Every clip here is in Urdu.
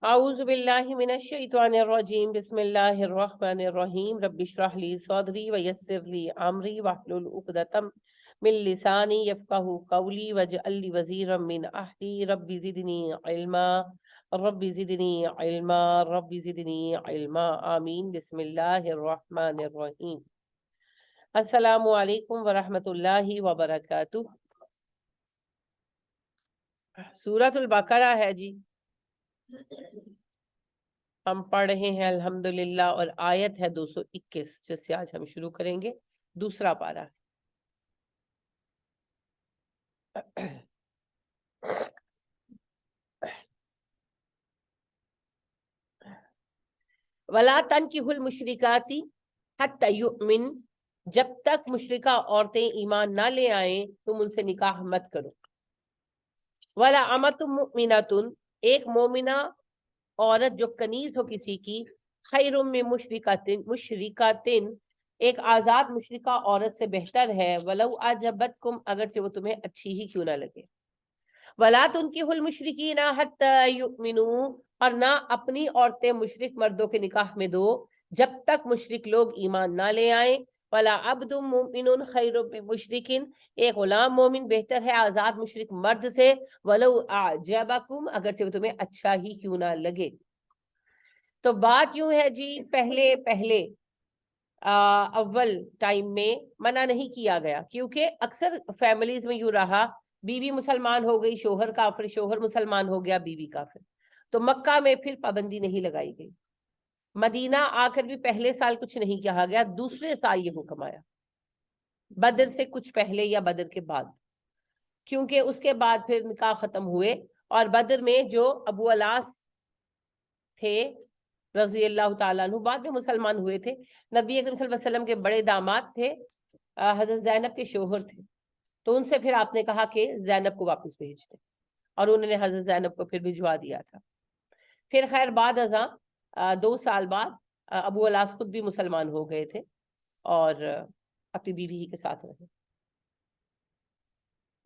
اعوذ باللہ من الشیطان الرجیم بسم اللہ الرحمن الرحیم رب اشرح لی صدری ویسر لی امری واحلل عقدۃ من لسانی یفقہوا قولی واجعل لی وزیرا من اہلی رب زدنی علما رب زدنی علما رب زدنی علما آمین۔ بسم اللہ الرحمن الرحیم۔ السلام علیکم ورحمۃ اللہ وبرکاتہ۔ سورۃ البقرہ ہے جی، ہم پڑھ رہے ہیں الحمدللہ، اور آیت ہے 221 جس سے آج ہم شروع کریں گے، دوسرا پارہ۔ وَلَا تَنْكِحُوا الْمُشْرِكَاتِ حَتَّى يُؤْمِنْ، جب تک مشرکہ عورتیں ایمان نہ لے آئیں تم ان سے نکاح مت کرو۔ وَلَا أَمَةٌ مُؤْمِنَةٌ، ایک مومنہ عورت جو کنیز ہو کسی کی، خیر من مشرکات، ایک آزاد مشرکہ عورت سے بہتر ہے، ولو اعجبتکم، اگرچہ وہ تمہیں اچھی ہی کیوں نہ لگے۔ ولا تنکحوا المشرکین حتی یؤمنوا، اور نہ اپنی عورتیں مشرک مردوں کے نکاح میں دو جب تک مشرک لوگ ایمان نہ لے آئیں۔ ولا عبد مؤمن خیر من مشرک، ایک غلام مومن بہتر ہے آزاد مشرک مرد سے، ولو اعجبکم، اگرچہ وہ تمہیں اچھا ہی کیوں نہ لگے۔ تو بات یوں ہے جی، پہلے اول ٹائم میں منع نہیں کیا گیا، کیونکہ اکثر فیملیز میں یوں رہا، بیوی مسلمان ہو گئی، شوہر کافر، شوہر مسلمان ہو گیا، بیوی کافر، تو مکہ میں پھر پابندی نہیں لگائی گئی۔ مدینہ آ کر بھی پہلے سال کچھ نہیں کہا گیا، دوسرے سال یہ حکم آیا، بدر سے کچھ پہلے یا بدر کے بعد، کیونکہ اس کے بعد پھر نکاح ختم ہوئے، اور بدر میں جو ابو الاس تھے رضی اللہ تعالیٰ عنہ، بعد میں مسلمان ہوئے تھے، نبی اکرم صلی اللہ علیہ وسلم کے بڑے داماد تھے، حضرت زینب کے شوہر تھے، تو ان سے پھر آپ نے کہا کہ زینب کو واپس بھیج دیں، اور انہوں نے حضرت زینب کو پھر بھجوا دیا تھا۔ پھر خیر بعد ازاں 2 سال بعد ابو الاس خود بھی مسلمان ہو گئے تھے، اور اپنی بیوی ہی کے ساتھ رہے،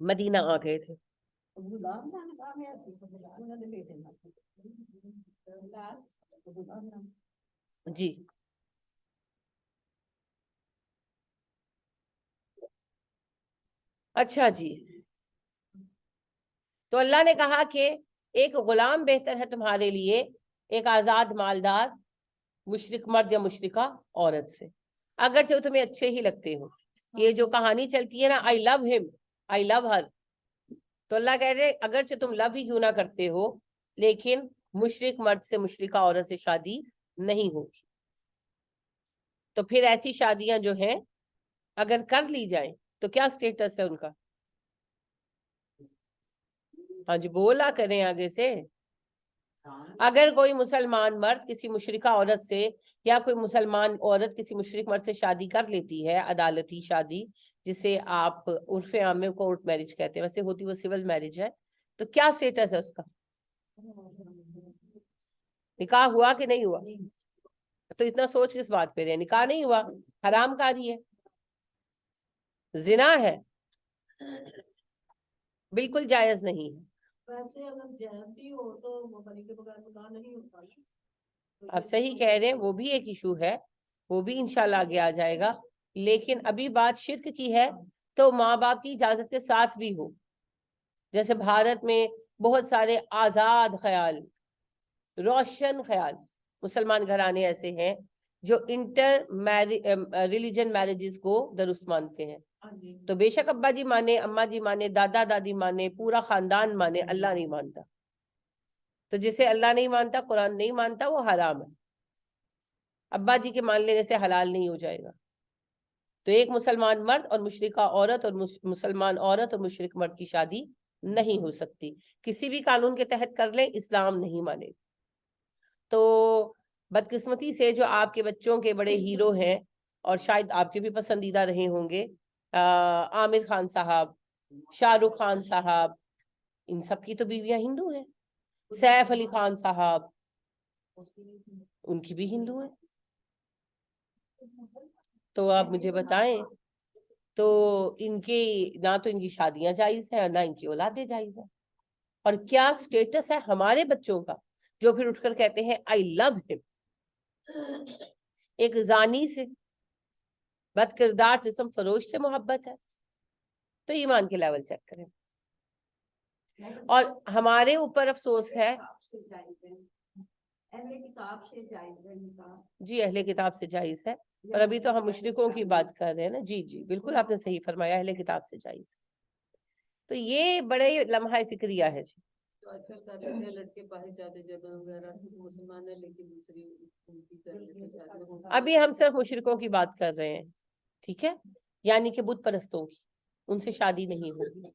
مدینہ آ گئے تھے۔ جی اچھا جی، تو اللہ نے کہا کہ ایک غلام بہتر ہے تمہارے لیے ایک آزاد مالدار مشرک مرد یا مشرکہ عورت سے، اگرچہ وہ تمہیں اچھے ہی لگتے ہو۔ یہ جو کہانی چلتی ہے نا، آئی لو ہم، آئی لو ہر، تو اللہ کہہ رہے اگرچہ تم لو ہی کیوں نہ کرتے ہو، لیکن مشرک مرد سے مشرکہ عورت سے شادی نہیں ہوگی۔ تو پھر ایسی شادیاں جو ہیں اگر کر لی جائیں تو کیا سٹیٹس ہے ان کا؟ ہاں جی بولا کریں آگے سے۔ اگر کوئی مسلمان مرد کسی مشرکہ عورت سے، یا کوئی مسلمان عورت کسی مشرک مرد سے شادی کر لیتی ہے، عدالتی شادی جسے آپ عرف عام میں کورٹ میرج کہتے ہیں، ویسے ہوتی وہ سول میرج ہے، تو کیا سٹیٹس ہے اس کا؟ نکاح ہوا کہ نہیں ہوا؟ تو اتنا سوچ کس بات پہ رہے؟ نکاح نہیں ہوا، حرام کاری ہے، زنا ہے، بالکل جائز نہیں ہے۔ ویسے اگر جائز بھی ہو تو مبنی کے بغیر نکاح نہیں ہوتا۔ اب صحیح کہہ رہے ہیں، وہ بھی ایک ایشو ہے، وہ بھی انشاءاللہ آگے آ جائے گا، لیکن ابھی بات شرک کی ہے، تو ماں باپ کی اجازت کے ساتھ بھی ہو۔ جیسے بھارت میں بہت سارے آزاد خیال، روشن خیال مسلمان گھرانے ایسے ہیں جو انٹر ریلیجن میرجز کو درست مانتے ہیں، تو بے شک ابا جی مانے، اماں جی مانے، دادا دادی مانے، پورا خاندان مانے، اللہ نہیں مانتا۔ تو جسے اللہ نہیں مانتا، قرآن نہیں مانتا، وہ حرام ہے، ابا جی کے مان لینے سے حلال نہیں ہو جائے گا۔ تو ایک مسلمان مرد اور مشرکہ عورت اور مسلمان عورت اور مشرک مرد کی شادی نہیں ہو سکتی، کسی بھی قانون کے تحت کر لیں، اسلام نہیں مانے۔ تو بدقسمتی سے جو آپ کے بچوں کے بڑے ہیرو ہیں، اور شاید آپ کے بھی پسندیدہ رہے ہوں گے، عامر خان صاحب، شاہ رخ خان صاحب، ان سب کی تو بیویاں ہندو ہیں، سیف علی خان صاحب ان کی بھی ہندو ہیں، تو آپ مجھے بتائیں، تو ان کے نہ تو ان کی شادیاں جائز ہیں اور نہ ان کی اولادیں جائز ہیں، اور کیا سٹیٹس ہے ہمارے بچوں کا جو پھر اٹھ کر کہتے ہیں آئی لو ہم. ایک زانی سے، بد کردار جسم فروش سے محبت ہے، تو ایمان کے لیول چیک کریں. اور ہمارے اوپر افسوس ہے، اہل کتاب سے جائز ہے نکاح. جی اہل کتاب سے جائز ہے، اور ابھی تو ہم مشرکوں کی بات کر رہے ہیں نا. جی جی بالکل آپ نے صحیح فرمایا، اہل کتاب سے جائز ہے. تو یہ بڑے لمحہ فکریہ ہے جی. تو آج کل کر لیتے ہیں لڑکے باہر جاتے جگہ وغیرہ مسلمان ہے لیکن دوسری ان کی کر لیتے شادی. ابھی ہم صرف مشرکوں کی بات کر رہے ہیں، ٹھیک ہے، یعنی کہ بت پرستوں کی، ان سے شادی نہیں ہوگی.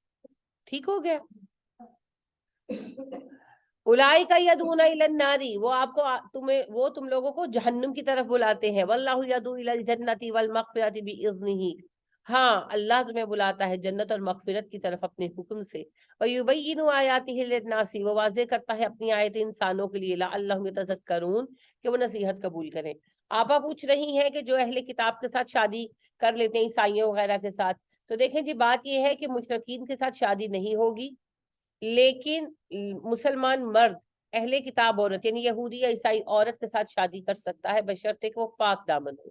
ٹھیک ہو گیا. اولئک یدعون الی النار، وہ آپ کو وہ تم لوگوں کو جہنم کی طرف بلاتے ہیں. واللہ یدعو الی الجنۃ والمغفرۃ باذنہ، ہاں اللہ تمہیں بلاتا ہے جنت اور مغفرت کی طرف اپنے حکم سے. ویبین آیاتہ للناس، وہ واضح کرتا ہے اپنی آیتیں انسانوں کے لیے. لعلہم یتذکرون، کہ وہ نصیحت قبول کریں. آپا پوچھ رہی ہیں کہ جو اہل کتاب کے ساتھ شادی کر لیتے ہیں عیسائیوں وغیرہ کے ساتھ، تو دیکھیں جی بات یہ ہے کہ مشرکین کے ساتھ شادی نہیں ہوگی، لیکن مسلمان مرد اہل کتاب عورت یعنی یہودی یا عیسائی عورت کے ساتھ شادی کر سکتا ہے، بشرطے کہ وہ پاک دامن ہو.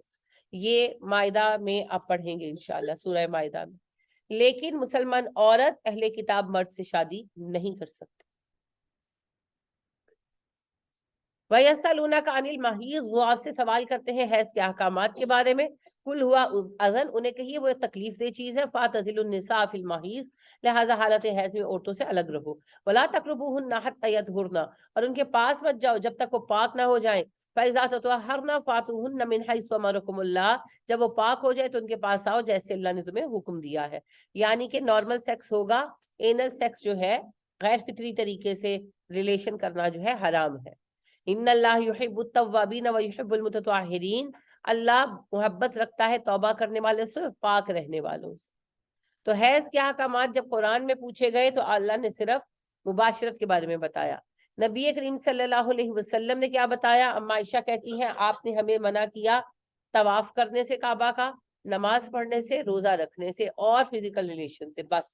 یہ مائدہ میں آپ پڑھیں گے انشاءاللہ، سورہ مائدہ میں. لیکن مسلمان عورت اہل کتاب مرد سے شادی نہیں کر سکتی. وَيَسْأَلُونَكَ عَنِ الْمَحِيضِ، وہ آپ سے سوال کرتے ہیں حیض کے احکامات کے بارے میں. قُلْ هُوَ أَذًى، انہیں کہیے وہ تکلیف دہ چیز ہے. فَاعْتَزِلُوا النِّسَاءَ فِي الْمَحِيضِ، لہٰذا حالت حیض میں عورتوں سے الگ رہو. وَلَا تَقْرَبُوهُنَّ حَتَّى يَطْهُرْنَ، اور ان کے پاس مت جاؤ جب تک وہ پاک نہ ہو جائیں. فَإِذَا تَطَهَّرْنَ فَأْتُوهُنَّ مِنْ حَيْثُ أَمَرَكُمُ اللَّهُ، جب وہ پاک ہو جائے تو ان کے پاس آؤ جیسے اللہ نے تمہیں حکم دیا ہے. یعنی کہ نارمل سیکس ہوگا، اینل سیکس جو ہے غیر فطری طریقے سے ریلیشن کرنا جو ہے حرام ہے. ان اللہ یحب التوابین ویحب المتطہرین، اللہ محبت رکھتا ہے توبہ کرنے والے سے، پاک رہنے والوں سے. تو حیض کے احکامات جب قرآن میں پوچھے گئے تو اللہ نے صرف مباشرت کے بارے میں بتایا. نبی کریم صلی اللہ علیہ وسلم نے کیا بتایا؟ اما عائشہ کہتی ہیں آپ نے ہمیں منع کیا طواف کرنے سے کعبہ کا، نماز پڑھنے سے، روزہ رکھنے سے اور فزیکل ریلیشن سے، بس.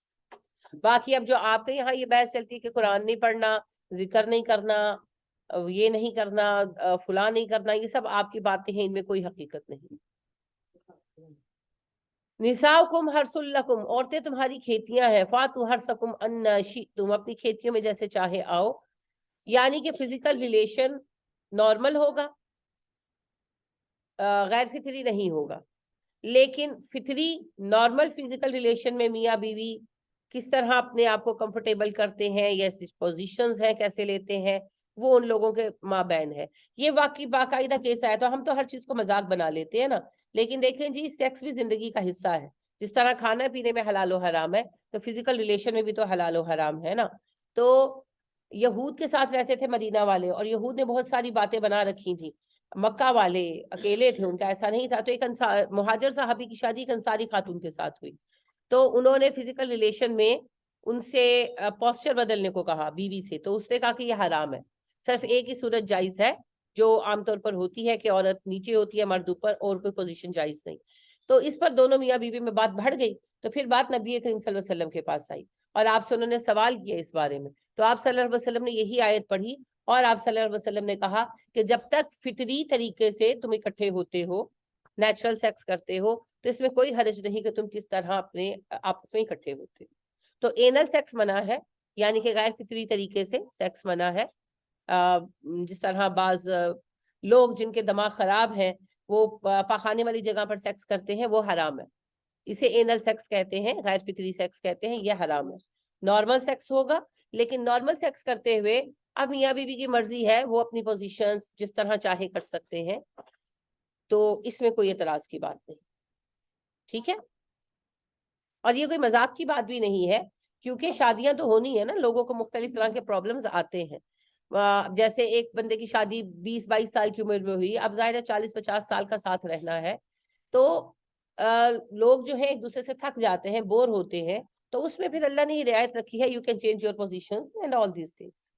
باقی اب جو آپ کے یہاں یہ بحث چلتی ہے کہ قرآن نہیں پڑھنا، ذکر نہیں کرنا، یہ نہیں کرنا، فلاں نہیں کرنا، یہ سب آپ کی باتیں ہیں، ان میں کوئی حقیقت نہیں. نساؤکم حرث لکم، عورتیں تمہاری کھیتیاں ہیں. فاتوا حرثکم ان شئتم، اپنی کھیتیوں میں جیسے چاہے آؤ. یعنی کہ فزیکل ریلیشن نارمل ہوگا، غیر فطری نہیں ہوگا. لیکن فطری نارمل فزیکل ریلیشن میں میاں بیوی کس طرح اپنے آپ کو کمفرٹیبل کرتے ہیں یا پوزیشنز ہیں کیسے لیتے ہیں، وہ ان لوگوں کے مابین ہے. یہ واقعی باقاعدہ کیس آیا. تو ہم تو ہر چیز کو مذاق بنا لیتے ہیں نا، لیکن دیکھیں جی سیکس بھی زندگی کا حصہ ہے. جس طرح کھانا پینے میں حلال و حرام ہے تو فزیکل ریلیشن میں بھی تو حلال و حرام ہے نا. تو یہود کے ساتھ رہتے تھے مدینہ والے، اور یہود نے بہت ساری باتیں بنا رکھی تھی. مکہ والے اکیلے تھے، ان کا ایسا نہیں تھا. تو ایک مہاجر صحابی کی شادی ایک انصاری خاتون کے ساتھ ہوئی، تو انہوں نے فزیکل ریلیشن میں ان سے پوسچر بدلنے کو کہا بیوی سے. تو اس نے کہا کہ یہ حرام ہے. صرف ایک ہی صورت جائز ہے جو عام طور پر ہوتی ہے کہ عورت نیچے ہوتی ہے مرد اوپر، اور کوئی پوزیشن جائز نہیں. تو اس پر دونوں میاں بیوی میں بات بڑھ گئی. تو پھر بات نبی کریم صلی اللہ علیہ وسلم کے پاس آئی اور آپ سے انہوں نے سوال کیا اس بارے میں. تو آپ صلی اللہ علیہ وسلم نے یہی آیت پڑھی اور آپ صلی اللہ علیہ وسلم نے کہا کہ جب تک فطری طریقے سے تم اکٹھے ہوتے ہو، نیچرل سیکس کرتے ہو، تو اس میں کوئی حرج نہیں کہ تم کس طرح اپنے آپس میں اکٹھے ہوتے ہو. تو اینل سیکس منع ہے، یعنی کہ غیر فطری طریقے سے سیکس منع ہے. جس طرح بعض لوگ جن کے دماغ خراب ہیں وہ پاخانے والی جگہ پر سیکس کرتے ہیں، وہ حرام ہے. اسے اینل سیکس کہتے ہیں، غیر فطری سیکس کہتے ہیں، یہ حرام ہے. نارمل سیکس ہوگا، لیکن نارمل سیکس کرتے ہوئے اب میاں بیوی کی مرضی ہے، وہ اپنی پوزیشنز جس طرح چاہے کر سکتے ہیں. تو اس میں کوئی اعتراض کی بات نہیں، ٹھیک ہے. اور یہ کوئی مذاق کی بات بھی نہیں ہے، کیونکہ شادیاں تو ہونی ہے نا، لوگوں کو مختلف طرح کے پرابلمز آتے ہیں. جیسے ایک بندے کی شادی 20-22 سال کی عمر میں ہوئی، اب ظاہر ہے 40-50 سال کا ساتھ رہنا ہے، تو لوگ جو ہیں ایک دوسرے سے تھک جاتے ہیں، بور ہوتے ہیں. تو اس میں پھر اللہ نے یہ رعایت رکھی ہے، you can change your positions and all these things.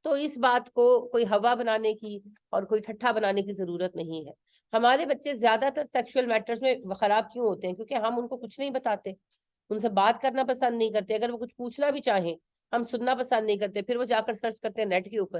تو اس بات کو کوئی ہوا بنانے کی اور کوئی ٹھٹھا بنانے کی ضرورت نہیں ہے. ہمارے بچے زیادہ تر سیکشل میٹرز میں خراب کیوں ہوتے ہیں؟ کیونکہ ہم ان کو کچھ نہیں بتاتے، ان سے بات کرنا پسند نہیں کرتے. اگر وہ کچھ پوچھنا بھی چاہیں ہم سننا پسند نہیں کرتے، پھر وہ جا کر سرچ کرتے ہیں نیٹ کے اوپر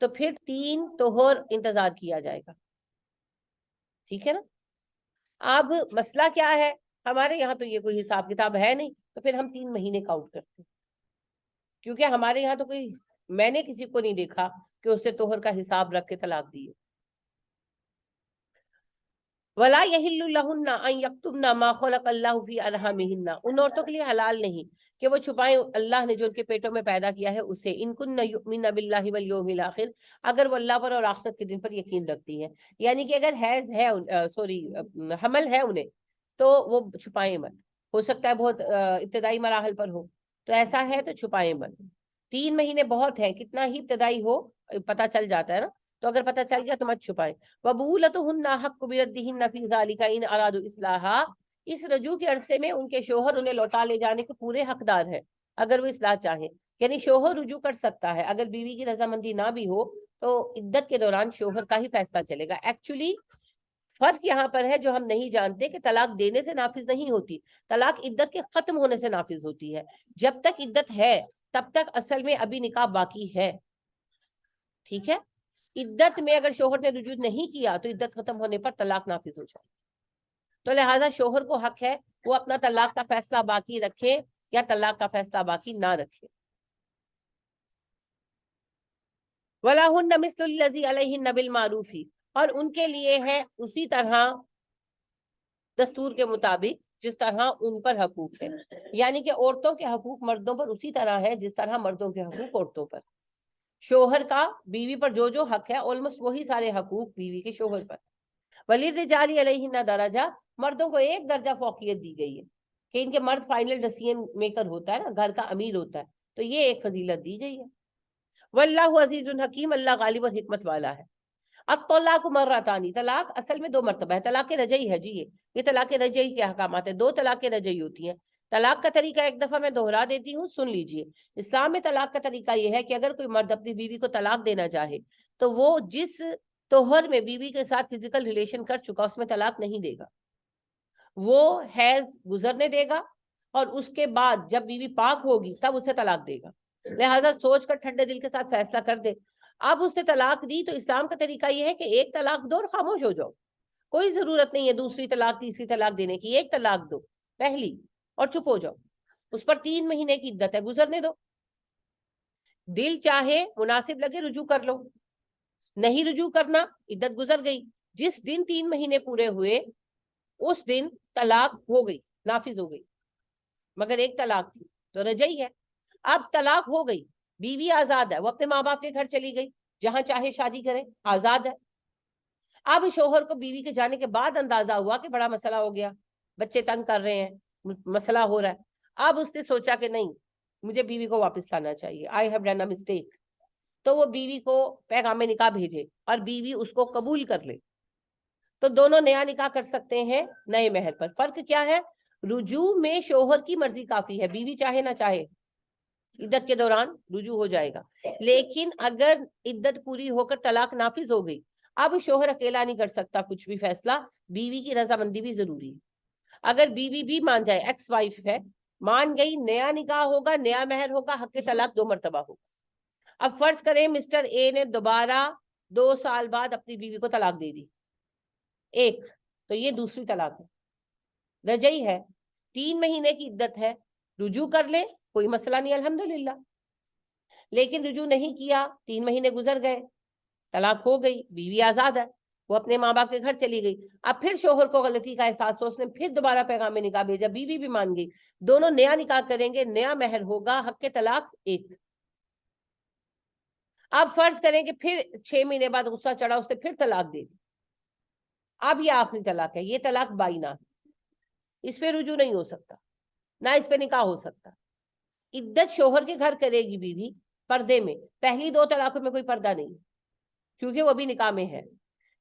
تو پھر 3 طہور انتظار کیا جائے گا. ٹھیک ہے نا. اب مسئلہ کیا ہے, ہمارے یہاں تو یہ کوئی حساب کتاب ہے نہیں, تو پھر ہم 3 مہینے کاؤنٹ کرتے ہیں, کیونکہ ہمارے یہاں تو کوئی, میں نے کسی کو نہیں دیکھا کہ اس نے طہر کا حساب رکھ کے طلاق دی. وَلَا يَحِلُّ لَهُنَّ أَن يَكْتُمْنَ مَا خَلَقَ اللَّهُ فِي أَرْحَامِهِنَّ, ان عورتوں کے لیے حلال نہیں کہ وہ چھپائیں اللہ نے جو ان کے پیٹوں میں پیدا کیا ہے اسے. ان كُنَّ يُؤْمِنَّ بِاللَّهِ وَالْيَوْمِ الْآخِرِ, اگر وہ اللہ پر اور آخرت کے دن پر یقین رکھتی ہیں, یعنی کہ اگر حیض ہے, حمل ہے انہیں, تو وہ چھپائیں مت. ہو سکتا ہے بہت ابتدائی مراحل پر ہو, تو ایسا ہے تو چھپائیں مت. 3 مہینے بہت ہے, کتنا ہی ابتدائی ہو پتہ چل جاتا ہے نا, تو اگر پتہ چل گیا تو مت چھپائیں. وَبُعُولَتُهُنَّ أَحَقُّ بِرَدِّهِنَّ فِي ذَلِكَ إِنْ أَرَادُوا إِصْلَاحًا, اس رجوع کے عرصے میں ان کے شوہر انہیں لوٹا لے جانے کے پورے حقدار ہیں اگر وہ اصلاح چاہیں. یعنی شوہر رجوع کر سکتا ہے, اگر بیوی کی رضامندی نہ بھی ہو تو عدت کے دوران شوہر کا ہی فیصلہ چلے گا. ایکچولی فرق یہاں پر ہے جو ہم نہیں جانتے, کہ طلاق دینے سے نافذ نہیں ہوتی, طلاق عدت کے ختم ہونے سے نافذ ہوتی ہے. جب تک عدت ہے تب تک اصل میں ابھی نکاح باقی ہے. ٹھیک ہے. عدت میں اگر شوہر نے رجوع نہیں کیا تو عدت ختم ہونے پر طلاق نافذ ہو جائے. تو لہٰذا شوہر کو حق ہے وہ اپنا طلاق کا فیصلہ باقی رکھے یا طلاق کا فیصلہ باقی نہ رکھے. وَلَهُنَّ مِثْلُ الَّذِي عَلَيْهِنَّ بِالْمَعْرُوفِ, اور ان کے لیے ہے اسی طرح دستور کے مطابق جس طرح ان پر حقوق ہے. یعنی کہ عورتوں کے حقوق مردوں پر اسی طرح ہے جس طرح مردوں کے حقوق عورتوں پر. شوہر کا بیوی پر جو جو حق ہے آلموسٹ وہی سارے حقوق بیوی کے شوہر پر. وَلِلرِّجَالِ عَلَيْهِنَّ دَرَجَةٌ, مردوں کو ایک درجہ فوقیت دی گئی ہے کہ ان کے مرد فائنل ڈیسیژن میکر ہوتا ہے نا, گھر کا امیر ہوتا ہے, تو یہ ایک فضیلت دی گئی ہے. واللہ عزیز حکیم, اللہ غالب اور حکمت والا ہے. الطلاق مرتان, طلاق اصل میں 2 مرتبہ ہے. طلاق رجعی ہے جی, یہ طلاق رجعی کے احکامات ہیں. 2 طلاق رجعی ہوتی ہیں. طلاق کا طریقہ ایک دفعہ میں دوہرا دیتی ہوں, سن لیجئے. اسلام میں طلاق کا طریقہ یہ ہے کہ اگر کوئی مرد اپنی بیوی کو طلاق دینا چاہے تو وہ جس طہر میں بیوی کے ساتھ فزیکل ریلیشن کر چکا اس میں طلاق نہیں دے گا, وہ حیض گزرنے دے گا, اور اس کے بعد جب بیوی پاک ہوگی تب اسے طلاق دے گا. لہٰذا سوچ کر ٹھنڈے دل کے ساتھ فیصلہ کر دے. اب اس نے طلاق دی تو اسلام کا طریقہ یہ ہے کہ ایک طلاق دو اور خاموش ہو جاؤ. کوئی ضرورت نہیں ہے دوسری طلاق تیسری طلاق دینے کی. ایک طلاق دو پہلی اور چپ ہو جاؤ. اس پر 3 مہینے کی عدت ہے, گزرنے دو. دل چاہے مناسب لگے رجوع کر لو, نہیں رجوع کرنا عدت گزر گئی. جس دن 3 مہینے پورے ہوئے اس دن طلاق ہو گئی, نافذ ہو گئی, مگر ایک طلاق تھی تو رجعی ہے. اب طلاق ہو گئی, بیوی آزاد ہے, وہ اپنے ماں باپ کے گھر چلی گئی, جہاں چاہے شادی کرے, آزاد ہے. اب شوہر کو بیوی کے جانے کے بعد اندازہ ہوا کہ بڑا مسئلہ ہو گیا, بچے تنگ کر رہے ہیں, مسئلہ ہو رہا ہے. اب اس نے سوچا کہ نہیں, مجھے بیوی کو واپس لانا چاہیے, I have done a mistake. تو وہ بیوی کو پیغام نکاح بھیجے اور بیوی اس کو قبول کر لے, تو دونوں نیا نکاح کر سکتے ہیں نئے مہر پر. فرق کیا ہے, رجوع میں شوہر کی مرضی کافی ہے, بیوی چاہے نہ چاہے عدت کے دوران رجوع ہو جائے گا. لیکن اگر عدت پوری ہو کر طلاق نافذ ہو گئی, اب شوہر اکیلا نہیں کر سکتا کچھ بھی فیصلہ, بیوی کی رضامندی بھی ضروری ہے. اگر بیوی بھی مان جائے, ایکس وائف ہے, مان گئی, نیا نکاح ہوگا, نیا مہر ہوگا, حق طلاق 2 مرتبہ ہوگا. اب فرض کریں مسٹر اے نے دوبارہ 2 سال بعد اپنی بیوی کو طلاق دے دی ایک, تو یہ دوسری طلاق ہے, رجعی ہے, 3 مہینے کی عدت ہے, رجوع کر لے کوئی مسئلہ نہیں الحمدللہ. لیکن رجوع نہیں کیا, 3 مہینے گزر گئے, طلاق ہو گئی, بیوی آزاد ہے, وہ اپنے ماں باپ کے گھر چلی گئی. اب پھر شوہر کو غلطی کا احساس ہو, اس نے پھر دوبارہ پیغام نکاح بھیجا, بیوی بھی مان گئی, دونوں نیا نکاح کریں گے, نیا مہر ہوگا, حق کے طلاق 1. اب فرض کریں کہ پھر 6 مہینے بعد غصہ چڑھا, اس نے پھر طلاق دے دی, اب یہ آخری طلاق ہے, یہ طلاق بائنہ ہے, اس پہ رجوع نہیں ہو سکتا, نہ اس پہ نکاح ہو سکتا. عدت شوہر کے گھر کرے گی بیوی پردے میں. پہلی 2 طلاقوں میں کوئی پردہ نہیں کیونکہ وہ بھی نکاح میں ہے,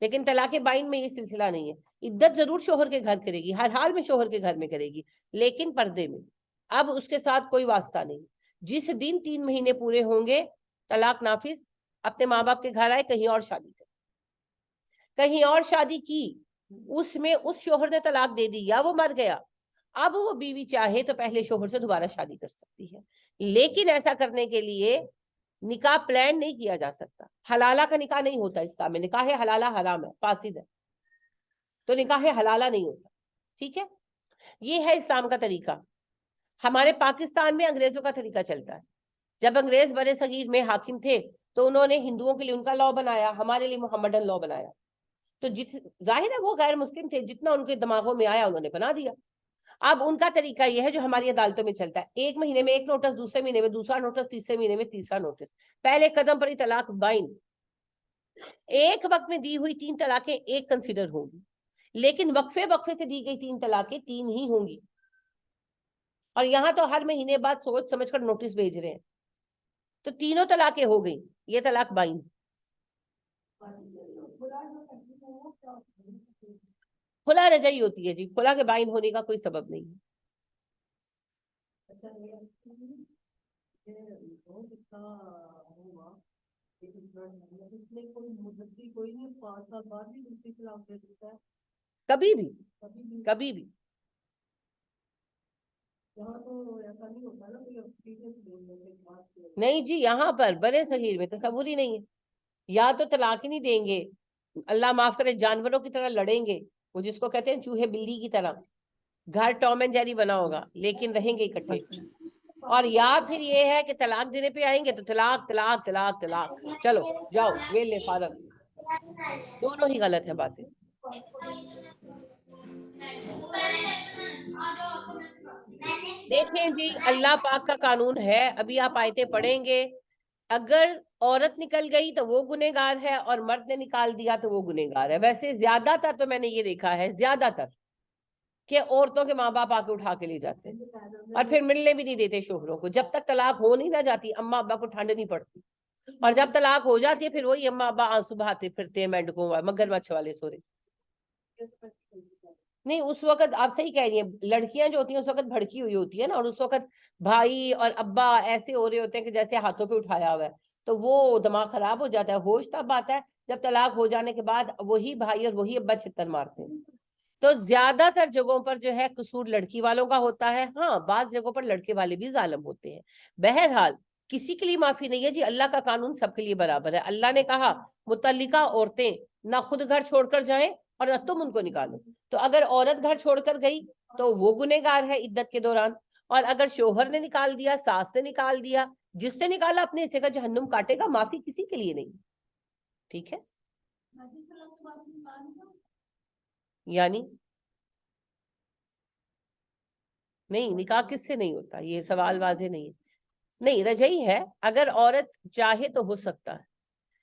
لیکن طلاق بائن میں یہ سلسلہ نہیں ہے. عدت ضرور شوہر کے گھر کرے گی, ہر حال میں شوہر کے گھر میں کرے گی, لیکن پردے میں. اب اس کے ساتھ کوئی واسطہ نہیں. جس دن 3 مہینے پورے ہوں گے طلاق نافذ, اپنے ماں باپ کے گھر آئے, کہیں اور شادی کرے, کہیں اور شادی کی, اس میں اس شوہر نے طلاق دے دی یا وہ مر گیا, اب وہ بیوی چاہے تو پہلے شوہر سے دوبارہ شادی کر سکتی ہے. لیکن ایسا کرنے کے لیے نکاح پلان نہیں کیا جا سکتا. حلالہ کا نکاح نہیں ہوتا اسلام میں. نکاح حلالہ حرام ہے، فاسد ہے، تو نکاح حلالہ نہیں ہوتا. ٹھیک ہے، یہ ہے اسلام کا طریقہ. ہمارے پاکستان میں انگریزوں کا طریقہ چلتا ہے. جب انگریز بر صغیر میں حاکم تھے تو انہوں نے ہندوؤں کے لیے ان کا لا بنایا، ہمارے لیے محمدن لا بنایا. تو ظاہر ہے وہ غیر مسلم تھے، جتنا ان کے دماغوں میں آیا انہوں نے بنا دیا. اب ان کا طریقہ یہ ہے جو ہماری عدالتوں میں چلتا ہے، ایک مہینے میں ایک نوٹس، دوسرے مہینے میں دوسرا نوٹس، تیسرے مہینے میں تیسرا نوٹس. پہلے قدم پر ہی طلاق بائن. ایک وقت میں دی ہوئی 3 طلاقیں ایک کنسیڈر ہوں گی، لیکن وقفے وقفے سے دی گئی 3 طلاقیں 3 ہی ہوں گی. اور یہاں تو ہر مہینے بعد سوچ سمجھ کر نوٹس بھیج رہے ہیں. تو تینوں طلاقیں ہو گئی، یہ طلاق بائن. خلا رجعی ہوتی ہے جی، خلا کے بائن ہونے کا کوئی سبب نہیں ہے. کبھی بھی، کبھی بھی. نہیں جی، یہاں پر برے صغیر میں تصور ہی نہیں ہے. یا تو طلاق ہی نہیں دیں گے، اللہ معاف کرے جانوروں کی طرح لڑیں گے، وہ جس کو کہتے ہیں چوہے بلی کی طرح. گھر ٹام اینڈ جیری بنا ہوگا لیکن رہیں گے اکٹھے. اور یا پھر یہ ہے کہ طلاق دینے پہ آئیں گے تو طلاق طلاق طلاق طلاق، چلو جاؤ ویلے فارغ. دونوں ہی غلط ہے باتیں. دیکھیں جی، اللہ پاک کا قانون ہے، ابھی آپ آیتیں پڑھیں گے. اگر عورت نکل گئی تو وہ گنہگار ہے، اور مرد نے نکال دیا تو وہ گنہگار ہے. ویسے زیادہ تر تو میں نے یہ دیکھا ہے، زیادہ تر کہ عورتوں کے ماں باپ آ کے اٹھا کے لے جاتے ہیں اور پھر ملنے بھی نہیں دیتے شوہروں کو. جب تک طلاق ہو نہیں نہ جاتی اماں ابا کو ٹھنڈ نہیں پڑتی، اور جب طلاق ہو جاتی ہے پھر وہی اماں ابا آنسو بہاتے پھرتے ہیں مینڈکوں مگر مچھ والے سورے. نہیں، اس وقت آپ صحیح کہہ رہی ہیں، لڑکیاں جو ہوتی ہیں اس وقت بھڑکی ہوئی ہوتی ہے نا، اور اس وقت بھائی اور ابا ایسے ہو رہے ہوتے ہیں کہ جیسے ہاتھوں پہ اٹھایا ہوا ہے، تو وہ دماغ خراب ہو جاتا ہے. ہوش تب آتا ہے جب طلاق ہو جانے کے بعد وہی بھائی اور وہی ابا چھتر مارتے ہیں. تو زیادہ تر جگہوں پر جو ہے قصور لڑکی والوں کا ہوتا ہے. ہاں، بعض جگہوں پر لڑکے والے بھی ظالم ہوتے ہیں. بہرحال کسی کے لیے معافی نہیں ہے جی، اللہ کا قانون سب کے لیے برابر ہے. اللہ نے کہا متعلقہ عورتیں نہ خود گھر چھوڑ کر جائیں اور نہ تم ان کو نکالو. تو اگر عورت گھر چھوڑ کر گئی تو وہ گنہگار ہے عدت کے دوران، اور اگر شوہر نے نکال دیا، ساس نے نکال دیا، جس نے نکالا اپنے حصے کا جہنم کاٹے گا. معافی کسی کے لیے نہیں. ٹھیک ہے، یعنی نہیں، نکاح کس سے نہیں ہوتا، یہ سوال واضح نہیں ہے. نہیں، رجعی ہے، اگر عورت چاہے تو ہو سکتا ہے.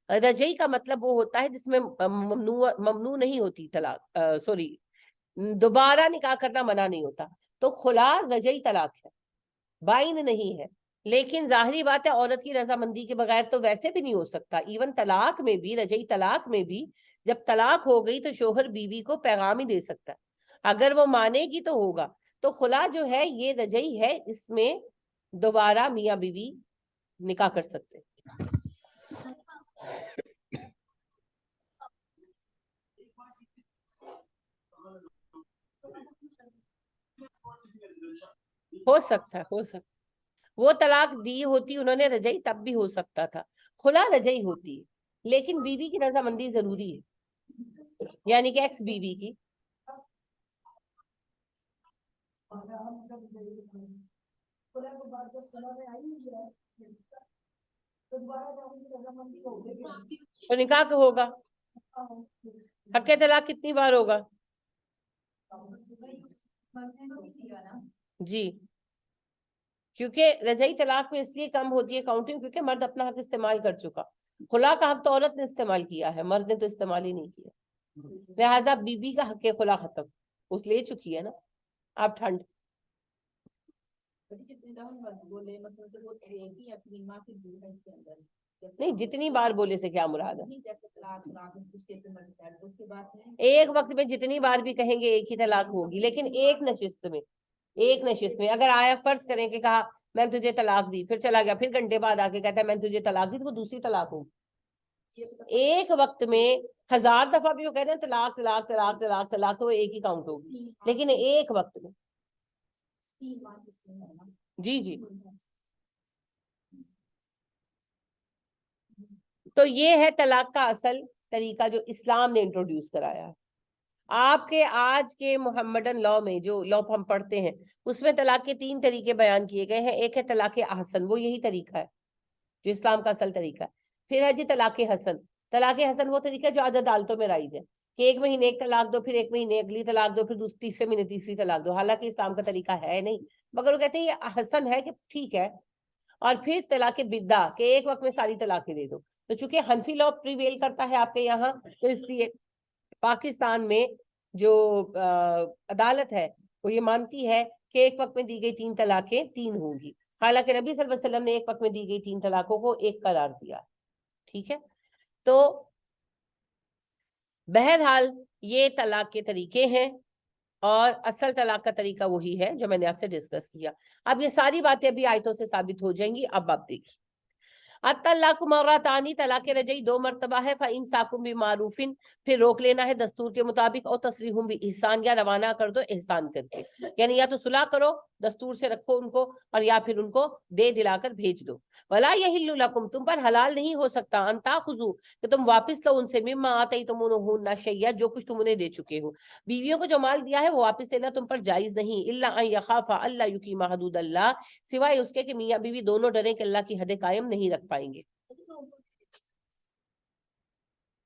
رجعی کا مطلب وہ ہوتا ہے جس میں ممنوع نہیں ہوتی طلاق، سوری، دوبارہ نکاح کرنا منع نہیں ہوتا. تو خلا رجعی طلاق ہے، بائن نہیں ہے. لیکن ظاہری بات ہے عورت کی رضامندی کے بغیر تو ویسے بھی نہیں ہو سکتا. ایون طلاق میں بھی، رجعی طلاق میں بھی جب طلاق ہو گئی تو شوہر بیوی کو پیغام ہی دے سکتا ہے، اگر وہ مانے گی تو ہوگا. تو خلا جو ہے یہ رجعی ہے، اس میں دوبارہ میاں بیوی نکاح کر سکتے. ہو سکتا ہے، ہو سکتا. وہ طلاق دی ہوتی انہوں نے رجعی تب بھی ہو سکتا تھا. خلا رجعی ہوتی ہے لیکن بیوی کی رضامندی ضروری ہے، یعنی کہ ایکس بیوی کی. تو نکاح کو ہوگا. حق طلاق کتنی بار ہوگا؟ جی، کیونکہ رجعی طلاق میں اس لیے کم ہوتی ہے کاؤنٹنگ کیونکہ مرد اپنا حق استعمال کر چکا. خلا کا حق تو عورت نے استعمال کیا ہے، مرد نے تو استعمال ہی نہیں کیا. لہٰذا بیوی کا حق خلا ختم، اس لے چکی ہے نا. آپ ٹھنڈ نہیں، جتنی بار بولے سے کیا مراد ہے؟ ایک وقت میں جتنی بار بھی کہیں گے ایک ہی طلاق ہوگی، لیکن ایک نشست میں اگر آیا فرض کریں کہ کہا میں نے تجھے طلاق دی، پھر چلا گیا، پھر گھنٹے بعد آ کے کہتا ہے میں نے تجھے طلاق دی، تو وہ دوسری طلاق ہوگی. ایک وقت میں 1000 دفعہ بھی وہ کہتے ہیں طلاق طلاق طلاق طلاق طلاق، تو وہ ایک ہی کاؤنٹ ہوگی. لیکن ایک وقت میں جی جی تو یہ ہے طلاق کا اصل طریقہ جو اسلام نے انٹروڈیوس کرایا ہے۔ آپ کے آج کے محمدن لاء میں جو لاء ہم پڑھتے ہیں اس میں طلاق کے 3 طریقے بیان کیے گئے ہیں۔ ایک ہے طلاق احسن، وہ یہی طریقہ ہے جو اسلام کا اصل طریقہ ہے۔ پھر ہے جی طلاق حسن۔ طلاق حسن وہ طریقہ جو عدد عدالتوں میں رائج ہے کہ 1 مہینے ایک طلاق دو، پھر 1 مہینے اگلی طلاق دو، پھر تیسرے مہینے تیسری طلاق دو۔ حالانکہ اسلام کا طریقہ ہے نہیں، مگر وہ کہتے ہیں یہ حسن ہے کہ ٹھیک ہے۔ اور پھر طلاق بدعہ کہ ایک وقت میں ساری طلاقیں دے دو۔ تو چونکہ حنفی لاء پریویل کرتا ہے آپ کے یہاں، تو اس لیے پاکستان میں جو عدالت ہے وہ یہ مانتی ہے کہ ایک وقت میں دی گئی 3 طلاقیں 3 ہوں گی، حالانکہ نبی صلی اللہ علیہ وسلم نے ایک وقت میں دی گئی 3 طلاقوں کو ایک قرار دیا۔ ٹھیک ہے، تو بہرحال یہ طلاق کے طریقے ہیں، اور اصل طلاق کا طریقہ وہی ہے جو میں نے آپ سے ڈسکس کیا۔ اب یہ ساری باتیں ابھی آیتوں سے ثابت ہو جائیں گی۔ اب آپ دیکھیں، الطلاق مرتان، طلاق رجعی 2 مرتبہ ہے، فإمساک بمعروف، پھر روک لینا ہے دستور کے مطابق، اور تسریح بإحسان، یا روانہ کر دو احسان کر کے، یعنی یا تو صلح کرو، دستور سے رکھو ان کو، اور یا پھر ان کو دے دلا کر بھیج دو۔ ولا یحل لکم، تم پر حلال نہیں ہو سکتا، ان تاخذوا، کہ تم واپس لو ان سے، مما آتیتموہن شیئا، جو کچھ تم انہیں دے چکے ہو۔ بیویوں کو جو مال دیا ہے وہ واپس لینا تم پر جائز نہیں، الا ان یخافا الا یقیما حدود اللہ، سوائے اس کے کہ میاں بیوی دونوں ڈریں کہ اللہ کی حدیں قائم نہیں رکھ پائیں گے۔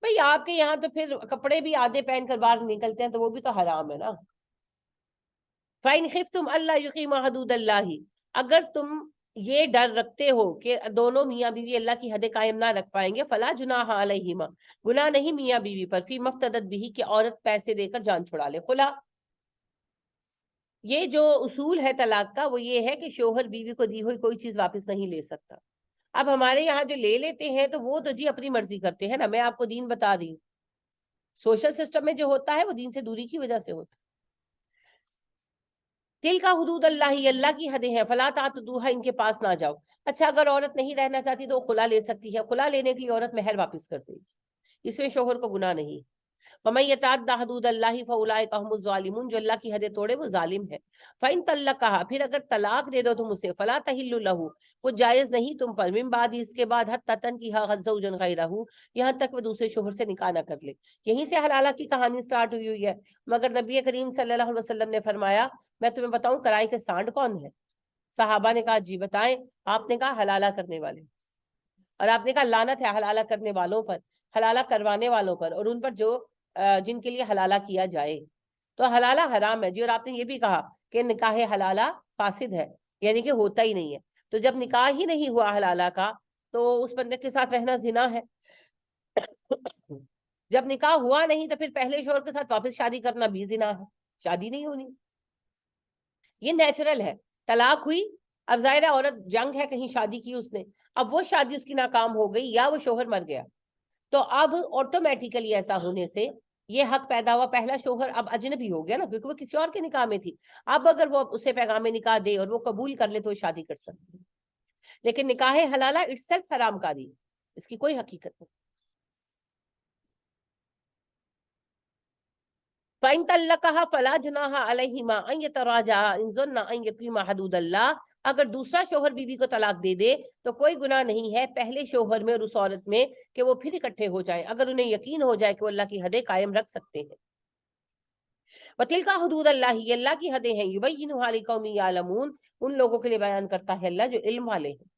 بھئی آپ کے یہاں تو پھر کپڑے بھی آدھے پہن کر باہر نکلتے ہیں تو وہ بھی تو حرام ہے نا۔ فَإِنْ خِفْتُمْ أَلَّا يُقِيمَا حُدُودَ اللَّهِ، اگر تم یہ ڈر رکھتے ہو کہ دونوں میاں بیوی اللہ کی حدیں قائم نہ رکھ پائیں گے، فَلَا جُنَاحَ عَلَيْهِمَا، گناہ نہیں میاں بیوی پر، فِي مَفْتَدَتْ بِهِ، کہ عورت پیسے دے کر جان چھڑا لے، خلا۔ یہ جو اصول ہے طلاق کا وہ یہ ہے کہ شوہر بیوی کو دی ہوئی کوئی چیز واپس نہیں لے سکتا۔ اب ہمارے یہاں جو لے لیتے ہیں تو وہ تو جی اپنی مرضی کرتے ہیں نا، میں آپ کو دین بتا رہی ہوں، سوشل سسٹم میں جو ہوتا ہے وہ دین سے دوری کی وجہ سے ہوتا ہے۔ تل کا حدود اللہ، اللہ کی حدیں ہیں، فلا تعتدوها، ان کے پاس نہ جاؤ۔ اچھا، اگر عورت نہیں رہنا چاہتی تو وہ خلا لے سکتی ہے، خلا لینے کے لیے عورت مہر واپس کر دے گی، اس میں شوہر کو گناہ نہیں۔ وَمَن يَتَعَدَّ حُدُودَ اللَّهِ فَأُولَٰئِكَ هُمُ الظَّالِمُونَ، جو اللہ کی حدیں توڑے وہ ظالم ہے۔ فَإِن طَلَّقَهَا، پھر اگر طلاق دے دو تم اسے، فَلَا تَحِلُّ لَهُ، وہ جائز نہیں تم پر، من بعد، اس کے بعد، حَتَّىٰ تَنكِحَ زَوْجًا غَيْرَهُ، یہاں تک وہ دوسرے شوہر سے نکاح نہ کر لے۔ یہیں سے حلالہ کی کہانی سٹارٹ ہوئی ہے، مگر نبی کریم صلی اللہ علیہ وسلم نے فرمایا میں تمہیں بتاؤں کرائے کے سانڈ کون ہے؟ صحابہ نے کہا جی بتائیں۔ آپ نے کہا حلالہ کرنے والے، اور آپ نے کہا لعنت ہے حلالہ کرنے والوں پر، حلالہ کروانے والوں پر، اور ان پر جو جن کے لیے حلالہ کیا جائے۔ تو حلالہ حرام ہے جی، اور آپ نے یہ بھی کہا کہ نکاح حلالہ فاسد ہے، یعنی کہ ہوتا ہی نہیں ہے۔ تو جب نکاح ہی نہیں ہوا حلالہ کا تو اس بندے کے ساتھ رہنا زنا ہے۔ جب نکاح ہوا نہیں تو پھر پہلے شوہر کے ساتھ واپس شادی کرنا بھی زنا ہے، شادی نہیں ہونی۔ یہ نیچرل ہے، طلاق ہوئی، اب ظاہر ہے عورت جنگ ہے، کہیں شادی کی اس نے، اب وہ شادی اس کی ناکام ہو گئی یا وہ شوہر مر گیا، تو اب آٹومیٹیکلی ایسا ہونے سے یہ حق پیدا ہوا، پہلا شوہر اب اجنبی ہو گیا نا، کیونکہ وہ کسی اور کے نکاح میں تھی۔ اب اگر وہ اسے پیغام نکاح دے اور وہ قبول کر لے تو وہ شادی کر سکتی ہے، لیکن نکاح حلالہ اٹس سیلف حرام کاری، اس کی کوئی حقیقت نہیں۔ فَإِن طَلَّقَهَا فَلَا جُنَاحَ عَلَيْهِمَا أَن يَتَرَاجَعَا إِن ظَنَّا أَن يُقِيمَا حُدُودَ اللَّهِ، اگر دوسرا شوہر بیوی کو طلاق دے دے تو کوئی گناہ نہیں ہے پہلے شوہر میں اور اس عورت میں کہ وہ پھر اکٹھے ہو جائیں، اگر انہیں یقین ہو جائے کہ وہ اللہ کی حدیں قائم رکھ سکتے ہیں۔ وَتِلْكَ حُدُودُ اللَّهِ، یہ اللہ کی حدیں ہیں، يُبَيِّنُهَا لِقَوْمٍ يَعْلَمُونَ، ان لوگوں کے لیے بیان کرتا ہے اللہ جو علم والے ہیں۔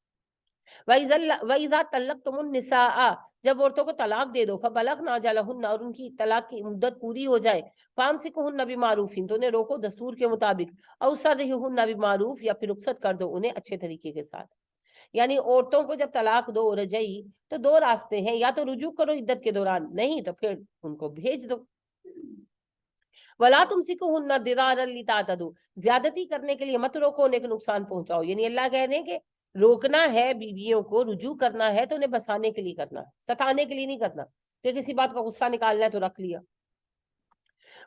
وَإِذَا طَلَّقْتُمُ النِّسَاءَ، جب عورتوں کو طلاق دے دو، فَبَلَغْنَ أَجَلَهُنَّ، اور ان کی طلاق کی مدت پوری ہو جائے، فَأَمْسِكُوهُنَّ بِمَعْرُوفٍ، تو انہیں روکو دستور کے مطابق، أَوْ سَرِّحُوهُنَّ بِمَعْرُوف، یا پھر رخصت کر دو انہیں اچھے طریقے کے ساتھ۔ یعنی عورتوں کو جب طلاق دو رجعی تو 2 راستے ہیں، یا تو رجوع کرو عدت کے دوران، نہیں تو پھر ان کو بھیج دو۔ وَلَا تُمْسِكُوهُنَّ ضِرَارًا لِتَعْتَدُوا، زیادتی کرنے کے لیے مت روکو انہیں کہ نقصان پہنچاؤ، یعنی اللہ کہہ دیں کہ روکنا ہے بیویوں کو، رجوع کرنا ہے تو انہیں بسانے کے لیے کرنا ہے، ستانے کے لیے نہیں کرنا کہ کسی بات کا غصہ نکالنا ہے تو رکھ لیا۔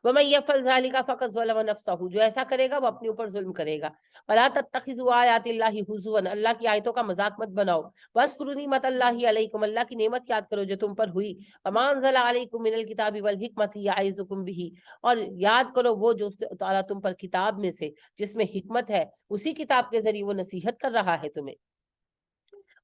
وَمَن يَفْعَلْ ذَلِكَ فَقَدْ ظَلَمَ نَفْسَهُ، جو ایسا کرے گا وہ اپنے اوپر ظلم کرے گا۔ وَلَا تَتَّخِذُوا آيَاتِ اللَّهِ هُزُوًا، اللہ کی آیتوں کا مذاق مت بناؤ۔ وَاذْكُرُوا نِعْمَتَ اللَّهِ عَلَيْكُمْ، اللہ کی نعمت یاد کرو جو تم پر ہوئی۔ وَمَا أَنزَلَ عَلَيْكُم مِّنَ الْكِتَابِ وَالْحِكْمَةِ يَعِظُكُم بِهِ، اور یاد کرو وہ جو تعالیٰ تم پر کتاب میں سے جس میں حکمت ہے، اسی کتاب کے ذریعے وہ نصیحت کر رہا ہے تمہیں۔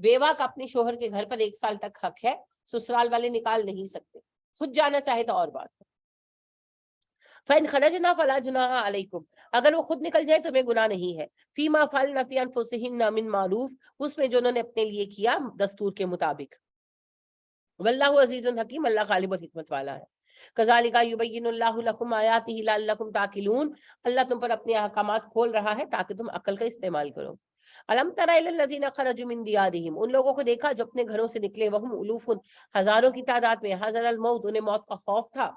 بیوہ کا اپنے شوہر کے گھر پر 1 سال تک حق ہے، سسرال والے نکال نہیں سکتے، خود جانا چاہے تو اور بات ہے۔ فَإِنْ خَرَجْنَا فَلَا جُنَاحَ عَلَيْكُمْ، اگر وہ خود نکل جائے تمہیں گناہ نہیں ہے، فِيمَا فَعَلْنَ فِي أَنفُسِهِنَّ مِن مَعْرُوف، اس میں جو انہوں نے اپنے لیے کیا دستور کے مطابق۔ واللہ عزیز حکیم، اللہ غالب اور حکمت والا ہے۔ کذالک یبین اللہ لکم آیاتہ لعلکم تعقلون، اللہ تم پر اپنے احکامات کھول رہا ہے تاکہ تم عقل کا استعمال کرو۔ الم تر الی الذین خرجوا من دیارہم، ان لوگوں کو دیکھا جو اپنے گھروں سے نکلے، وہم الوف، ہزاروں کی تعداد میں، حذر الموت، انہیں موت کا خوف تھا۔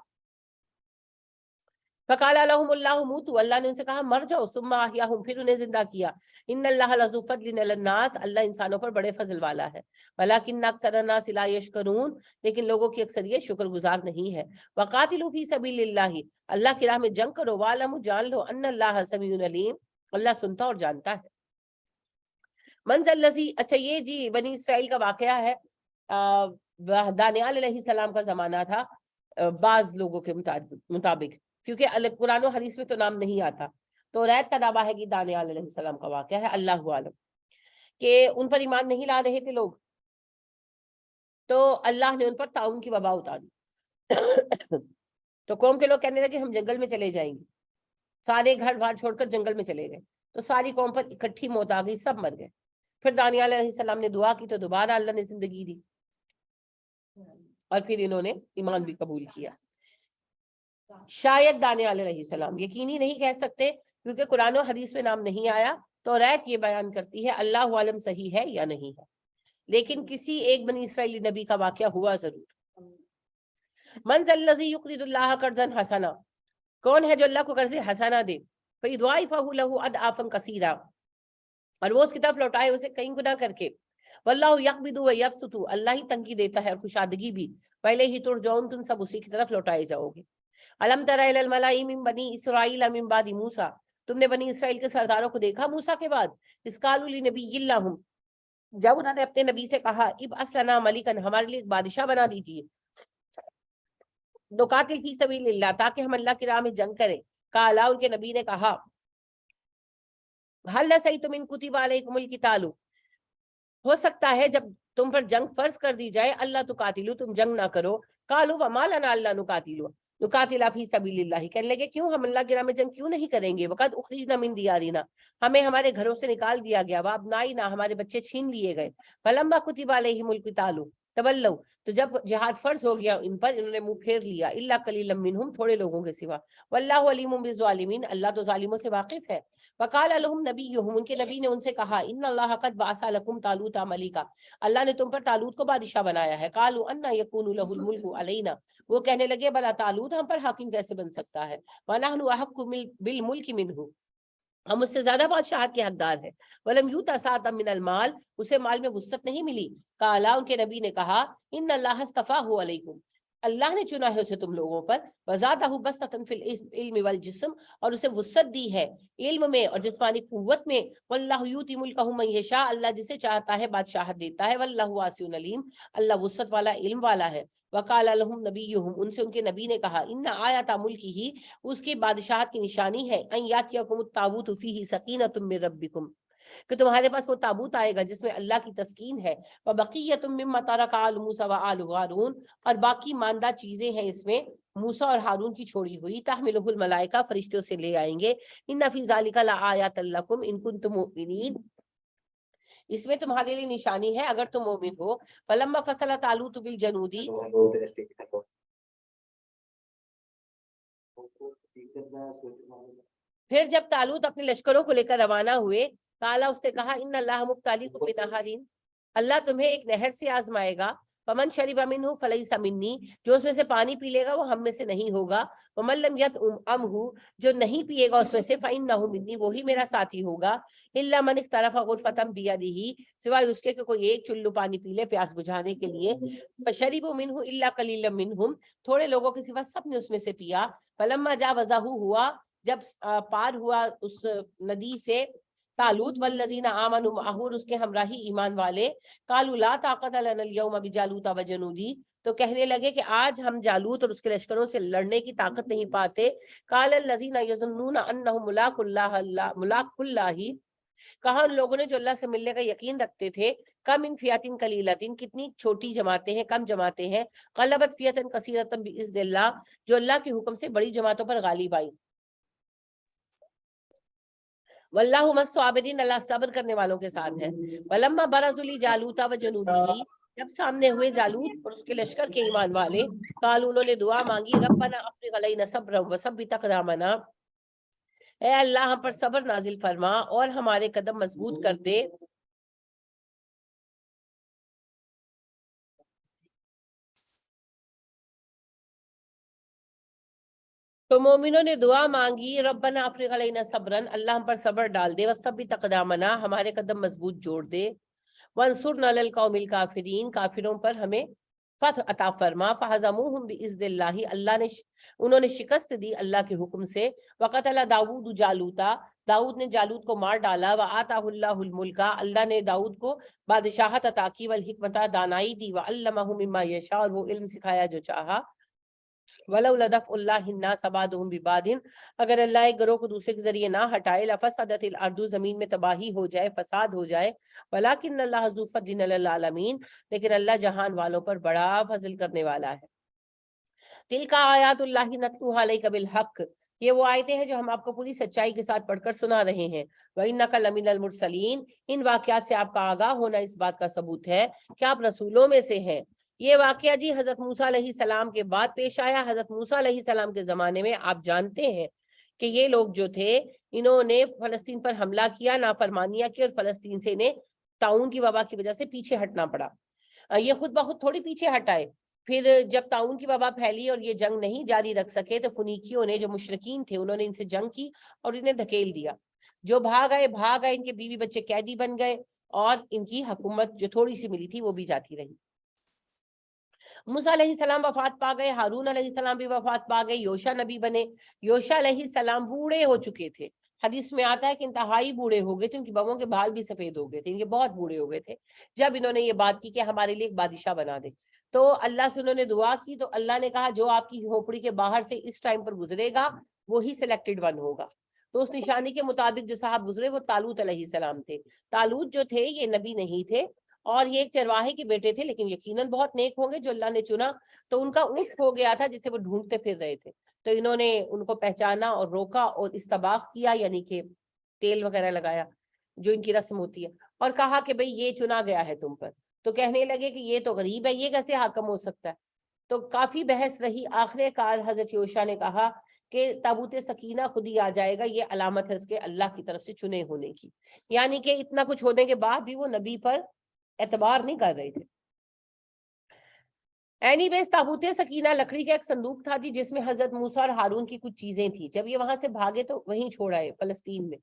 فقال لهم اللہ موتوا، اللہ نے ان سے کہا مر جاؤ، ثم احیاہم، پھر انہیں زندہ کیا۔ ان اللہ لذو فضل علی الناس، اللہ انسانوں پر بڑے فضل والا ہے۔ ولکن اکثر الناس لا یشکرون، لیکن لوگوں کی اکثریت شکر گزار نہیں ہے۔ وقاتلوا فی سبیل اللہ، اللہ کی راہ میں جنگ کرو، واعلموا، جان لو، ان اللہ سمیع علیم، اللہ سنتا اور جانتا ہے۔ منزل الذی، اچھا یہ جی بنی اسرائیل کا واقعہ ہے، دانیال علیہ السلام کا زمانہ تھا بعض لوگوں کے مطابق، کیونکہ قرآن و حدیث میں تو نام نہیں آتا، تو ریت کا دعویٰ ہے کہ دانیال علیہ السلام کا واقعہ ہے، اللہ عالم، کہ ان پر ایمان نہیں لا رہے تھے لوگ، تو اللہ نے ان پر طاعون کی وبا اتاری۔ تو قوم کے لوگ کہنے لگے ہم جنگل میں چلے جائیں گے، سارے گھر بار چھوڑ کر جنگل میں چلے گئے، تو ساری قوم پر اکٹھی موت آ گئی، سب مر گئے۔ پھر دانیال علیہ السلام نے دعا کی تو دوبارہ اللہ نے زندگی دی، اور پھر انہوں نے ایمان بھی قبول کیا۔ شاید دانیال علیہ السلام، یقینی نہیں کہہ سکتے کیونکہ قرآن و حدیث میں نام نہیں آیا، تو ریت یہ بیان کرتی ہے، اللہ عالم صحیح ہے یا نہیں ہے، لیکن کسی ایک بنی اسرائیلی نبی کا واقعہ ہوا ضرور۔ من ذا الذی یقرض اللہ قرضا حسنا، کون ہے جو اللہ کو قرض حسنا دے، فیضاعفہ لہ اضعافا کثیرا، اور وہ اس کی طرف لوٹائے اسے کئی گنا کر کے۔ واللہ یقبض ویبسط، اللہ ہی تنگی دیتا ہے اور کشادگی بھی، پہلے ہی ترجعون، تم سب اسی کی طرف لوٹائے جاؤ گے۔ الم تر الی الملأ من بنی اسرائیل من بعد موسیٰ، تم نے بنی اسرائیل کے سرداروں کو دیکھا موسیٰ کے بعد، اذ قالوا لنبی لہم، جب انہوں نے اپنے نبی سے کہا ابعث لنا ملکا، ہمارے لیے ایک بادشاہ بنا دیجیے، نقاتل فی سبیل اللہ، تاکہ ہم اللہ کی راہ میں جنگ کریں۔ قال، ان کے نبی نے کہا هل لسیتم ان کتب علیکم القتال، ہو سکتا ہے جب تم پر جنگ فرض کر دی جائے، اللہ تقاتلو، تم جنگ نہ کرو۔ قالوا وما لنا الا نقاتل فی سبیل اللہ، کہنے لگے کیوں ہم اللہ کی راہ میں جنگ کیوں نہیں کریں گے، وقد اخرجنا من دیارنا، ہمیں ہمارے گھروں سے نکال دیا گیا، وابنائنا، ہمارے بچے چھین لیے گئے، فلما کتب علیہم القتال تولوا، تو جب جہاد فرض ہو گیا ان پر، انہوں نے منہ پھیر لیا، الا قلیلا منہم، تھوڑے لوگوں کے سوا، واللہ علیم بالظالمین، اللہ تو ظالموں سے واقف ہے۔ وقال لهم نبیہم، ان کے نبی نے ان سے کہا ان اللہ قد بعث لکم طالوت ملکا، اللہ نے تم پر طالوت کو بادشاہ بنایا ہے۔ قالوا انا یکون له الملک علینا، وہ کہنے لگے بلا طالوت ہم پر حاکم کیسے بن سکتا ہے، ونحن احق بالملک منہ، ہم اس سے زیادہ بادشاہت کے حقدار ہیں۔ ولم یؤت سعۃ من المال، اسے مال میں وسعت نہیں ملی۔ قال، ان کے نبی نے کہا ان اللہ اصطفاہ علیکم، اللہ نے چنا ہے اسے تم لوگوں پر، وزادہ بسطۃ فی العلم والجسم، اور اسے وسعت دی ہے علم میں اور جسمانی قوت میں۔ واللہ یؤتی ملکہ من یشاء، اللہ جسے چاہتا ہے بادشاہت دیتا ہے۔ واللہ واسع علیم، اللہ وسعت والا علم والا ہے۔ وقال لهم نبیہم، ان سے ان کے نبی نے کہا ان آیات ملکہ، اس کی بادشاہت کی نشانی ہے، ان یاتیکم التابوت فیہ سکینۃ من ربکم، کہ تمہارے پاس وہ تابوت آئے گا جس میں اللہ کی تسکین ہے، وبقیۃ مما ترک آل موسیٰ وآل ہارون، اور باقی ماندہ چیزیں ہیں اس میں موسیٰ اور ہارون کی چھوڑی ہوئی، تحملہ الملائکہ، فرشتے اسے لے آئیں گے، ان فی ذلک لآیات لکم ان کنتم مؤمنین، اس میں تمہارے لیے نشانی ہے اگر تم مومن ہو۔ فلما فصل طالوت بالجنود، پھر جب طالوت اپنے لشکروں کو لے کر روانہ ہوئے، کالا، اس نے کہا ان اللہ مبتلیکم بنہر، اللہ تمہیں ایک نہر سے آزمائے گا، فمن شرب منہ فلیس منی، جو اس میں سے پانی پی لے گا وہ ہم میں سے نہیں ہوگا، ومن لم یطعمہ، جو نہیں پیے گا اس میں سے، فانہ منی، وہی میرا ساتھی ہوگا، الا من اقترف غرفۃ بیدہ، سوائے اس کے کہ کوئی ایک چلو پانی پی لے پیاس بجھانے کے لیے، فشربوا منہ الا قلیلا منہم، تھوڑے لوگوں کے سوا سب نے اس میں سے پیا۔ فلما جاوزہ، ہوا جب پار ہوا اس ندی سے، طالوت والذین آمنوا معہ، اس کے ہمراہی ایمان والے، قالوا لا طاقت لنا اليوم بجالوت وجنودی، تو کہنے لگے کہ آج ہم جالوت اور اس کے لشکروں سے لڑنے کی طاقت نہیں پاتے۔ قال الذین یظنون انہم ملاقو اللہ، کہا ان لوگوں نے جو اللہ سے ملنے کا یقین رکھتے تھے، کم ان فیاتن قلیلتن، کتنی چھوٹی جماعتیں ہیں، کم جماعتیں ہیں، غلبت فیاتن کثیرتن باذن اللہ، جو اللہ کے حکم سے بڑی جماعتوں پر غالب آئی. واللہ مع الصابرین، اللہ صبر کرنے والوں کے ساتھ ہے. ولما برزوا لجالوت وجنودہ، جب سامنے ہوئے جالوت اور اس کے لشکر کے ایمان والے، قالوا، انہوں نے دعا مانگی، ربنا افرغ علینا صبرا وثبت اقدامنا، اے اللہ ہم پر صبر نازل فرما اور ہمارے قدم مضبوط کر دے. تو مومنوں نے دعا مانگی، ربنا افرغ علینا صبرن، اللہ ہم پر صبر ڈال دے، وثبت اقدامنا، ہمارے قدم مضبوط جوڑ دے، وانصرنا علی القوم الکافرین، کافروں پر ہمیں فتح عطا فرما. فہزموہم باذن اللہ، انہوں نے شکست دی اللہ کے حکم سے. وقتل داؤد جالوتا، داؤد نے جالوت کو مار ڈالا. وآتاہ اللہ الملک، اللہ نے داؤد کو بادشاہت عطا کی، والحکمت، دانائی دی، وعلمہ مما یشاء، اور وہ علم سکھایا جو چاہا. وَلَوْلَا دَفْعُ اللَّهِ النَّاسَ بَعْضُهُم بِبَعْضٍ، اگر اللہ ایک گروہ کو دوسرے کے ذریعے نہ ہٹائے، لَفَسَدَتِ الْأَرْضُ، زمین میں تباہی ہو جائے، فساد ہو جائے. وَلَكِنَّ اللَّهَ ذُو فَضْلٍ عَلَى الْعَالَمِينَ، لیکن اللہ جہان والوں پر بڑا فضل کرنے والا ہے. تِلْكَ آیاتُ اللَّهِ نَتْلُوهَا عَلَيْكَ بِالْحَقِّ، یہ وہ آیتیں ہیں جو ہم آپ کو پوری سچائی کے ساتھ پڑھ کر سنا رہے ہیں. وَإِنَّكَ لَمِنَ الْمُرْسَلِينَ، ان واقعات سے آپ کا آگاہ ہونا اس بات کا ثبوت ہے کہ آپ رسولوں میں سے ہیں. یہ واقعہ جی حضرت موسیٰ علیہ السلام کے بعد پیش آیا. حضرت موسیٰ علیہ السلام کے زمانے میں آپ جانتے ہیں کہ یہ لوگ جو تھے، انہوں نے فلسطین پر حملہ کیا، نافرمانیاں کی، اور فلسطین سے انہیں طاعون کی وبا کی وجہ سے پیچھے ہٹنا پڑا. یہ خود بخود تھوڑی پیچھے ہٹائے. پھر جب طاعون کی وبا پھیلی اور یہ جنگ نہیں جاری رکھ سکے، تو فنیکیوں نے، جو مشرکین تھے، انہوں نے ان سے جنگ کی اور انہیں دھکیل دیا. جو بھاگ آئے، ان کے بیوی بچے قیدی بن گئے، اور ان کی حکومت جو تھوڑی سی ملی تھی وہ بھی جاتی رہی. موسیٰ علیہ السلام وفات پا گئے، ہارون علیہ السلام بھی وفات پا گئے، یوشع نبی بنے. یوشع علیہ السلام بوڑھے ہو چکے تھے. حدیث میں آتا ہے کہ انتہائی بوڑھے ہو گئے تھے، ان کی بہووں کے بال بھی سفید ہو گئے تھے، ان کے بہت بوڑھے ہو گئے تھے جب انہوں نے یہ بات کی کہ ہمارے لیے ایک بادشاہ بنا دے. تو اللہ سے انہوں نے دعا کی، تو اللہ نے کہا جو آپ کی جھونپڑی کے باہر سے اس ٹائم پر گزرے گا وہی سلیکٹڈ ون ہوگا. تو اس نشانی کے مطابق جو صاحب گزرے وہ طالوت علیہ السلام تھے. طالوت جو تھے یہ نبی نہیں تھے، اور یہ ایک چرواہے کے بیٹے تھے، لیکن یقیناً بہت نیک ہوں گے جو اللہ نے چنا. تو ان کا اونٹ کھو گیا تھا جسے وہ ڈھونڈتے پھر رہے تھے. تو انہوں نے ان کو پہچانا اور روکا اور استباق کیا، یعنی کہ تیل وغیرہ لگایا جو ان کی رسم ہوتی ہے، اور کہا کہ بھئی یہ چنا گیا ہے تم پر. تو کہنے لگے کہ یہ تو غریب ہے، یہ کیسے حاکم ہو سکتا ہے. تو کافی بحث رہی. آخر کار حضرت یوشع نے کہا کہ تابوت سکینہ خود ہی آ جائے گا، یہ علامت ہے اس کے اللہ کی طرف سے چنے ہونے کی. یعنی کہ اتنا کچھ ہونے کے بعد بھی وہ نبی پر اعتبار نہیں کر رہے تھے. اینی ویز تابوت سکینہ لکڑی کا ایک صندوق تھا جی، جس میں حضرت موسیٰ اور ہارون کی کچھ چیزیں تھیں. جب یہ وہاں سے بھاگے تو وہیں چھوڑ آئے فلسطین میں،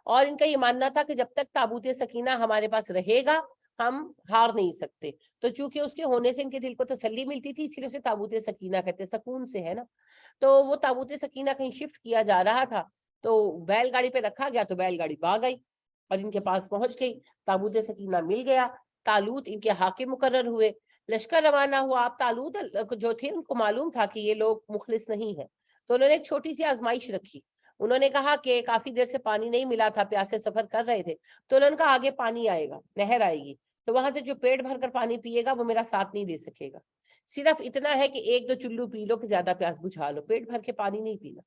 اور ان کا یہ ماننا تھا کہ جب تک تابوت سکینہ ہمارے پاس رہے گا ہم ہار نہیں سکتے. تو چونکہ اس کے ہونے سے ان کے دل کو تسلی ملتی تھی، اس لیے اسے تابوت سکینہ کہتے، سکون سے ہے نا. تو وہ تابوت سکینہ کہیں شفٹ کیا جا رہا تھا، تو بیل گاڑی پہ رکھا گیا، تو بیل گاڑی بھاگ گئی اور ان کے پاس پہنچ گئی. تابوت سکینہ مل گیا، طالوت ان کے حاکم مقرر ہوئے، لشکر روانہ ہوا. آپ طالوت جو تھے ان کو معلوم تھا کہ یہ لوگ مخلص نہیں ہیں، تو انہوں نے ایک چھوٹی سی آزمائش رکھی. انہوں نے کہا کہ کافی دیر سے پانی نہیں ملا تھا، پیاسے سفر کر رہے تھے، تو انہوں نے کہا آگے پانی آئے گا، نہر آئے گی، تو وہاں سے جو پیٹ بھر کر پانی پیے گا وہ میرا ساتھ نہیں دے سکے گا. صرف اتنا ہے کہ ایک دو چلو پی لو کہ زیادہ پیاس بجھا لو، پیٹ بھر کے پانی نہیں پینا.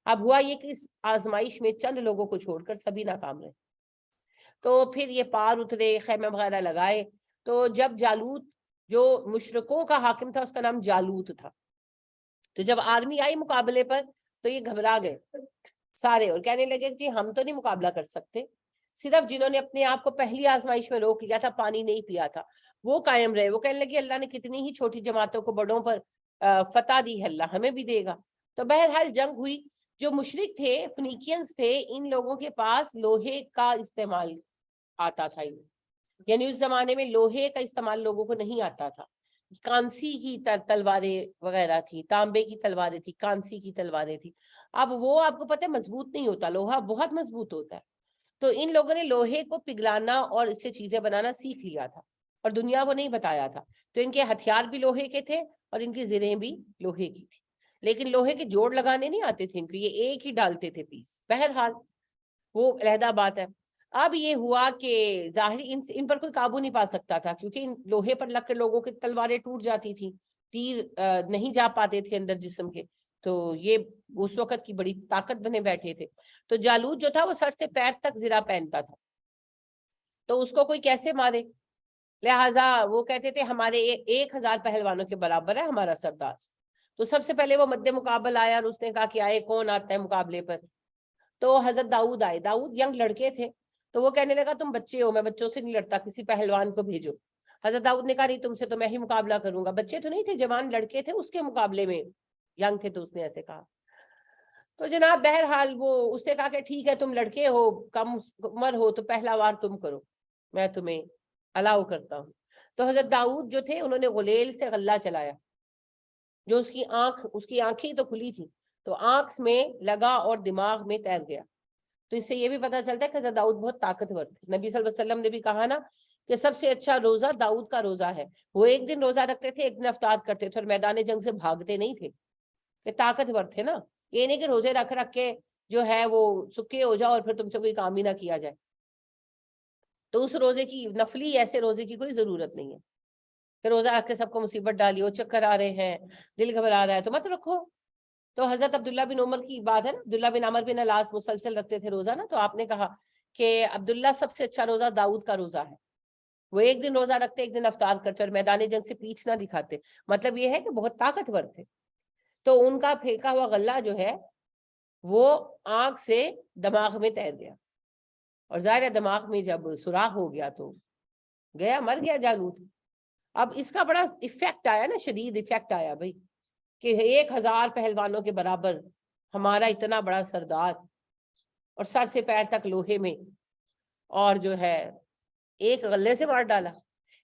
اب ہوا یہ کہ اس آزمائش میں چند لوگوں کو چھوڑ کر سبھی ناکام رہے. تو پھر یہ پار اترے، خیمہ وغیرہ لگائے. تو جب جالوت جو مشرکوں کا حاکم تھا، اس کا نام جالوت تھا، تو جب آرمی آئی مقابلے پر تو یہ گھبرا گئے سارے اور کہنے لگے کہ ہم تو نہیں مقابلہ کر سکتے. صرف جنہوں نے اپنے آپ کو پہلی آزمائش میں روک لیا تھا، پانی نہیں پیا تھا، وہ قائم رہے. وہ کہنے لگے اللہ نے کتنی ہی چھوٹی جماعتوں کو بڑوں پر فتح دی ہے، اللہ ہمیں بھی دے گا. تو بہرحال جنگ ہوئی. جو مشرک تھے، فنیکینز تھے، ان لوگوں کے پاس لوہے کا استعمال آتا تھا. یعنی اس زمانے میں لوہے کا استعمال لوگوں کو نہیں آتا تھا. کانسی کی تلواریں وغیرہ تھی، تانبے کی تلواریں تھی، کانسی کی تلواریں تھی. اب وہ آپ کو پتہ ہے مضبوط نہیں ہوتا، لوہا بہت مضبوط ہوتا ہے. تو ان لوگوں نے لوہے کو پگھلانا اور اس سے چیزیں بنانا سیکھ لیا تھا، اور دنیا کو نہیں بتایا تھا. تو ان کے ہتھیار بھی لوہے کے تھے اور ان کی زرہیں بھی لوہے کی تھی، لیکن لوہے کے جوڑ لگانے نہیں آتے تھے ان کو، یہ ایک ہی ڈالتے تھے پیس. بہرحال وہ علیحدہ بات ہے. اب یہ ہوا کہ ظاہری ان پر کوئی قابو نہیں پا سکتا تھا، کیونکہ ان لوہے پر لگ کر لوگوں کی تلواریں ٹوٹ جاتی تھی، تیر نہیں جا پاتے تھے اندر جسم کے، تو یہ اس وقت کی بڑی طاقت بنے بیٹھے تھے۔ تو جالوت جو تھا وہ سر سے پیر تک زرہ پہنتا تھا، تو اس کو کوئی کیسے مارے، لہٰذا وہ کہتے تھے ہمارے 1000 پہلوانوں کے برابر ہے ہمارا سردار۔ تو سب سے پہلے وہ مد مقابل آیا اور اس نے کہا کہ آئے کون آتا ہے مقابلے پر، تو حضرت داؤد آئے۔ داؤد ینگ لڑکے تھے، تو وہ کہنے لگا تم بچے ہو، میں بچوں سے نہیں لڑتا، کسی پہلوان کو بھیجو۔ حضرت داؤد نے کہا نہیں، تم سے تو میں ہی مقابلہ کروں گا، بچے تو نہیں تھے، جوان لڑکے تھے، اس کے مقابلے میں ینگ تھے، تو اس نے ایسے کہا۔ تو جناب بہرحال وہ اس نے کہا کہ ٹھیک ہے، تم لڑکے ہو، کم عمر ہو، تو پہلا وار تم کرو، میں تمہیں الاؤ کرتا ہوں۔ تو حضرت داؤد جو تھے انہوں نے غلیل سے غلہ چلایا، جو اس کی آنکھیں تو کھلی تھی، تو آنکھ میں لگا اور دماغ میں تیر گیا۔ تو اس سے یہ بھی پتا چلتا ہے کہ حضرت داؤد بہت طاقتور تھے۔ نبی صلی اللہ علیہ وسلم نے بھی کہا نا کہ سب سے اچھا روزہ داؤد کا روزہ ہے۔ وہ ایک دن روزہ رکھتے تھے، ایک دن افطار کرتے تھے، اور میدان جنگ سے بھاگتے نہیں تھے، کہ طاقتور تھے نا۔ یہ نہیں کہ روزے رکھ کے جو ہے وہ سکے ہو جاؤ اور پھر تم سے کوئی کام ہی نہ کیا جائے۔ تو اس روزے کی نفلی ایسے روزے کی کوئی ضرورت نہیں ہے کہ روزہ رکھ کے سب کو مصیبت ڈالی ہو، چکر آ رہے ہیں، دل گھبرا رہا ہے تو مت رکھو۔ تو حضرت عبداللہ بن عمر کی بات ہے نا، عبداللہ بن عمر بن العاص مسلسل رکھتے تھے روزہ نا، تو آپ نے کہا کہ عبداللہ سب سے اچھا روزہ داؤد کا روزہ ہے۔ وہ ایک دن روزہ رکھتے، ایک دن افطار کرتے، اور میدان جنگ سے پیچھ نہ دکھاتے۔ مطلب یہ ہے کہ بہت طاقتور تھے۔ تو ان کا پھینکا ہوا غلہ جو ہے وہ آنکھ سے دماغ میں تیر گیا، اور ظاہر دماغ میں جب سوراخ ہو گیا تو گیا، مر گیا جالوت۔ اب اس کا بڑا ایفیکٹ آیا نا، شدید ایفیکٹ آیا بھائی، کہ 1000 پہلوانوں کے برابر ہمارا اتنا بڑا سردار، اور سر سے پیر تک لوہے میں، اور جو ہے ایک غلے سے مار ڈالا۔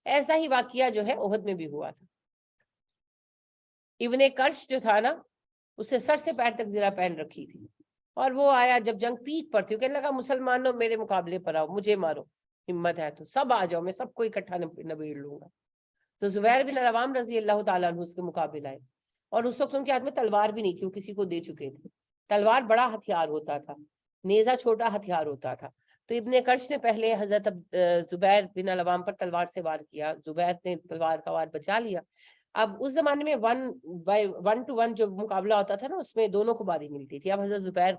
ایسا ہی واقعہ جو ہے احد میں بھی ہوا تھا۔ ابن کرش جو تھا نا، اسے سر سے پیر تک زرہ پہن رکھی تھی، اور وہ آیا جب جنگ پیک پر تھی، کہنے لگا مسلمانوں میرے مقابلے پر آؤ، مجھے مارو، ہمت ہے تو سب آ جاؤ، میں سب کو اکٹھا نبیڑ لوں گا۔ تو زبیر بن العوام رضی اللہ تعالیٰ عنہ اس کے مقابلے آئے، اور اس وقت ان کے ہاتھ میں تلوار بھی نہیں تھی، وہ کسی کو دے چکے تھے۔ تلوار بڑا ہتھیار ہوتا تھا، نیزہ چھوٹا ہتھیار ہوتا تھا۔ تو ابن کرش نے پہلے حضرت زبیر بن العوام پر تلوار سے وار کیا، زبیر نے تلوار کا وار بچا لیا۔ اب اس زمانے میں 1 to 1 جو مقابلہ ہوتا تھا نا، اس میں دونوں کو باری ملتی تھی۔ اب حضرت زبیر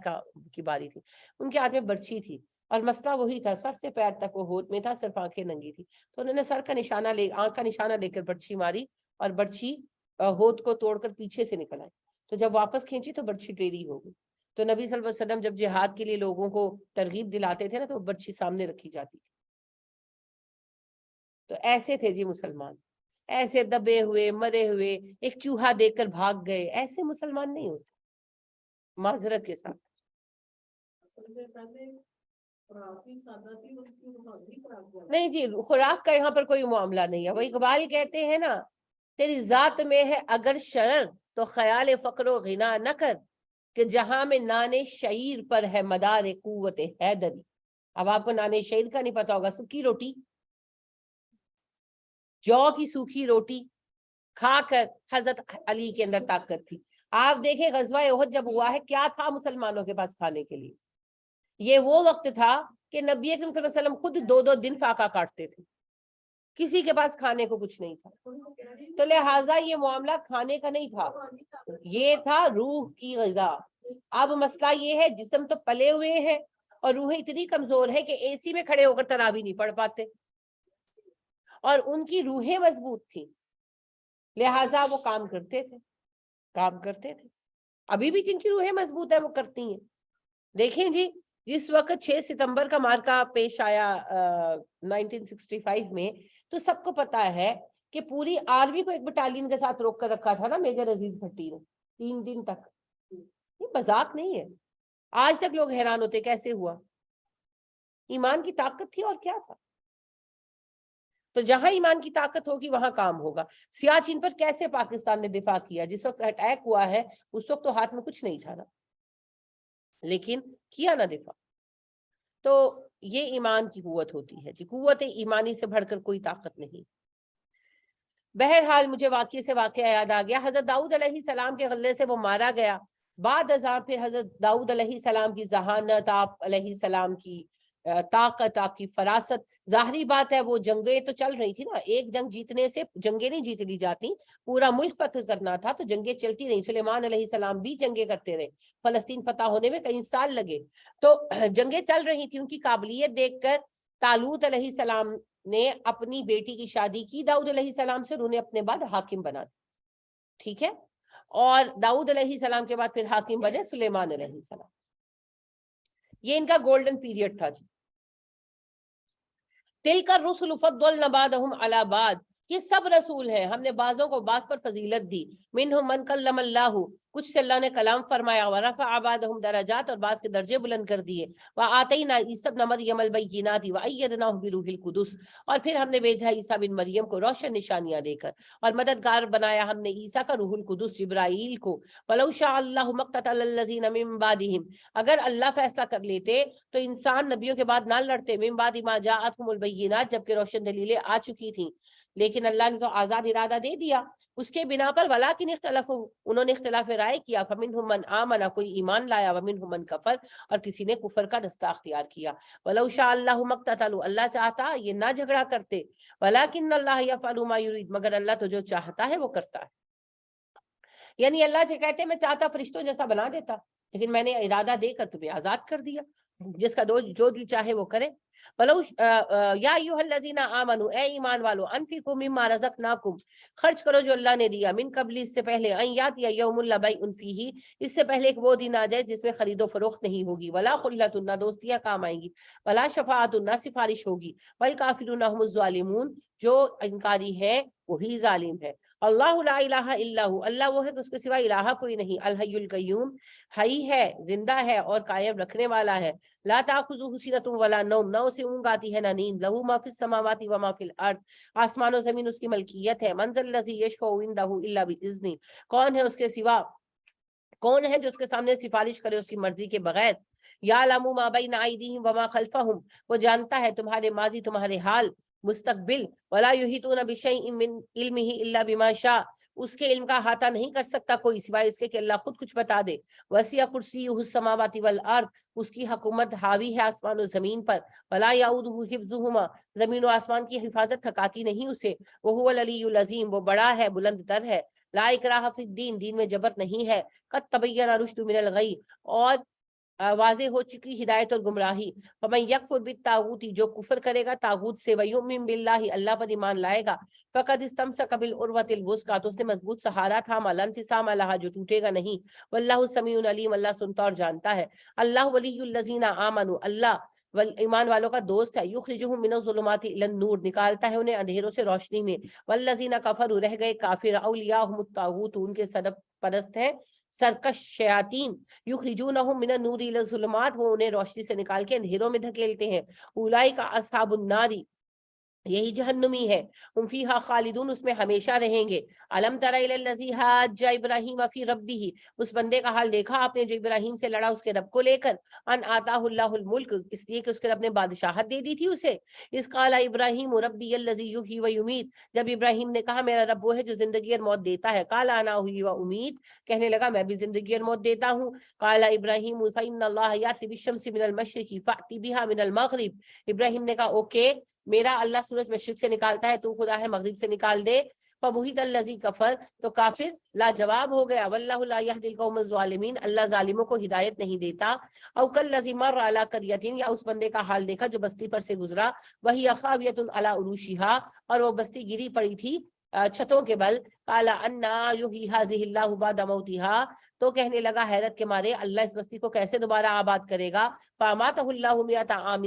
کی باری تھی، ان کے ہاتھ میں برچھی تھی، اور مسئلہ وہی تھا، سر سے پیر تک وہ ہونٹ میں تھا، صرف آنکھیں ننگی تھی۔ تو انہوں نے سر کا نشانہ آنکھ کا نشانہ لے کر برچھی ماری، اور برچھی ہونٹ کو توڑ کر پیچھے سے نکل آئی۔ تو جب واپس کھینچی تو برچھی ٹیڑھی ہو گئی۔ تو نبی صلی اللہ علیہ وسلم جب جہاد کے لیے لوگوں کو ترغیب دلاتے تھے نا، تو برچھی سامنے رکھی جاتی تھی۔ تو ایسے تھے جی مسلمان، ایسے دبے ہوئے مرے ہوئے، ایک چوہا دیکھ کر بھاگ گئے، ایسے مسلمان نہیں ہوتے، معذرت کے ساتھ۔ نہیں جی، خوراک کا یہاں پر کوئی معاملہ نہیں ہے۔ وہی اقبال کہتے ہیں نا، تیری ذات میں ہے اگر شرر تو خیال فقر و غنا نہ کر، کہ جہاں میں نانے شعیر پر ہے مدار قوت حیدری۔ اب آپ کو نانے شعیر کا نہیں پتا ہوگا، سوکھی روٹی، جو کی سوکھی روٹی کھا کر حضرت علی کے اندر طاقت تھی۔ آپ دیکھیں غزوہ احد جب ہوا ہے، کیا تھا مسلمانوں کے پاس کھانے کے لیے؟ یہ وہ وقت تھا کہ نبی اکرم صلی اللہ علیہ وسلم خود 2 دن فاقہ کاٹتے تھے، کسی کے پاس کھانے کو کچھ نہیں تھا۔ تو لہٰذا یہ معاملہ کھانے کا نہیں تھا، یہ تھا روح کی غذا۔ اب مسئلہ یہ ہے، جسم تو پلے ہوئے ہیں، اور روح اتنی کمزور ہے کہ اے سی میں کھڑے ہو کر تراویح نہیں پڑھ پاتے، اور ان کی روحیں مضبوط تھیں، لہٰذا وہ کام کرتے تھے۔ ابھی بھی جن کی روحیں مضبوط ہیں وہ کرتی ہیں۔ دیکھیں جی، جس وقت 6 ستمبر کا مارکا پیش آیا 1965 میں، تو سب کو پتا ہے کہ پوری آرمی کو ایک بٹالین کے ساتھ روک کر رکھا تھا نا میجر عزیز بھٹی نے 3 دن تک۔ یہ مذاق نہیں ہے۔ آج تک لوگ حیران ہوتے کیسے ہوا، ایمان کی طاقت تھی اور کیا تھا۔ تو جہاں ایمان کی طاقت ہوگی وہاں کام ہوگا۔ سیاچن پر کیسے پاکستان نے دفاع کیا؟ جس وقت اٹیک ہوا ہے اس وقت تو ہاتھ میں کچھ نہیں تھا نا، لیکن کیا نا دفاع۔ تو یہ ایمان کی قوت ہوتی ہے جی، قوت ایمانی سے بڑھ کر کوئی طاقت نہیں۔ بہرحال مجھے واقعے سے واقعہ یاد آ گیا، حضرت داؤد علیہ السلام کے غلے سے وہ مارا گیا۔ بعد ازاں پھر حضرت داؤد علیہ السلام کی ذہانت، آپ علیہ السلام کی طاقت, آپ کی فراست. ظاہری بات ہے وہ جنگیں تو چل رہی تھی نا, ایک جنگ جیتنے سے جنگیں نہیں جیت لی جاتی, پورا ملک فتح کرنا تھا تو جنگیں چلتی رہی. سلیمان علیہ السلام بھی جنگیں کرتے رہے, فلسطین فتح ہونے میں کئی سال لگے, تو جنگیں چل رہی تھی. ان کی قابلیت دیکھ کر طالوت علیہ السلام نے اپنی بیٹی کی شادی کی داؤد علیہ السلام سے, انہیں اپنے بعد حاکم بنا. ٹھیک ہے, اور داؤد علیہ السلام کے بعد پھر حاکم بنے سلیمان علیہ السلام. یہ ان کا گولڈن پیریڈ تھا جی. تلک الرسل فضلنا بعضهم علی بعض, یہ سب رسول ہیں, ہم نے بعضوں کو بعض پر فضیلت دی. منہم من کلم اللہ, کچھ سے اللہ نے کلام فرمایا. ورفع بعضهم درجات, اور بعض کے درجے بلند کر دیے. وآتینا عیسی ابن مریم البینات وأیدناہ بروح القدس, اور پھر ہم نے بھیجا عیسیٰ بن مریم کو روشن نشانیاں دے کر, اور مددگار بنایا ہم نے عیسیٰ کا روح القدس جبرائیل کو. ولو شاء اللہ ما اقتتل الذین من بعدہم, اگر اللہ فیصلہ کر لیتے تو انسان نبیوں کے بعد نہ لڑتے. من بعد ما جاءتهم البینات, جبکہ روشن دلیلیں آ چکی تھیں, لیکن اللہ نے تو آزاد ارادہ دے دیا. اس کے بنا پر ولکن اختلفوا, انہوں نے اختلاف رائے کیا. فمنہم من آمن, کوئی ایمان لایا. ومنہم من کفر, اور کسی نے کفر کا رستہ اختیار کیا. ولو شاء اللہ ما اقتتلوا, اللہ چاہتا یہ نہ جھگڑا کرتے. ولکن اللہ یفعل ما یرید, مگر اللہ تو جو چاہتا ہے وہ کرتا ہے. یعنی اللہ جو کہتے ہیں میں چاہتا فرشتوں جیسا بنا دیتا, لیکن میں نے ارادہ دے کر تمہیں آزاد کر دیا, جس کا جو دل چاہے وہ کرے. ولو یا ایھا الذین آمنوا, اے ایمان والو, انفقوا مما رزقناکم, خرچ کرو جو اللہ نے دیا. من قبل, اس سے پہلے, ان یاتی یوم لا بیع فیہ, اس سے پہلے ایک وہ دن آ جائے جس میں خرید و فروخت نہیں ہوگی. ولا خلۃ, نہ دوستیاں کام آئیں گی. ولا شفاعۃ, نہ سفارش ہوگی. والکافرون هم الظالمون, جو انکاری ہے وہی ظالم ہے. اللہ لا الہ الا ہو, اللہ وہ ہے کہ اس کے سوا الہ کوئی نہیں. الحی القیوم, حی ہے, زندہ ہے اور قائم رکھنے والا ہے. لا تاخذہ سنۃ ولا نوم, نہ اسے اونگ آتی ہے نہ نیند. لہ ما فی السماوات و ما فی الارض, آسمان و زمین اس کی ملکیت ہے. من ذا الذی یشفع عندہ الا باذنہ, کون ہے اس کے سوا, کون ہے جو اس کے سامنے سفارش کرے اس کی مرضی کے بغیر. یعلم ما بین ایدیہم وما خلفہم, وہ جانتا ہے تمہارے ماضی تمہارے حال مستقبل. ولا یحیطون بشیء من علمہ الا بما شاء, اس کے علم کا احاطہ نہیں کر سکتا کوئی سوائے اس کے کہ اللہ خود کچھ بتا دے. وسع کرسیہ السماوات والارض, اس کی حکومت حاوی ہے آسمان و زمین پر. ولا یعودہ حفظہما, زمین و آسمان کی حفاظت تھکاتی نہیں اسے. وہو العلی العظیم, وہ بڑا ہے بلند تر ہے. لا اکراہ فی الدین, دین میں جبر نہیں ہے. قد تبین الرشد من الغی, اور واضح ہو چکی ہدایت اور گمراہی. فمن یکفر بالطاغوت, جو کفر کرے گا طاغوت سے, ویؤمن باللہ, اللہ پر ایمان لائے گا, فقد استمسک بالعروۃ الوثقی, تو اس نے مضبوط سہارا تھاما, لا انفصام لہا, جو ٹوٹے گا نہیں. واللہ سمیع علیم, اللہ سنتا اور جانتا ہے. اللہ ولی الذین آمنوا, اللہ ایمان والوں کا دوست ہے. یخرجہم من الظلمات الی النور, نکالتا ہے انہیں اندھیروں سے روشنی میں. والذین کفروا, رہ گئے کافر, اولیاءہم الطاغوت, ان کے سرپرست ہیں سرکش شیاطین. یخرجونہم من النور الی الظلمات, وہ انہیں روشنی سے نکال کے اندھیروں میں دھکیلتے ہیں. اولئک اصحاب النار, یہی جہنمی ہے. ہم فیہا خالدون, اس میں ہمیشہ رہیں گے. الم تر الی الذی حاج ابراہیم فی ربہ, اس بندے کا حال دیکھا آپ نے جو ابراہیم سے لڑا اس کے رب کو لے کر. ان آتاہ اللہ الملک, اس لیے کہ اس کے رب نے بادشاہت دے دی تھی اسے. اس قال ابراہیم ربی الذی یحیی و یمیت, جب ابراہیم نے کہا میرا رب وہ ہے جو زندگی اور موت دیتا ہے. قال انا احیی و امیت, کہنے لگا میں بھی زندگی اور موت دیتا ہوں. قال ابراہیم فإن اللہ یأتی بالشمس من المشرق فأتی بها من المغرب, ابراہیم نے کہا اوکے, میرا اللہ سورج مشرق سے نکالتا ہے, تو خدا ہے مغرب سے نکال دے. فبہت الذی کفر, تو کافر لاجواب ہو گیا. واللہ لا یہدی القوم الظالمین, اللہ ظالموں کو ہدایت نہیں دیتا. او کالذی مر علی قریۃ, یا اس بندے کا حال دیکھا جو بستی پر سے گزرا. وہی خاویۃ علی عروشہا, اور وہ بستی گری پڑی تھی چھتوں کے بل. قال انا یحیی ہذہ اللہ بعد موتہا, تو کہنے لگا حیرت کے مارے اللہ اس بستی کو کیسے دوبارہ آباد کرے گا. فاماتہ اللہ مئۃ عام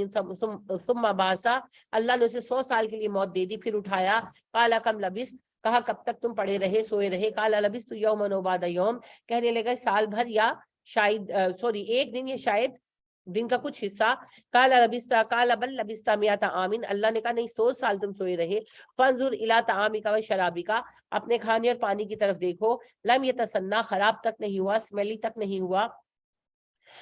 ثم بعثہ, اللہ نے اسے 100 سال کے لیے موت دے دی پھر اٹھایا. قال کم لبثت, کہا کب تک تم پڑے رہے سوئے رہے. قال لبثت یوما و بعد یوم, کہنے لگا سال بھر یا شاید ایک دن یا شاید دن کا کچھ حصہ. قال لبثت, قال بل لبثت مئۃ عام, اللہ نے کہا نہیں 100 سال تم سوئے رہے. فانظر الی طعامک و شرابک, اپنے کھانے اور پانی کی طرف دیکھو. لم یتسنى, خراب تک نہیں ہوا, اسمیلی تک نہیں ہوا.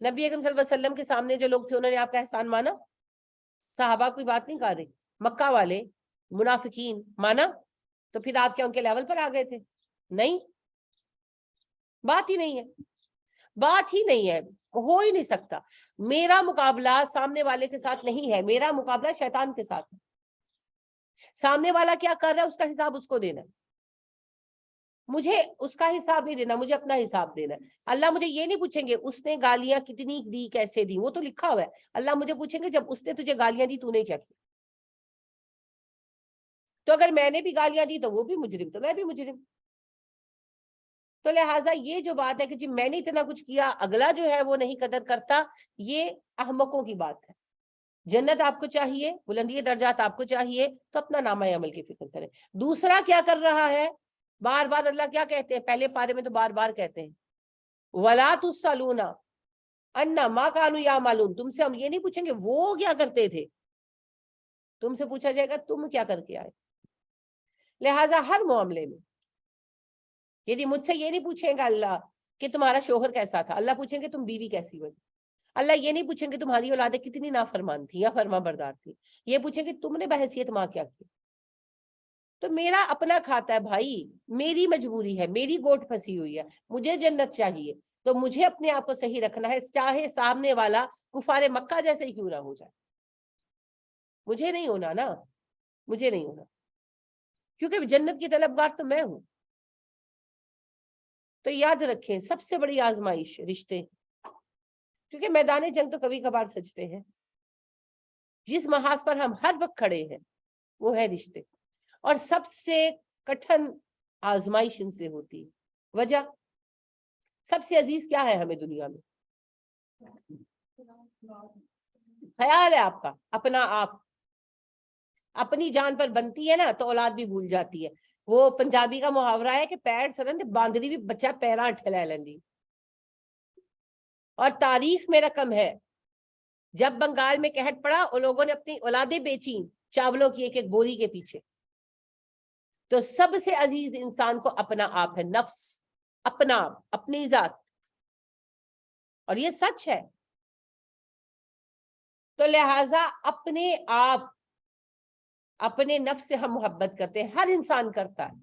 نبی اکرم صلی اللہ علیہ وسلم کے سامنے جو لوگ تھے انہوں نے آپ کا احسان مانا؟ صحابہ کوئی بات نہیں کر رہے، مکہ والے منافقین مانا؟ تو پھر آپ کیا ان کے لیول پر آ گئے تھے؟ نہیں، بات ہی نہیں ہے، بات ہی نہیں ہے، ہو ہی نہیں سکتا۔ میرا مقابلہ سامنے والے کے ساتھ نہیں ہے، میرا مقابلہ شیطان کے ساتھ ہے۔ سامنے والا کیا کر رہا ہے اس کا حساب اس کو دینا ہے، مجھے اس کا حساب نہیں دینا، مجھے اپنا حساب دینا ہے۔ اللہ مجھے یہ نہیں پوچھیں گے اس نے گالیاں کتنی دی، کیسے دی، وہ تو لکھا ہوا ہے۔ اللہ مجھے پوچھیں گے جب اس نے تجھے گالیاں دی تو نے کیا کیا؟ تو اگر میں نے بھی گالیاں دی تو وہ بھی مجرم، تو میں بھی مجرم۔ تو لہٰذا یہ جو بات ہے کہ جی میں نے اتنا کچھ کیا اگلا جو ہے وہ نہیں قدر کرتا، یہ احمقوں کی بات ہے۔ جنت آپ کو چاہیے، بلندی درجات آپ کو چاہیے، تو اپنا نامہ عمل کی فکر کریں۔ دوسرا کیا کر رہا ہے؟ بار بار اللہ کیا کہتے ہیں؟ پہلے پارے میں تو بار بار کہتے ہیں وَلَا تُسْأَلُونَ عَمَّا مَا كَانُوا يَعْمَلُونَ، تم سے ہم یہ نہیں پوچھیں گے وہ کیا کرتے تھے، تم سے پوچھا جائے گا تم کیا کر کے آئے۔ لہٰذا ہر معاملے میں یعنی مجھ سے یہ نہیں پوچھیں گا اللہ کہ تمہارا شوہر کیسا تھا، اللہ پوچھیں گے تم بیوی کیسی بنی۔ اللہ یہ نہیں پوچھیں گے تمہاری اولادیں کتنی نافرمان تھی یا فرما بردار تھی، یہ پوچھیں گے تم نے بحیثیت ماں کیا کیا۔ تو میرا اپنا کھاتا ہے بھائی، میری مجبوری ہے، میری گوٹ پھنسی ہوئی ہے، مجھے جنت چاہیے، تو مجھے اپنے آپ کو صحیح رکھنا ہے، چاہے سامنے والا کفار مکہ جیسے ہی کیوں نہ ہو جائے، مجھے نہیں ہونا نا، مجھے نہیں ہونا، کیونکہ جنت کی طلبگار تو میں ہوں۔ تو یاد رکھیں سب سے بڑی آزمائش رشتے، کیونکہ میدان جنگ تو کبھی کبھار سجتے ہیں، جس محاذ پر ہم ہر وقت کھڑے ہیں وہ ہے رشتے، اور سب سے کٹھن آزمائش ان سے ہوتی ہے۔ وجہ سب سے عزیز کیا ہے ہمیں دنیا میں؟ خیال ہے آپ کا، اپنا آپ، اپنی جان پر بنتی ہے نا تو اولاد بھی بھول جاتی ہے۔ وہ پنجابی کا محاورہ ہے کہ پیر سرند باندری بھی بچہ پیراں ٹھلے لیندی، اور تاریخ میں رقم ہے جب بنگال میں قحط پڑا اور لوگوں نے اپنی اولادیں بیچیں چاولوں کی ایک ایک بوری کے پیچھے، تو سب سے عزیز انسان کو اپنا آپ ہے، نفس، اپنا آپ، اپنی ذات، اور یہ سچ ہے۔ تو لہٰذا اپنے آپ، اپنے نفس سے ہم محبت کرتے ہیں، ہر انسان کرتا ہے۔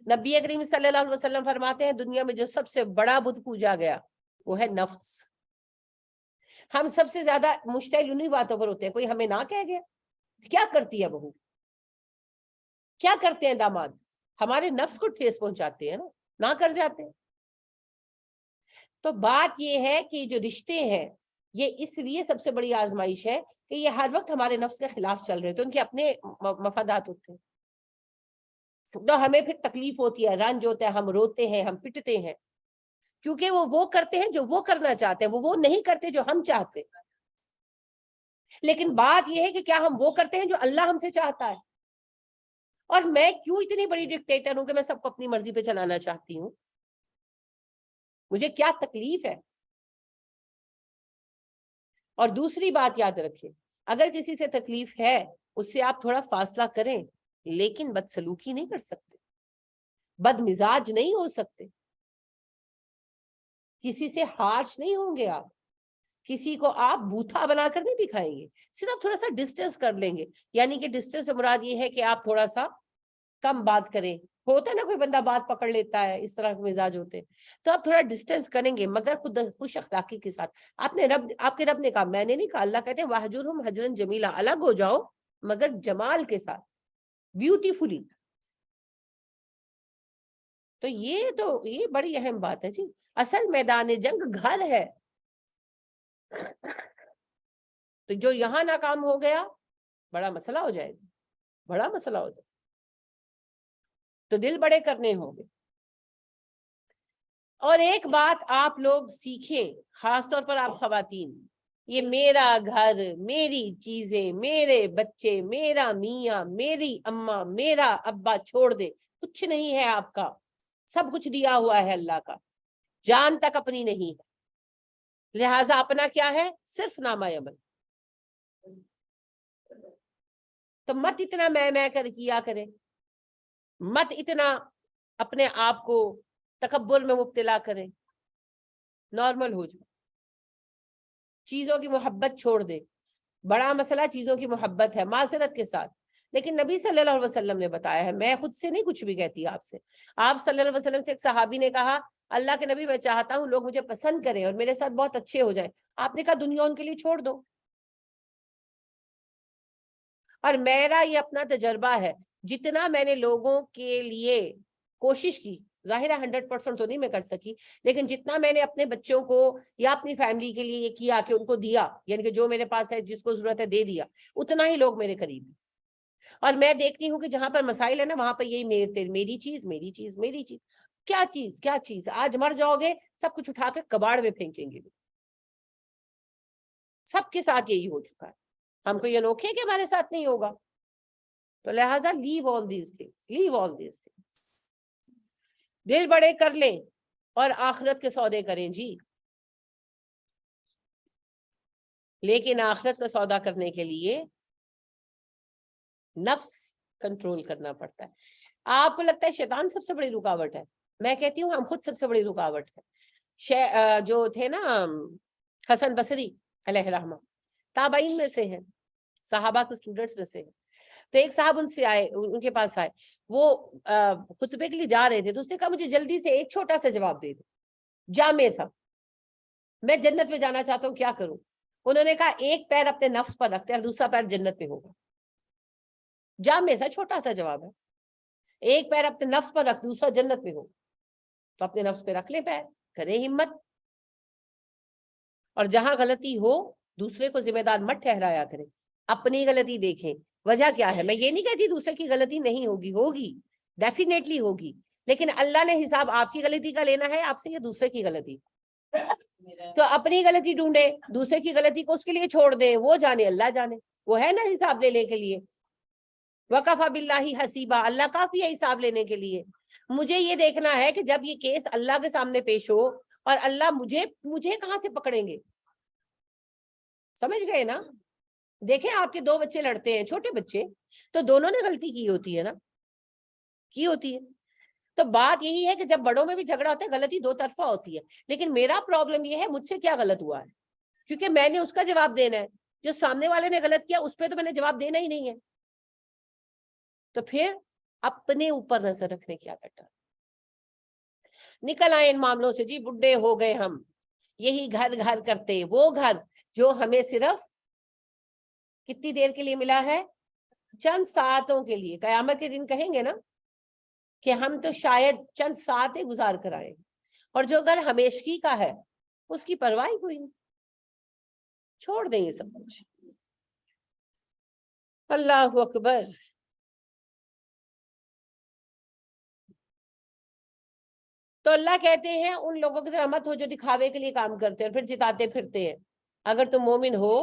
نبی کریم صلی اللہ علیہ وسلم فرماتے ہیں دنیا میں جو سب سے بڑا بت پوجا گیا وہ ہے نفس۔ ہم سب سے زیادہ مشتعل انہی باتوں پر ہوتے ہیں، کوئی ہمیں نہ کہہ گیا، کیا کرتی ہے بہو، کیا کرتے ہیں داماد، ہمارے نفس کو ٹھیس پہنچاتے ہیں نا، نہ کر جاتے ہیں۔ تو بات یہ ہے کہ جو رشتے ہیں یہ اس لیے سب سے بڑی آزمائش ہے کہ یہ ہر وقت ہمارے نفس کے خلاف چل رہے تھے، ان کے اپنے مفادات ہوتے ہیں، تو ہمیں پھر تکلیف ہوتی ہے، رنج ہوتا ہے، ہم روتے ہیں، ہم پٹتے ہیں، کیونکہ وہ کرتے ہیں جو وہ کرنا چاہتے ہیں، وہ نہیں کرتے جو ہم چاہتے ہیں۔ لیکن بات یہ ہے کہ کیا ہم وہ کرتے ہیں جو اللہ ہم سے چاہتا ہے؟ اور میں کیوں اتنی بڑی ڈکٹیٹر ہوں کہ میں سب کو اپنی مرضی پہ چلانا چاہتی ہوں؟ مجھے کیا تکلیف ہے؟ اور دوسری بات یاد رکھیں، اگر کسی سے تکلیف ہے اس سے آپ تھوڑا فاصلہ کریں، لیکن بدسلوکی نہیں کر سکتے، بد مزاج نہیں ہو سکتے، کسی سے ہارش نہیں ہوں گے، آپ کسی کو آپ بوتھا بنا کر نہیں دکھائیں گے، صرف تھوڑا سا ڈسٹینس کر لیں گے۔ یعنی کہ ڈسٹینس سے مراد یہ ہے کہ آپ تھوڑا سا کم بات کریں، ہوتا ہے نا کوئی بندہ بات پکڑ لیتا ہے، اس طرح کے مزاج ہوتے ہیں، تو آپ تھوڑا ڈسٹینس کریں گے مگر خود خوش اخلاقی کے ساتھ۔ آپ کے رب نے کہا، میں نے نہیں کہا، اللہ کہتے ہیں وَاہْجُرْهُمْ هَجْرًا جَمِيلًا، الگ ہو جاؤ مگر جمال کے ساتھ، بیوٹیفلی۔ تو یہ بڑی اہم بات ہے جی، اصل میدان جنگ گھر ہے، تو جو یہاں ناکام ہو گیا بڑا مسئلہ ہو جائے گا، بڑا مسئلہ ہو جائے گا، تو دل بڑے کرنے ہوں گے۔ اور ایک بات آپ لوگ سیکھیں، خاص طور پر آپ خواتین، یہ میرا گھر، میری چیزیں، میرے بچے، میرا میاں، میری اماں، میرا ابا چھوڑ دے، کچھ نہیں ہے آپ کا، سب کچھ دیا ہوا ہے اللہ کا، جان تک اپنی نہیں ہے، لہٰذا اپنا کیا ہے؟ صرف نامہ عمل۔ تو مت اتنا میں کر کیا کریں، مت اتنا اپنے آپ کو تکبر میں مبتلا کریں، نارمل ہو جائے۔ چیزوں کی محبت چھوڑ دیں. بڑا مسئلہ چیزوں کی محبت ہے معذرت کے ساتھ. لیکن نبی صلی اللہ علیہ وسلم نے بتایا ہے, میں خود سے نہیں کچھ بھی کہتی آپ سے. آپ صلی اللہ علیہ وسلم سے ایک صحابی نے کہا اللہ کے نبی میں چاہتا ہوں لوگ مجھے پسند کریں اور میرے ساتھ بہت اچھے ہو جائیں. آپ نے کہا دنیا ان کے لیے چھوڑ دو. اور میرا یہ اپنا تجربہ ہے, جتنا میں نے لوگوں کے لیے کوشش کی, ظاہر ہے 100% تو نہیں میں کر سکی, لیکن جتنا میں نے اپنے بچوں کو یا اپنی فیملی کے لیے یہ کیا کہ ان کو دیا, یعنی کہ جو میرے پاس ہے جس کو ضرورت ہے دے دیا, اتنا ہی لوگ میرے قریب ہیں. اور میں دیکھتی ہوں کہ جہاں پر مسائل ہے نا وہاں پر یہی میری چیز میری چیز میری چیز. کیا چیز کیا چیز, آج مر جاؤ گے سب کچھ اٹھا کے کباڑ میں پھینکیں گے. سب کے ساتھ یہی ہو چکا ہے, ہم کو یہ انوکھے کہ ہمارے ساتھ نہیں ہوگا. تو لہٰذا لیو آل دیز تھنگس. دل بڑے کر لیں اور آخرت کے سودے کریں جی, لیکن آخرت کا سودا کرنے کے لیے نفس کنٹرول کرنا پڑتا ہے. آپ کو لگتا ہے شیطان سب سے بڑی رکاوٹ ہے, میں کہتی ہوں ہم خود سب سے بڑی رکاوٹ ہے. جو تھے نا حسن بصری علیہ رحمہ, تابعین میں سے ہیں, صحابہ کے اسٹوڈنٹس میں سے ہیں. تو ایک صاحب ان سے آئے, ان کے پاس آئے, وہ خطبے کے لیے جا رہے تھے, تو اس نے کہا مجھے جلدی سے ایک چھوٹا سا جواب دے دو جامع سا, میں جنت میں جانا چاہتا ہوں, کیا کروں؟ انہوں نے کہا ایک پیر اپنے نفس پر رکھتے ہیں اور دوسرا پیر جنت میں ہوگا. جامع سا چھوٹا سا جواب ہے, ایک پیر اپنے نفس پر رکھ دوسرا جنت میں ہو. تو اپنے نفس پہ رکھ لیں پیر, کریں ہمت, اور جہاں غلطی ہو دوسرے کو ذمہ دار مت ٹھہرایا کریں, اپنی غلطی دیکھیں وجہ کیا ہے. میں یہ نہیں کہتی دوسرے کی غلطی نہیں ہوگی, ہوگی ڈیفینیٹلی ہوگی, لیکن اللہ نے حساب آپ کی غلطی کا لینا ہے آپ سے یا دوسرے کی غلطی. تو اپنی غلطی ڈھونڈے, دوسرے کی غلطی کو اس کے لیے چھوڑ دیں, وہ جانے اللہ جانے, وہ ہے نا حساب لینے کے لیے. وَكَفَى بِاللَّهِ حَسِيبًا, اللہ کافی ہے حساب لینے کے لیے. مجھے یہ دیکھنا ہے کہ جب یہ کیس اللہ کے سامنے پیش ہو اور اللہ مجھے کہاں سے پکڑیں گے. سمجھ گئے نا؟ دیکھیں آپ کے دو بچے لڑتے ہیں, چھوٹے بچے, تو دونوں نے غلطی کی ہوتی ہے نا, کی ہوتی ہے. تو بات یہی ہے کہ جب بڑوں میں بھی جھگڑا ہوتا ہے غلطی دو طرفہ ہوتی ہے, لیکن میرا پرابلم یہ ہے مجھ سے کیا غلط ہوا ہے, کیونکہ میں نے اس کا جواب دینا ہے. جو سامنے والے نے غلط کیا اس پہ تو میں نے جواب دینا ہی نہیں ہے. تو پھر اپنے اوپر نظر رکھنے کی عادت ڈالیں. نکل آئے ان معاملوں سے جی, بڈھے ہو گئے ہم, یہی گھر گھر کرتے, وہ گھر جو ہمیں صرف کتنی دیر کے لیے ملا ہے, چند ساعتوں کے لیے. قیامت کے دن کہیں گے نا کہ ہم تو شاید چند ساعتیں گزار کر آئے, اور جو گھر ہمیشگی کا ہے اس کی پرواہ کوئی نہیں, چھوڑ دیں یہ سب کچھ. اللہ اکبر. تو اللہ کہتے ہیں ان لوگوں کی طرح مت ہو جو دکھاوے کے لیے کام کرتے ہیں اور پھر جتاتے پھرتے ہیں. اگر تم مومن ہو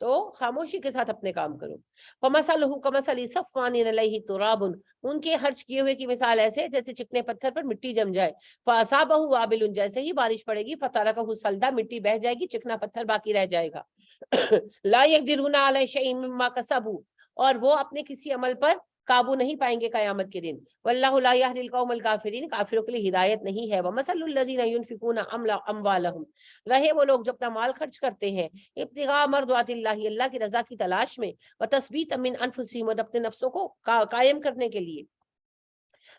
تو خاموشی کے ساتھ اپنے کام کرو. فَمَثَلُهُ كَمَثَلِ صَفْوَانٍ عَلَيْهِ تُرَابٌ, ان کے خرچ کیے ہوئے کی مثال ایسے جیسے چکنے پتھر پر مٹی جم جائے. فَأَصَابَهُ وَابِلٌ, جیسے ہی بارش پڑے گی فَتَرَكَهُ صَلْدًا, مٹی بہہ جائے گی, چکنا پتھر باقی رہ جائے گا. لَا يَقْدِرُونَ عَلَىٰ شَيْءٍ مِّمَّا كَسَبُوا, اور وہ اپنے کسی عمل پر قابو نہیں پائیں گے قیامت کے دن. واللہ لا يهدي القوم الكافرین, کافروں کے لیے ہدایت نہیں ہے. ومثل الذین ينفقون اموالهم, رہے وہ لوگ جو اپنا مال خرچ کرتے ہیں ابتغاء مرضات اللہ, اللہ کی رضا کی تلاش میں, وتثبیتا من انفسہم, اور اپنے نفسوں کو قائم کرنے کے لیے.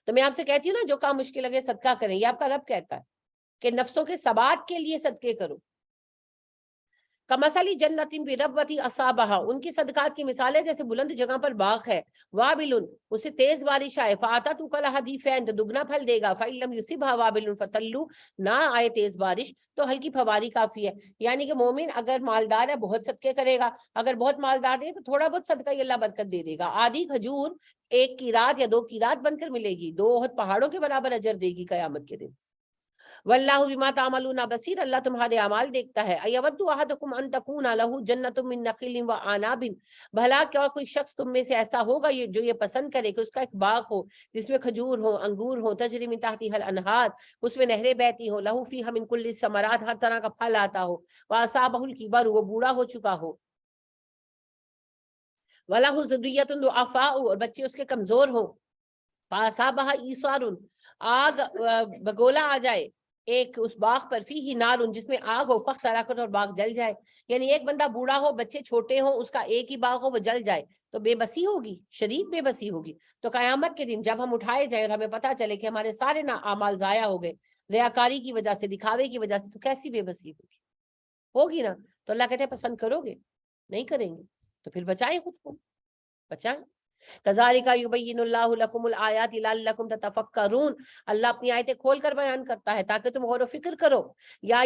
تو میں آپ سے کہتی ہوں نا جو کام مشکل لگے صدقہ کریں, یہ آپ کا رب کہتا ہے کہ نفسوں کے ثبات کے لیے صدقے کرو. کمثلی جنت بربوۃ اصابہا, ان کی صدقات کی مثال ہے جیسے بلند جگہ پر باغ ہے. وابل, اسے تیز بارش آئے, فاتت اکلھا ضعفین, تو دگنا پھل دے گا. فإن لم یصبھا وابل فطل, نہ آئے تیز بارش تو ہلکی پھواری کافی ہے. یعنی کہ مومن اگر مالدار ہے بہت صدقے کرے گا, اگر بہت مالدار نہیں تو تھوڑا بہت صدقہ ہی اللہ برکت دے دے گا. آدھی کھجور ایک کی رات یا دو کی رات بن کر ملے گی, دو احد پہاڑوں کے برابر اجر دے گی قیامت کے دن. واللہ بما تعملون بصیر, اللہ تمہارے اعمال دیکھتا ہے. ایود احدکم ان تکون لہ جنۃ من نخیل وعناب, بھلا کیا کوئی شخص تم میں سے ایسا ہوگا جو یہ پسند کرے کہ اس کا ایک باغ ہو جس میں کھجور ہو, انگور ہو, تجری من تحتها الانہار, اس میں نہریں بہتی ہوں, لہ فیہا من کل الثمرات, ہر طرح کا پھل آتا ہو, واصابہ الکبر, وہ بوڑھا ہو چکا ہو, وَلَهُ ذُرِّيَّةٌ ضُعَفَاءُ, اور بچے اس کے کمزور ہوں, فَأَصَابَهَا إِعْصَارٌ, آگ بگولا آ جائے, ایک اس باغ پر فیہ نار جس میں آگ ہو فاحترقت اور باغ جل جائے. یعنی ایک بندہ بوڑھا ہو بچے چھوٹے ہوں اس کا ایک ہی باغ ہو وہ جل جائے تو بے بسی ہوگی, شدید بے بسی ہوگی. تو قیامت کے دن جب ہم اٹھائے جائیں اور ہمیں پتہ چلے کہ ہمارے سارے اعمال ضائع ہو گئے ریاکاری کی وجہ سے, دکھاوے کی وجہ سے, تو کیسی بے بسی ہوگی نا. تو اللہ کہتے ہیں پسند کرو گے, نہیں کریں گے تو پھر بچائیں خود کو, بچائیں. کذالک یبین اللہ لکم الآیات لعلکم تتفکرون. اللہ اپنی آیتیں کھول کر بیان کرتا ہے تاکہ تم غور و فکر کرو. یا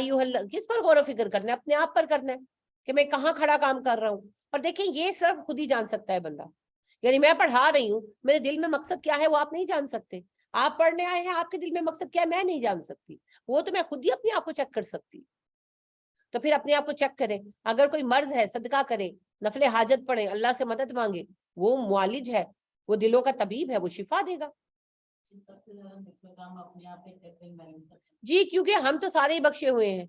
کس پر غور و فکر کرنا ہے؟ اپنے آپ پر کرنا ہے کہ میں کہاں کھڑا کام کر رہا ہوں. اور دیکھیں یہ صرف خود ہی جان سکتا ہے بندہ. یعنی میں پڑھا رہی ہوں, میرے دل میں مقصد کیا ہے وہ آپ نہیں جان سکتے. آپ پڑھنے آئے ہیں, آپ کے دل میں مقصد کیا ہے میں نہیں جان سکتی. وہ تو میں خود ہی اپنے آپ کو چیک کر سکتی. تو پھر اپنے آپ کو چیک کریں. اگر کوئی مرض ہے صدقہ کرے, نفل حاجت پڑھے, اللہ سے مدد مانگے. وہ معالج ہے, وہ دلوں کا طبیب ہے, وہ شفا دے گا. جی کیونکہ ہم تو سارے ہی بخشے ہوئے ہیں.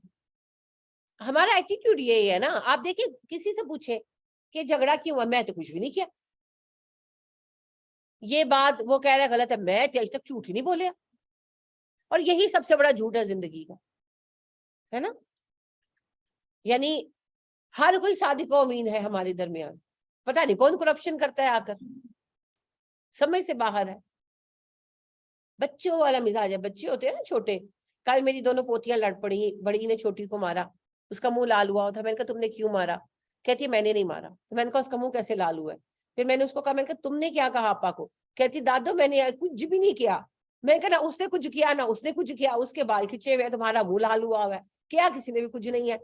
ہمارا ایٹیٹیوڈ یہی ہے نا. آپ دیکھیں کسی سے پوچھیں کہ جھگڑا کیوں ہوا, میں تو کچھ بھی نہیں کیا. یہ بات وہ کہہ رہا ہے غلط ہے, میں آج تک جھوٹ ہی نہیں بولیا. اور یہی سب سے بڑا جھوٹ ہے زندگی کا, ہے نا. یعنی ہر کوئی صادق و امین ہے ہمارے درمیان, پتہ نہیں کون کرپشن کرتا ہے آ کر, سمجھ سے باہر ہے. بچوں والا مزاج ہے, بچے ہوتے ہیں نا چھوٹے. کل میری دونوں پوتیاں لڑ پڑی, بڑی نے چھوٹی کو مارا, اس کا منہ لال ہوا تھا. میں نے کہا تم نے کیوں مارا؟ کہتی ہے میں نے نہیں مارا. تو میں نے کہا اس کا منہ کیسے لال ہوا ہے؟ پھر میں نے اس کو کہا, میں نے کہا تم نے کیا کہا آپا کو؟ کہتی دادو میں نے کچھ بھی نہیں کیا. میں نے کہا نہ اس نے کچھ کیا نہ اس نے کچھ کیا, اس کے بال کھچے ہوئے, تمہارا منہ لال ہوا ہے, کیا کسی نے بھی کچھ نہیں ہے.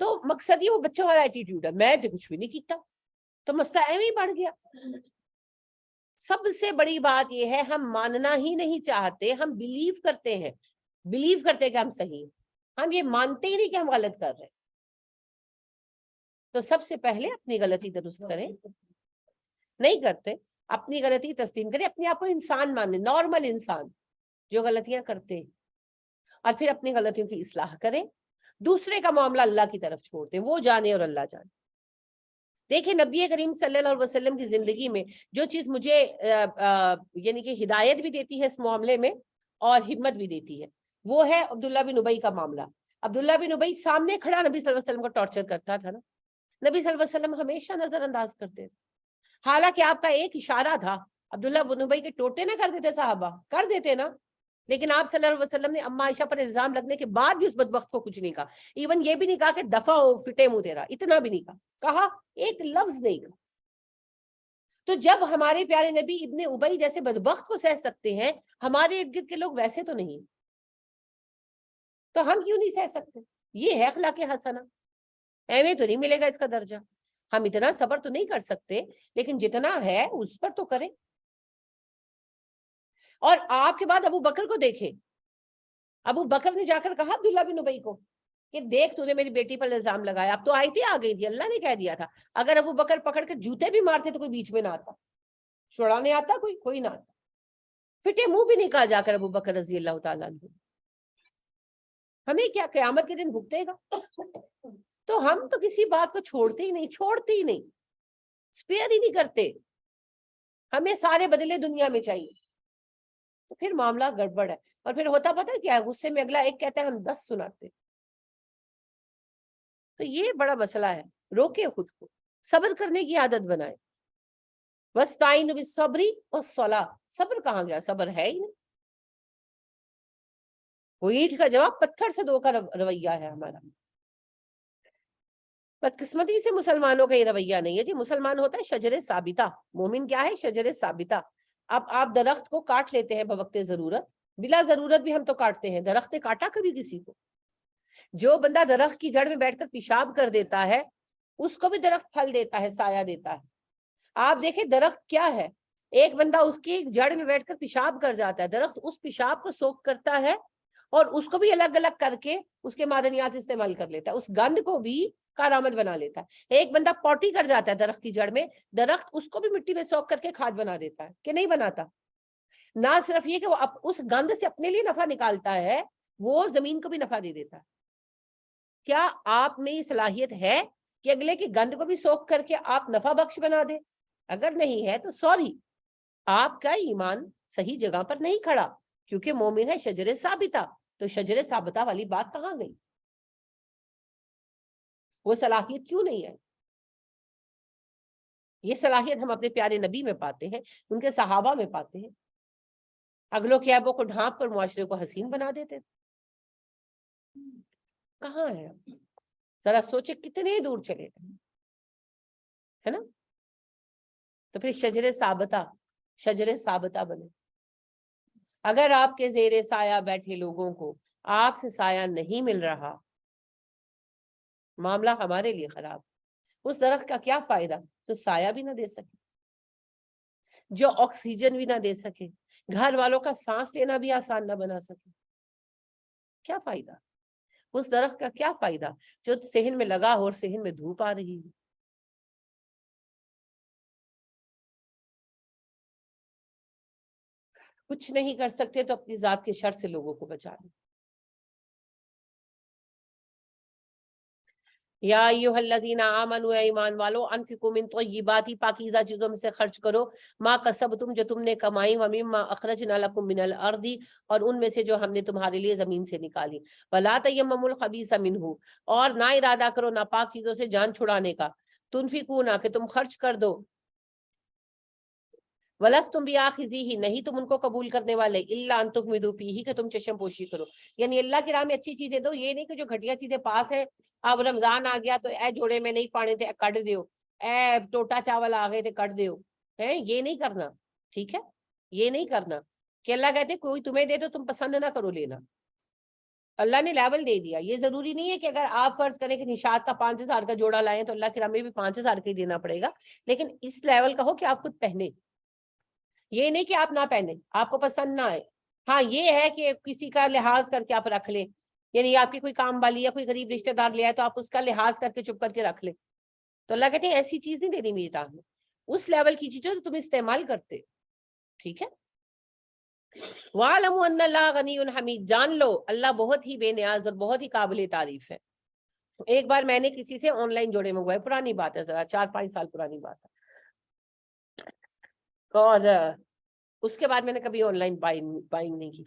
تو مقصد یہ وہ بچوں والا ایٹیٹیوڈ ہے, میں تو کچھ بھی نہیں کیتا. تو مسئلہ ایویں ہی بڑھ گیا. سب سے بڑی بات یہ ہے ہم ماننا ہی نہیں چاہتے, ہم بلیو کرتے ہیں, بلیو کرتے کہ ہم صحیح ہیں, ہم یہ مانتے ہی نہیں کہ ہم غلط کر رہے ہیں. تو سب سے پہلے اپنی غلطی درست کریں. نہیں کرتے, اپنی غلطی تسلیم کریں, اپنے آپ کو انسان مانیں, نارمل انسان جو غلطیاں کرتے, اور پھر اپنی غلطیوں کی اصلاح کریں. دوسرے کا معاملہ اللہ کی طرف چھوڑ دیں, وہ جانے اور اللہ جانے. دیکھیں نبی کریم صلی اللہ علیہ وسلم کی زندگی میں جو چیز مجھے یعنی کہ ہدایت بھی دیتی ہے اس معاملے میں اور ہمت بھی دیتی ہے, وہ ہے عبداللہ بن ابی کا معاملہ. عبداللہ بن ابی سامنے کھڑا نبی صلی اللہ علیہ وسلم کو ٹارچر کرتا تھا نا. نبی صلی اللہ علیہ وسلم ہمیشہ نظر انداز کرتے تھے. حالانکہ آپ کا ایک اشارہ تھا, عبداللہ بن ابی کے ٹوٹے نہ کر دیتے صحابہ, کر دیتے نا, لیکن آپ صلی اللہ علیہ وسلم نے اما عائشہ پر الزام لگنے کے بعد بھی اس بدبخت کو کچھ نہیں کہا. ایون یہ بھی نہیں کہا کہ دفع ہو, فٹے منہ تیرا, اتنا بھی نہیں کہا, ایک لفظ نہیں کہا. تو جب ہمارے پیارے نبی ابن ابی جیسے بدبخت کو سہ سکتے ہیں, ہمارے ارد گرد کے لوگ ویسے تو نہیں, تو ہم کیوں نہیں سہ سکتے؟ یہ ہے اخلاق حسنہ. ایویں تو نہیں ملے گا اس کا درجہ. ہم اتنا صبر تو نہیں کر سکتے, لیکن جتنا ہے اس پر تو کریں. اور آپ کے بعد ابو بکر کو دیکھیں. ابو بکر نے جا کر کہا عبداللہ بن ابی کو کہ دیکھ تو نے میری بیٹی پر الزام لگایا. اب تو آیتیں آ گئی تھی, اللہ نے کہہ دیا تھا اگر ابو بکر پکڑ کے جوتے بھی مارتے تو کوئی بیچ میں نہ آتا, چھڑانے آتا کوئی نہ آتا. پھٹے منہ بھی نہیں کہا جا کر ابو بکر رضی اللہ تعالیٰ عنہ. ہمیں کیا قیامت کے دن بھگتے گا؟ تو ہم تو کسی بات کو چھوڑتے ہی نہیں, اسپیئر ہی نہیں کرتے. ہمیں سارے بدلے دنیا میں چاہیے, تو پھر معاملہ گڑبڑ ہے. اور پھر ہوتا پتہ کیا ہے, غصے میں اگلا ایک کہتا ہے ہم 10 سناتے. تو یہ بڑا مسئلہ ہے. روکے خود کو, صبر کرنے کی عادت بنائیں. وَاسْتَعِينُوا بِالصَّبْرِ وَالصَّلَاةِ. صبر کہاں گیا؟ صبر ہے ہی نہیں. وہ اینٹ کا جواب پتھر سے دو کا رویہ ہے ہمارا. بدقسمتی سے مسلمانوں کا یہ رویہ نہیں ہے جی. مسلمان ہوتا ہے شجر ثابتہ. مومن کیا ہے؟ شجر ثابتہ. اب آپ درخت کو کاٹ لیتے ہیں بوقت ضرورت, بلا ضرورت بھی ہم تو کاٹتے ہیں. درخت نے کاٹا کبھی کسی کو؟ جو بندہ درخت کی جڑ میں بیٹھ کر پیشاب کر دیتا ہے اس کو بھی درخت پھل دیتا ہے, سایہ دیتا ہے. آپ دیکھیں درخت کیا ہے, ایک بندہ اس کی جڑ میں بیٹھ کر پیشاب کر جاتا ہے, درخت اس پیشاب کو سوک کرتا ہے اور اس کو بھی الگ الگ کر کے اس کے معدنیات استعمال کر لیتا ہے, اس گند کو بھی کارآمد بنا لیتا ہے. ایک بندہ پوٹی کر جاتا ہے درخت کی جڑ میں, درخت اس کو بھی مٹی میں سوک کر کے کھاد بنا دیتا ہے, کہ نہیں بناتا؟ نہ صرف یہ کہ وہ اس گند سے اپنے لیے نفع نکالتا ہے, وہ زمین کو بھی نفع دے دیتا ہے. کیا آپ میں یہ صلاحیت ہے کہ اگلے کی گند کو بھی سوک کر کے آپ نفع بخش بنا دیں؟ اگر نہیں ہے تو سوری, آپ کا ایمان صحیح جگہ پر نہیں کھڑا, کیونکہ مومن ہے شجر ثابتہ. تو شجر ثابتہ والی بات کہاں گئی؟ وہ صلاحیت کیوں نہیں ہے؟ یہ صلاحیت ہم اپنے پیارے نبی میں پاتے ہیں، ان کے صحابہ میں پاتے ہیں، اگلوں کے عیبوں کو ڈھانپ کر معاشرے کو حسین بنا دیتے تھے۔ کہاں ہے؟ ذرا سوچے کتنے دور چلے گئے، ہے نا؟ تو پھر شجر ثابتہ بنے۔ اگر آپ کے زیر سایہ بیٹھے لوگوں کو آپ سے سایہ نہیں مل رہا، معاملہ ہمارے لیے خراب۔ اس درخت کا کیا فائدہ جو سایہ بھی نہ دے سکے، جو آکسیجن بھی نہ دے سکے، گھر والوں کا سانس لینا بھی آسان نہ بنا سکے؟ کیا فائدہ اس درخت کا؟ کیا فائدہ جو صحن میں لگا ہو اور صحن میں دھوپ آ رہی ہے؟ کچھ نہیں کر سکتے تو اپنی ذات کے شر سے لوگوں کو بچا لیں۔ یا ایھا الذین آمنوا، ایمان والو، انفقوا من طیبات، پاکیزہ چیزوں میں سے خرچ کرو، ما کسبتم، جو تم نے کمائی، ومما اخرجنا لکم من الارض، اور ان میں سے جو ہم نے تمہارے لیے زمین سے نکالی، ولا تیمموا الخبیث منہ، اور نہ ارادہ کرو ناپاک چیزوں سے جان چھڑانے کا، تنفقون، کہ تم خرچ کر دو، وَلَسْتُمْ بِآخِذِيهِ، نہیں تم ان کو قبول کرنے والے، إِلَّا أَن تُغْمِضُوا فِيهِ، کہ تم چشم پوشی کرو، یعنی اللہ کی راہ میں اچھی چیزیں دو، یہ نہیں کہ جو گھٹیا چیزیں پاس ہیں، اب رمضان آ گیا تو اے جوڑے میں نہیں پانے تھے کٹ دیو، اے ٹوٹا چاول آ گئے تھے کٹ دیو، ہے یہ نہیں کرنا، ٹھیک ہے؟ یہ نہیں کرنا کہ اللہ کہتے کوئی تمہیں دے تو تم پسند نہ کرو لینا۔ اللہ نے لیول دے دیا، یہ ضروری نہیں ہے کہ اگر آپ فرض کریں کہ نشاد کا 5,000 کا جوڑا لائیں تو اللہ کی راہ میں بھی 5,000 کا ہی دینا پڑے گا، لیکن اس لیول کا ہو کہ آپ خود پہنے، یہ نہیں کہ آپ نہ پہنے، آپ کو پسند نہ آئے۔ ہاں یہ ہے کہ کسی کا لحاظ کر کے آپ رکھ لیں، یعنی آپ کی کوئی کام والی یا کوئی غریب رشتہ دار لے آئے تو آپ اس کا لحاظ کر کے چپ کر کے رکھ لیں، تو اللہ کہتے ہیں ایسی چیز نہیں دینی میری راہ میں، اس لیول کی چیزیں تو تم استعمال کرتے، ٹھیک ہے؟ وَاعْلَمُوا أَنَّ اللَّهَ غَنِيٌّ حَمِيدٌ، جان لو اللہ بہت ہی بے نیاز اور بہت ہی قابل تعریف ہے۔ ایک بار میں نے کسی سے آن لائن جوڑے منگوائے، پرانی بات ہے، ذرا 4-5 سال پرانی بات ہے، اور اس کے بعد میں نے کبھی آن لائن بائنگ نہیں کی،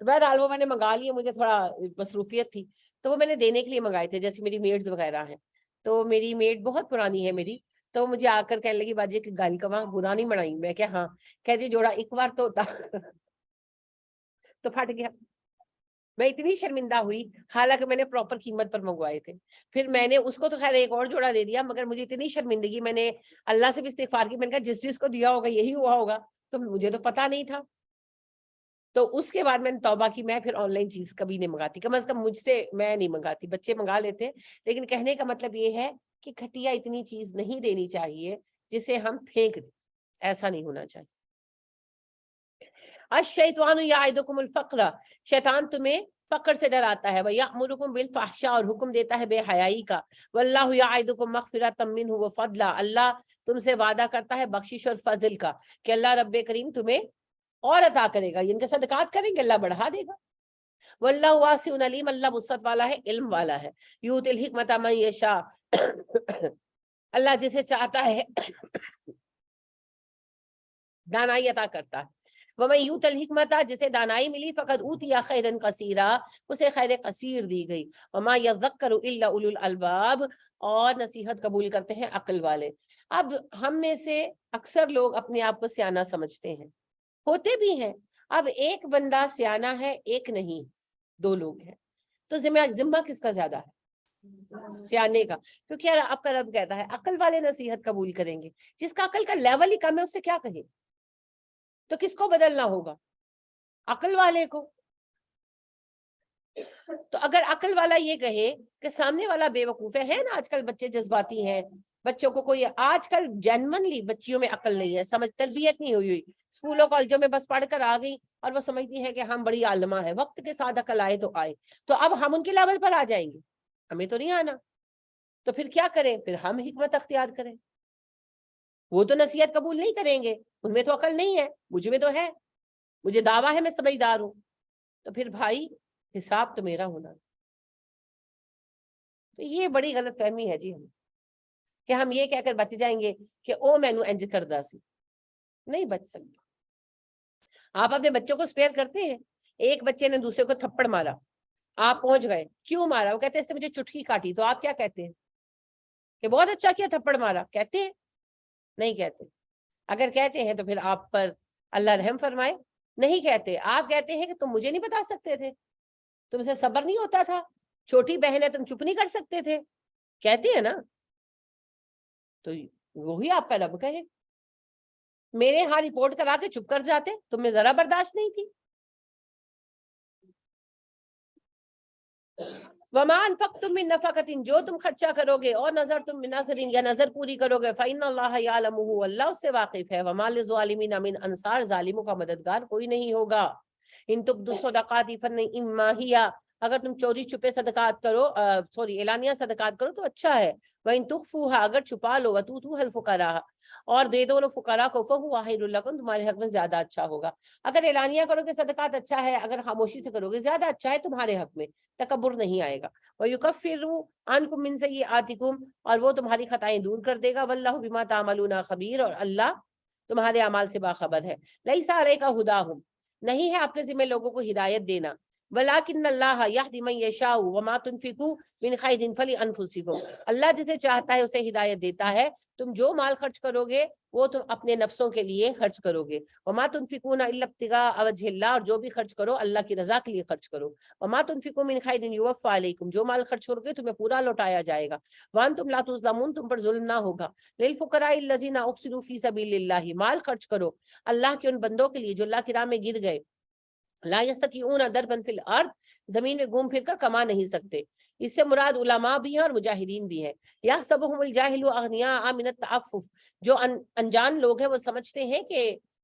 تو بہرحال وہ میں نے منگا لیے، مجھے تھوڑا مصروفیت تھی تو وہ میں نے دینے کے لیے منگائے تھے، جیسے میری میڈز وغیرہ ہیں، تو میری میڈ بہت پرانی ہے میری، تو مجھے آ کر کہنے لگی باجی کہ گل کواں برا نہیں بنائی، میں کیا ہاں، کہتی جوڑا ایک بار تو ہوتا تو پھٹ گیا، میں اتنی شرمندہ ہوئی، حالانکہ میں نے پراپر قیمت پر منگوائے تھے، پھر میں نے اس کو تو خیر ایک اور جوڑا دے دیا، مگر مجھے اتنی شرمندگی، میں نے اللہ سے بھی استغفار کی، میں نے کہا جس جس کو دیا ہوگا یہی ہوا ہوگا، تو مجھے تو پتا نہیں تھا، تو اس کے بعد میں نے توبہ کی، میں پھر آن لائن چیز کبھی نہیں منگاتی، کم از کم مجھ سے میں نہیں منگاتی، بچے منگا لیتے ہیں، لیکن کہنے کا مطلب یہ ہے کہ گھٹیا اتنی چیز نہیں دینی چاہیے جسے ہم پھینک دیں، ایسا نہیں ہونا چاہیے۔ الشیطان یعدکم الفقر، شیطان تمہیں فقر سے ڈراتا ہے، وَیَأْمُرُکم بِالْفَحْشَاء، اور حکم دیتا ہے بے حیائی کا، وَاللَّهُ یعدکم مغفرۃ منہ وفضلا، اللہ تم سے وعدہ کرتا ہے بخشش اور فضل کا، کہ اللہ رب کریم تمہیں اور عطا کرے گا، ان کے صدقات کریں گے اللہ بڑھا دے گا، واللہ واسع علیم، اللہ وسعت والا ہے، علم والا ہے، یؤتی الحکمۃ من یشاء، اللہ جسے چاہتا ہے دانائی عطا کرتا ہے، وَمَن یؤت الحکمۃ، جسے دانائی ملی، فقد اوتی خیرا کثیرا، اسے خیر کثیر دی گئی، وما یذکر الا اولو الالباب، اور نصیحت قبول کرتے ہیں عقل والے۔ اب ہم میں سے اکثر لوگ اپنے آپ کو سیانہ سمجھتے ہیں، ہوتے بھی ہیں، اب ایک بندہ سیانہ ہے ایک نہیں، دو لوگ ہیں، تو ذمہ کس کا زیادہ ہے؟ سیانے کا، کیونکہ یار آپ کا رب کہتا ہے عقل والے نصیحت قبول کریں گے، جس کا عقل کا لیول ہی کم ہے اس سے کیا کہیں، تو کس کو بدلنا ہوگا؟ عقل والے کو۔ تو اگر عقل والا یہ کہے کہ سامنے والا بے وقوف ہے نا، آج کل بچے جذباتی ہیں، بچوں کو کوئی آج کل جینونلی بچیوں میں عقل نہیں ہے، سمجھ تربیت نہیں ہوئی، اسکولوں کالجوں میں بس پڑھ کر آ گئی اور وہ سمجھتی ہیں کہ ہم بڑی عالمہ ہے، وقت کے ساتھ عقل آئے تو آئے، تو اب ہم ان کے لیول پر آ جائیں گے، ہمیں تو نہیں آنا، تو پھر کیا کریں؟ پھر ہم حکمت اختیار کریں، وہ تو نصیحت قبول نہیں کریں گے، ان میں تو عقل نہیں ہے، مجھ میں تو ہے، مجھے دعویٰ ہے میں سمجھدار ہوں، تو پھر بھائی حساب تو میرا ہونا۔ تو یہ بڑی غلط فہمی ہے جی ہم، کہ ہم یہ کہہ کر بچ جائیں گے کہ او مینو انج کردہ سی، نہیں بچ سکتے۔ آپ اپنے بچوں کو سپیئر کرتے ہیں ایک بچے نے دوسرے کو تھپڑ مارا, آپ پہنچ گئے, کیوں مارا؟ وہ کہتے ہیں اس نے مجھے چٹکی کاٹی. تو آپ کیا کہتے ہیں کہ بہت اچھا کیا تھپڑ مارا؟ کہتے ہیں؟ نہیں کہتے. اگر کہتے ہیں تو پھر آپ پر اللہ رحم فرمائے. نہیں کہتے. آپ کہتے ہیں کہ تم مجھے نہیں بتا سکتے تھے, تم سے صبر نہیں ہوتا تھا, چھوٹی بہن ہے تم چپ نہیں کر سکتے تھے, کہتے ہیں نا. تو وہی آپ کا رب کہے میرے ہاں رپورٹ کرا کے چپ کر جاتے, تمہیں ذرا برداشت نہیں تھی. وما انفقتم من نفقۃ, جو تم خرچہ کرو گے, اور نظر تم من نظر, یا نظر پوری کرو گے, فإن اللہ یعلمہ, اللہ اس سے واقف ہے. وما للظالمین من انصار, ظالموں کا مددگار کوئی نہیں ہوگا. ان تبدوا الصدقات فإنما ہی, اگر تم چوری چھپے صدقات کرو, اعلانیہ صدقات کرو تو اچھا ہے. وإن تخفوها, اگر چھپا لو, وتؤتوها الفقراء, اور دے دو انہوں فقراء کو, فهو خیر لکم, تمہارے حق میں زیادہ اچھا ہوگا. اگر اعلانیہ کرو کہ صدقات اچھا ہے, اگر خاموشی سے کرو گے زیادہ اچھا ہے تمہارے حق میں, تکبر نہیں آئے گا. وَيُكَفِّرُ عَنْكُم مِّن سَيِّئَاتِكُمْ, اور وہ تمہاری خطائیں دور کر دے گا. وَاللَّهُ بِمَا تَعْمَلُونَ خَبِيرٌ, اور اللہ تمہارے اعمال سے باخبر ہے. لَيْسَ عَلَيْكَ هُدَاهُمْ, نہیں ہے آپ کے ذمہ لوگوں کو ہدایت دینا. وَلَٰكِنَّ اللَّهَ يَهْدِي مَن يَشَاءُ وَمَا تُنْفِقُوا مِنْ خَيْرٍ فَلِأَنفُسِكُمْ, اللہ جسے چاہتا ہے اسے ہدایت دیتا ہے. تم جو مال خرچ کرو گے وہ تم اپنے نفسوں کے لیے خرچ کرو گے. وما تنفقون الا ابتغاء وجه اللہ, اور جو بھی خرچ کرو اللہ کی رضا کے لیے خرچ کرو. وما تنفقوا من خیر یوفى علیکم, جو مال خرچ کرو گے تمہیں پورا لوٹایا جائے گا. وانتم لا تظلمون, تم پر ظلم نہ ہوگا. للفقراء الذین احصروا فی سبیل اللہ, مال خرچ کرو اللہ کے ان بندوں کے لیے جو اللہ کی راہ میں گر گئے. لا یستطیعون ضربا فی الارض, زمین میں گھوم پھر کر کما نہیں سکتے. اس سے مراد علماء بھی ہیں اور مجاہدین بھی ہیں. یحسبهم الجاہل اغنیاء من التعفف, جو انجان لوگ ہیں وہ سمجھتے ہیں کہ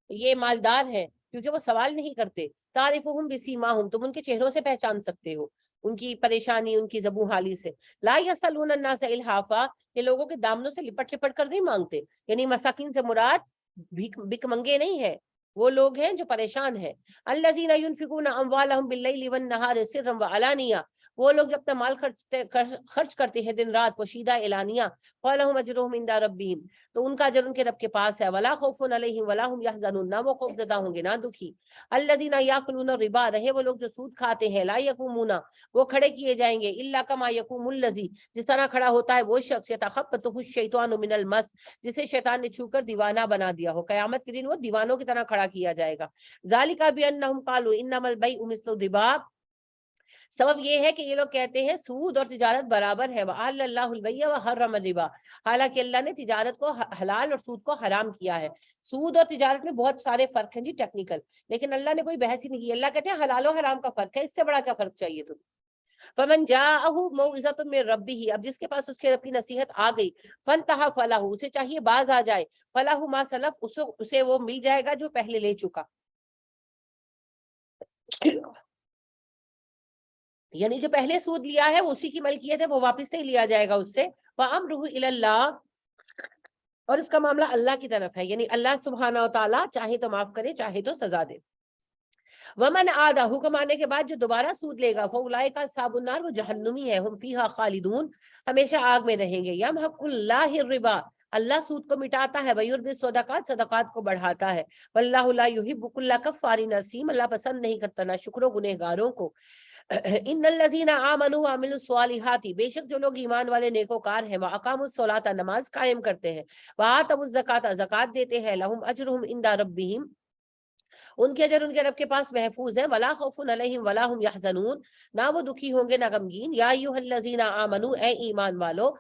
یہ مالدار ہیں کیونکہ وہ سوال نہیں کرتے. تعرفهم بسیماہم, تم ان کے چہروں سے پہچان سکتے ہو, ان کی پریشانی, ان کی زبوں حالی سے. لا یسألون الناس الحافا, یہ لوگوں کے دامنوں سے لپٹ لپٹ کر نہیں مانگتے. یعنی مساکین سے مراد بھک منگے نہیں ہے, وہ لوگ ہیں جو پریشان ہیں. الذین ينفقون اموالهم باللیل والنہار سرا وعلانیہ, وہ لوگ جو اپنا مال خرچ کرتے ہیں دن رات پوشیدہ اعلانیہ. فلہم اجرہم عند ربہم, تو ان کا اجر ان کے رب کے پاس ہے. ولا خوف علیہم ولا هم يحزنون, نہ وہ خوف زدہ ہوں گے نہ دکھی. الذین یاکلون الربا, رہے وہ لوگ جو سود کھاتے ہیں. لا یقومون, وہ کھڑے کیے جائیں گے. الا کما یقوم الذی, جس طرح کھڑا ہوتا ہے وہ شخص, یتخبطہ الشیطان من المس, جسے شیطان نے چھو کر دیوانہ بنا دیا ہو. قیامت کے دن وہ دیوانوں کی طرح کھڑا کیا جائے گا. ذالک بانہم قالوا انما البیع مثل الربا, سبب یہ ہے کہ یہ لوگ کہتے ہیں سود اور تجارت برابر ہے. وَأَحَلَّ اللَّهُ الْبَيْعَ وَحَرَّمَ الرِّبَا, حالانکہ اللہ نے تجارت کو حلال اور سود کو حرام کیا ہے. سود اور تجارت میں بہت سارے فرق ہیں جی ٹیکنیکل, لیکن اللہ نے کوئی بحث ہی نہیں کی. اللہ کہتے ہیں حلال و حرام کا فرق ہے, اس سے بڑا کیا فرق چاہیے تمہیں. فَمَنْ جَاءَهُ مَوْعِظَةٌ مِّن رَّبِّهِ, اب جس کے پاس اس کے رب کی نصیحت آ گئی. فَانْتَهَى فَلَهُ, اسے چاہیے باز آ جائے. فَلَهُ مَا سَلَفَ, اسے وہ مل جائے گا جو پہلے لے چکا. یعنی جو پہلے سود لیا ہے اسی کی ملکیت ہے, وہ واپس نہیں لیا جائے گا اس سے. وَأَمْرُهُ إِلَى اللَّهِ, اور اس کا معاملہ اللہ کی طرف ہے, یعنی اللہ سبحانہ و تعالیٰ چاہے تو معاف کرے چاہے تو سزا دے. ومن عاد, حکم آنے کے بعد جو دوبارہ سود لے گا, فاولئک اصحاب النار, وہ جہنمی ہے. ہم فیہا خالدون, ہمیشہ آگ میں رہیں گے. یمحق اللہ الربا, اللہ سود کو مٹاتا ہے. ویربی الصدقات, صدقات کو بڑھاتا ہے. واللہ لا یحب کل کفار اثیم, اللہ پسند نہیں کرتا نہ شکر و گنہگاروں کو. ان الذین آمنوا وعملوا الصالحات, بے شک جو لوگ ایمان والے نیکوکار ہیں. واقاموا الصلاۃ, نماز قائم کرتے ہیں. وآتوا الزکاۃ, زکات دیتے ہیں. لہم اجرہم عند ربہم, ان کے اجر ان کے رب کے پاس محفوظ ہے. ولا خوف علیہم ولا هم يحزنون, نہ وہ دکھی ہوں گے نہ غمگین. یا ایھا الذین آمنوا, اے ایمان والو,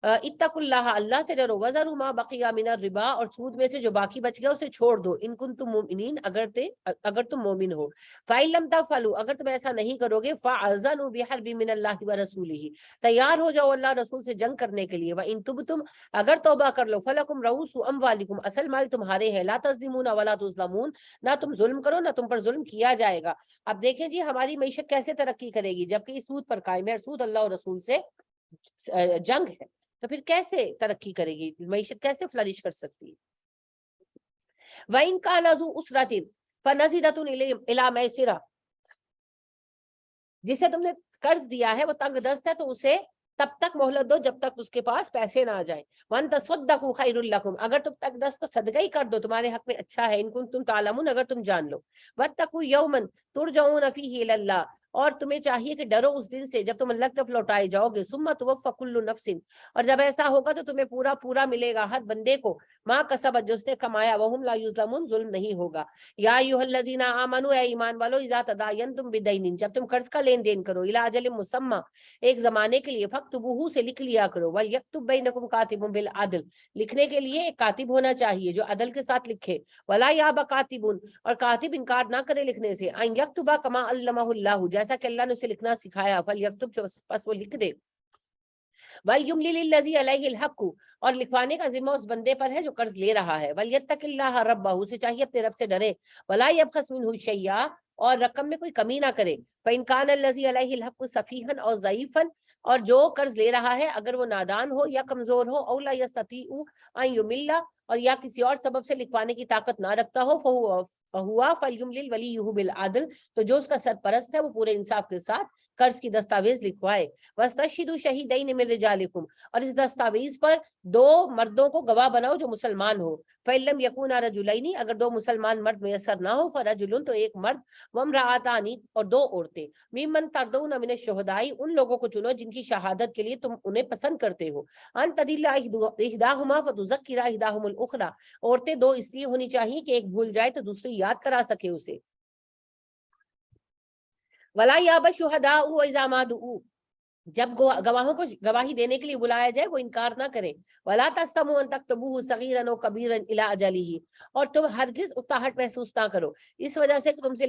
اتقوا اللہ, اللہ سے ڈرو. وذروا ما بقی من الربا, اور سود میں سے جو باقی بچ گیا اسے چھوڑ دو. ان کنتم مؤمنین, اگر تم مومن ہو. فإن لم تفعلوا, اگر تم ایسا نہیں کرو گے. فاذنوا بحرب من اللہ ورسولہ, تیار ہو جاؤ اللہ رسول سے جنگ کرنے کے لیے. وان تبتم, اگر توبہ کر لو. فلکم رؤوس اموالکم, اصل مال تمہارے ہیں. لا تظلمون ولا تظلمون, نہ تم ظلم کرو نہ تم پر ظلم کیا جائے گا. اب دیکھیں جی ہماری معیشت کیسے ترقی کرے گی جبکہ یہ سود پر قائم ہے, سود اللہ اور رسول سے جنگ ہے. تو پھر کیسے ترقی کرے گی معیشت, کیسے فلرش کر سکتی ہے. وَإِن كَانَ ذُو أُسْرَةٍ فَنَظِرَةٌ إِلَىٰ مَيْسَرَةٍ, جسے تم نے قرض دیا ہے وہ تنگ دست ہے تو اسے تب تک مہلت دو جب تک اس کے پاس پیسے نہ آ جائیں. وَأَن تَصَدَّقُوا خَيْرٌ لَكُمْ, اگر تم تک 10 تو صدقہ ہی کر دو, تمہارے حق میں اچھا ہے. ان کنتم تعلمون, اگر تم جان لو. وَاتَّقُوا يَوْمًا تُرْجَعُونَ فِيهِ إِلَى اللَّهِ, اور تمہیں چاہیے کہ ڈرو اس دن سے جب تم اللہ کی طرف لوٹائے جاؤ گے. ثُمَّ تُوَفَّى كُلُّ نَفْسٍ, اور جب ایسا ہوگا تو تمہیں پورا ملے گا ہر بندے کو ما کسبت, جو اس نے کمایا. وَهُمْ لَا يُظْلَمُونَ, ظلم نہیں ہوگا. یا ایھا الذین آمنوا, اے ایمان والو, اذا تداینتم بدین, جب تم قرض کا لین دین کرو, الی اجل مسمى, ایک زمانے کے لیے, فاکتبوہ, سے لکھ لیا کرو. وَلْیَکْتُب بینکم کاتب بالعدل, لکھنے کے لیے ایک کاتب ہونا چاہیے جو عدل کے ساتھ لکھے. ولا یاب کاتب, اور کاتب انکار نہ کرے لکھنے سے. ان یکتب کما علمہ اللہ, جیسا کہ اللہ نے اسے لکھنا سکھایا. فلیکتب, پس وہ لکھ دے. وَلْیُمْلِلِ الَّذِی عَلَیہِ الْحَقُّ, اور لکھوانے کا ذمہ اس بندے پر ہے جو قرض لے رہا ہے. وَلْیَتَّقِ اللَّهَ رَبَّهُ, اسے چاہیے اپنے رب سے ڈرے. وَلَا یَبْخَسْ مِنْهُ شَیْئًا, اور رقم میں کوئی کمی نہ کرے. فَإِنْ كَانَ الَّذِی عَلَیہِ الْحَقُّ صَفِیحًا أَوْ ضَعِیفًا, اور جو قرض لے رہا ہے اگر وہ نادان ہو یا کمزور ہو. أَوْ لَا يَسْتَطِیعُ أَنْ یُمِلَّ, اور یا کسی اور سبب سے لکھوانے کی طاقت نہ رکھتا ہو. فَهُوَ فَلْیُمْلِلْ وَلِیُّهُ بِالْعَدْلِ, تو جو اس کا سرپرست ہے وہ پورے انصاف کے ساتھ قرض کی دستاویز لکھوائے. وَاسْتَشْهِدُوا شَهِیدَیْنِ مِن رِجَالِکُمْ, اور اس دستاویز پر 2 مردوں کو گواہ بناؤ جو مسلمان ہو. فَإِن لَّمْ يَكُونَا رَجُلَيْنِ, اگر 2 مسلمان مرد میسر نہ ہو. فَرَجُلٌ, تو ایک مرد. وَامْرَأَتَانِ, اور 2 عورتیں. مِمَّن تَرْضَوْنَ مِنَ الشُّهَدَاءِ, ان لوگوں کو چنو جن کی شہادت کے لیے تم انہیں پسند کرتے ہو. أَن تَضِلَّ إِحْدَاهُمَا فَتُذَكِّرَ إِحْدَاهُمُ الْأُخْرَىٰ, عورتیں 2 اس لیے ہونی چاہیے کہ ایک بھول جائے تو دوسری یاد کرا سکے اسے. وَلَا يَأْبَ الشُّهَدَاءُ إِذَا مَا دُعُوا, جب گواہوں کو گواہی دینے کے لیے بلایا جائے وہ انکار نہ کرے. وَلَا تَسْتَمُوا أَن تَكْتُبُوهُ صَغِيرًا أَوْ كَبِيرًا إِلَىٰ أَجَلِهِ, اور تم ہرگز اکتاہٹ محسوس نہ کرو اس وجہ سے کہ تم سے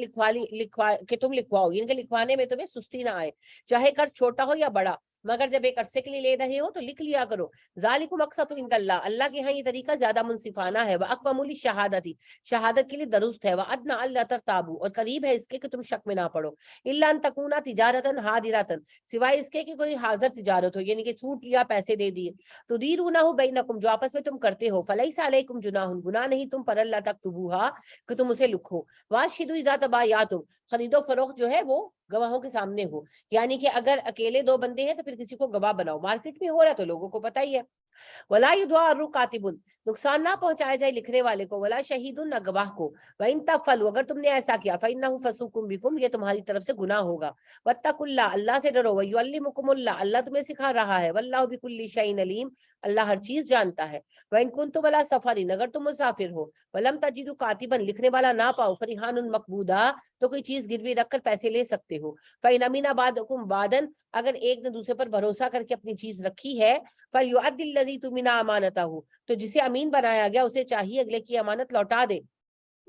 تم لکھواؤ, یعنی کہ لکھوانے میں تمہیں سستی نہ آئے, چاہے قرض چھوٹا ہو یا بڑا, مگر جب ایک عرصے کے لیے لے رہے ہو تو لکھ لیا کرو. ذالکم اقسط عند اللہ, اللہ کے ہاں یہ طریقہ زیادہ منصفانہ ہے. واقوم للشہادۃ, شہادت کے لیے درست ہے. وادنی الا ترتابوا, اور قریب ہے اس کے کہ تم شک میں نہ پڑو. الا ان تکون تجارۃ حاضرۃ, سوائے اس کے کہ کوئی حاضر تجارت ہو, یعنی کہ چھوٹ لیا پیسے دے دیے. تدیرونہ بینکم, جو آپس میں تم کرتے ہو. فلیس علیکم جناح, گناہ نہیں تم پر, اللہ تکتبوها, کہ تم اسے لکھو. واشہدوا اذا تبایعتم, خرید و فروخت جو ہے وہ گواہوں کے سامنے ہو, یعنی کہ اگر اکیلے 2 بندے ہیں تو پھر کسی کو گواہ بناؤ. مارکیٹ میں ہو رہا ہے تو لوگوں کو پتہ ہی ہے. ولا يضار كاتب, نقصان نہ پہنچایا جائے لکھنے والے کو. ولا شہید, نہ گواہ کو. وان تفعلوا, اگر تم نے ایسا کیا. فانه فسوق بكم, یہ تمہاری طرف سے گناہ ہوگا. واتقوا الله, اللہ سے ڈرو. ويعلمكم الله, اللہ تمہیں سکھا رہا ہے. والله بكل شيء عليم, اللہ ہر چیز جانتا ہے. وان كنتم على سفر, اگر تم مسافر ہو. ولم تجدوا كاتبا, لکھنے والا نہ پاؤ. فرهان مقبوضا, تو کوئی چیز گروی رکھ کر پیسے لے سکتے ہو. فإن أمن بعضكم بعضا, اگر ایک نے دوسرے پر بھروسہ کر کے اپنی چیز رکھی ہے. فَلْيُؤَدِّ الَّذِي اؤْتُمِنَ أَمَانَتَهُ, تو جسے امین بنایا گیا اسے چاہیے اگلے کی امانت لوٹا دے.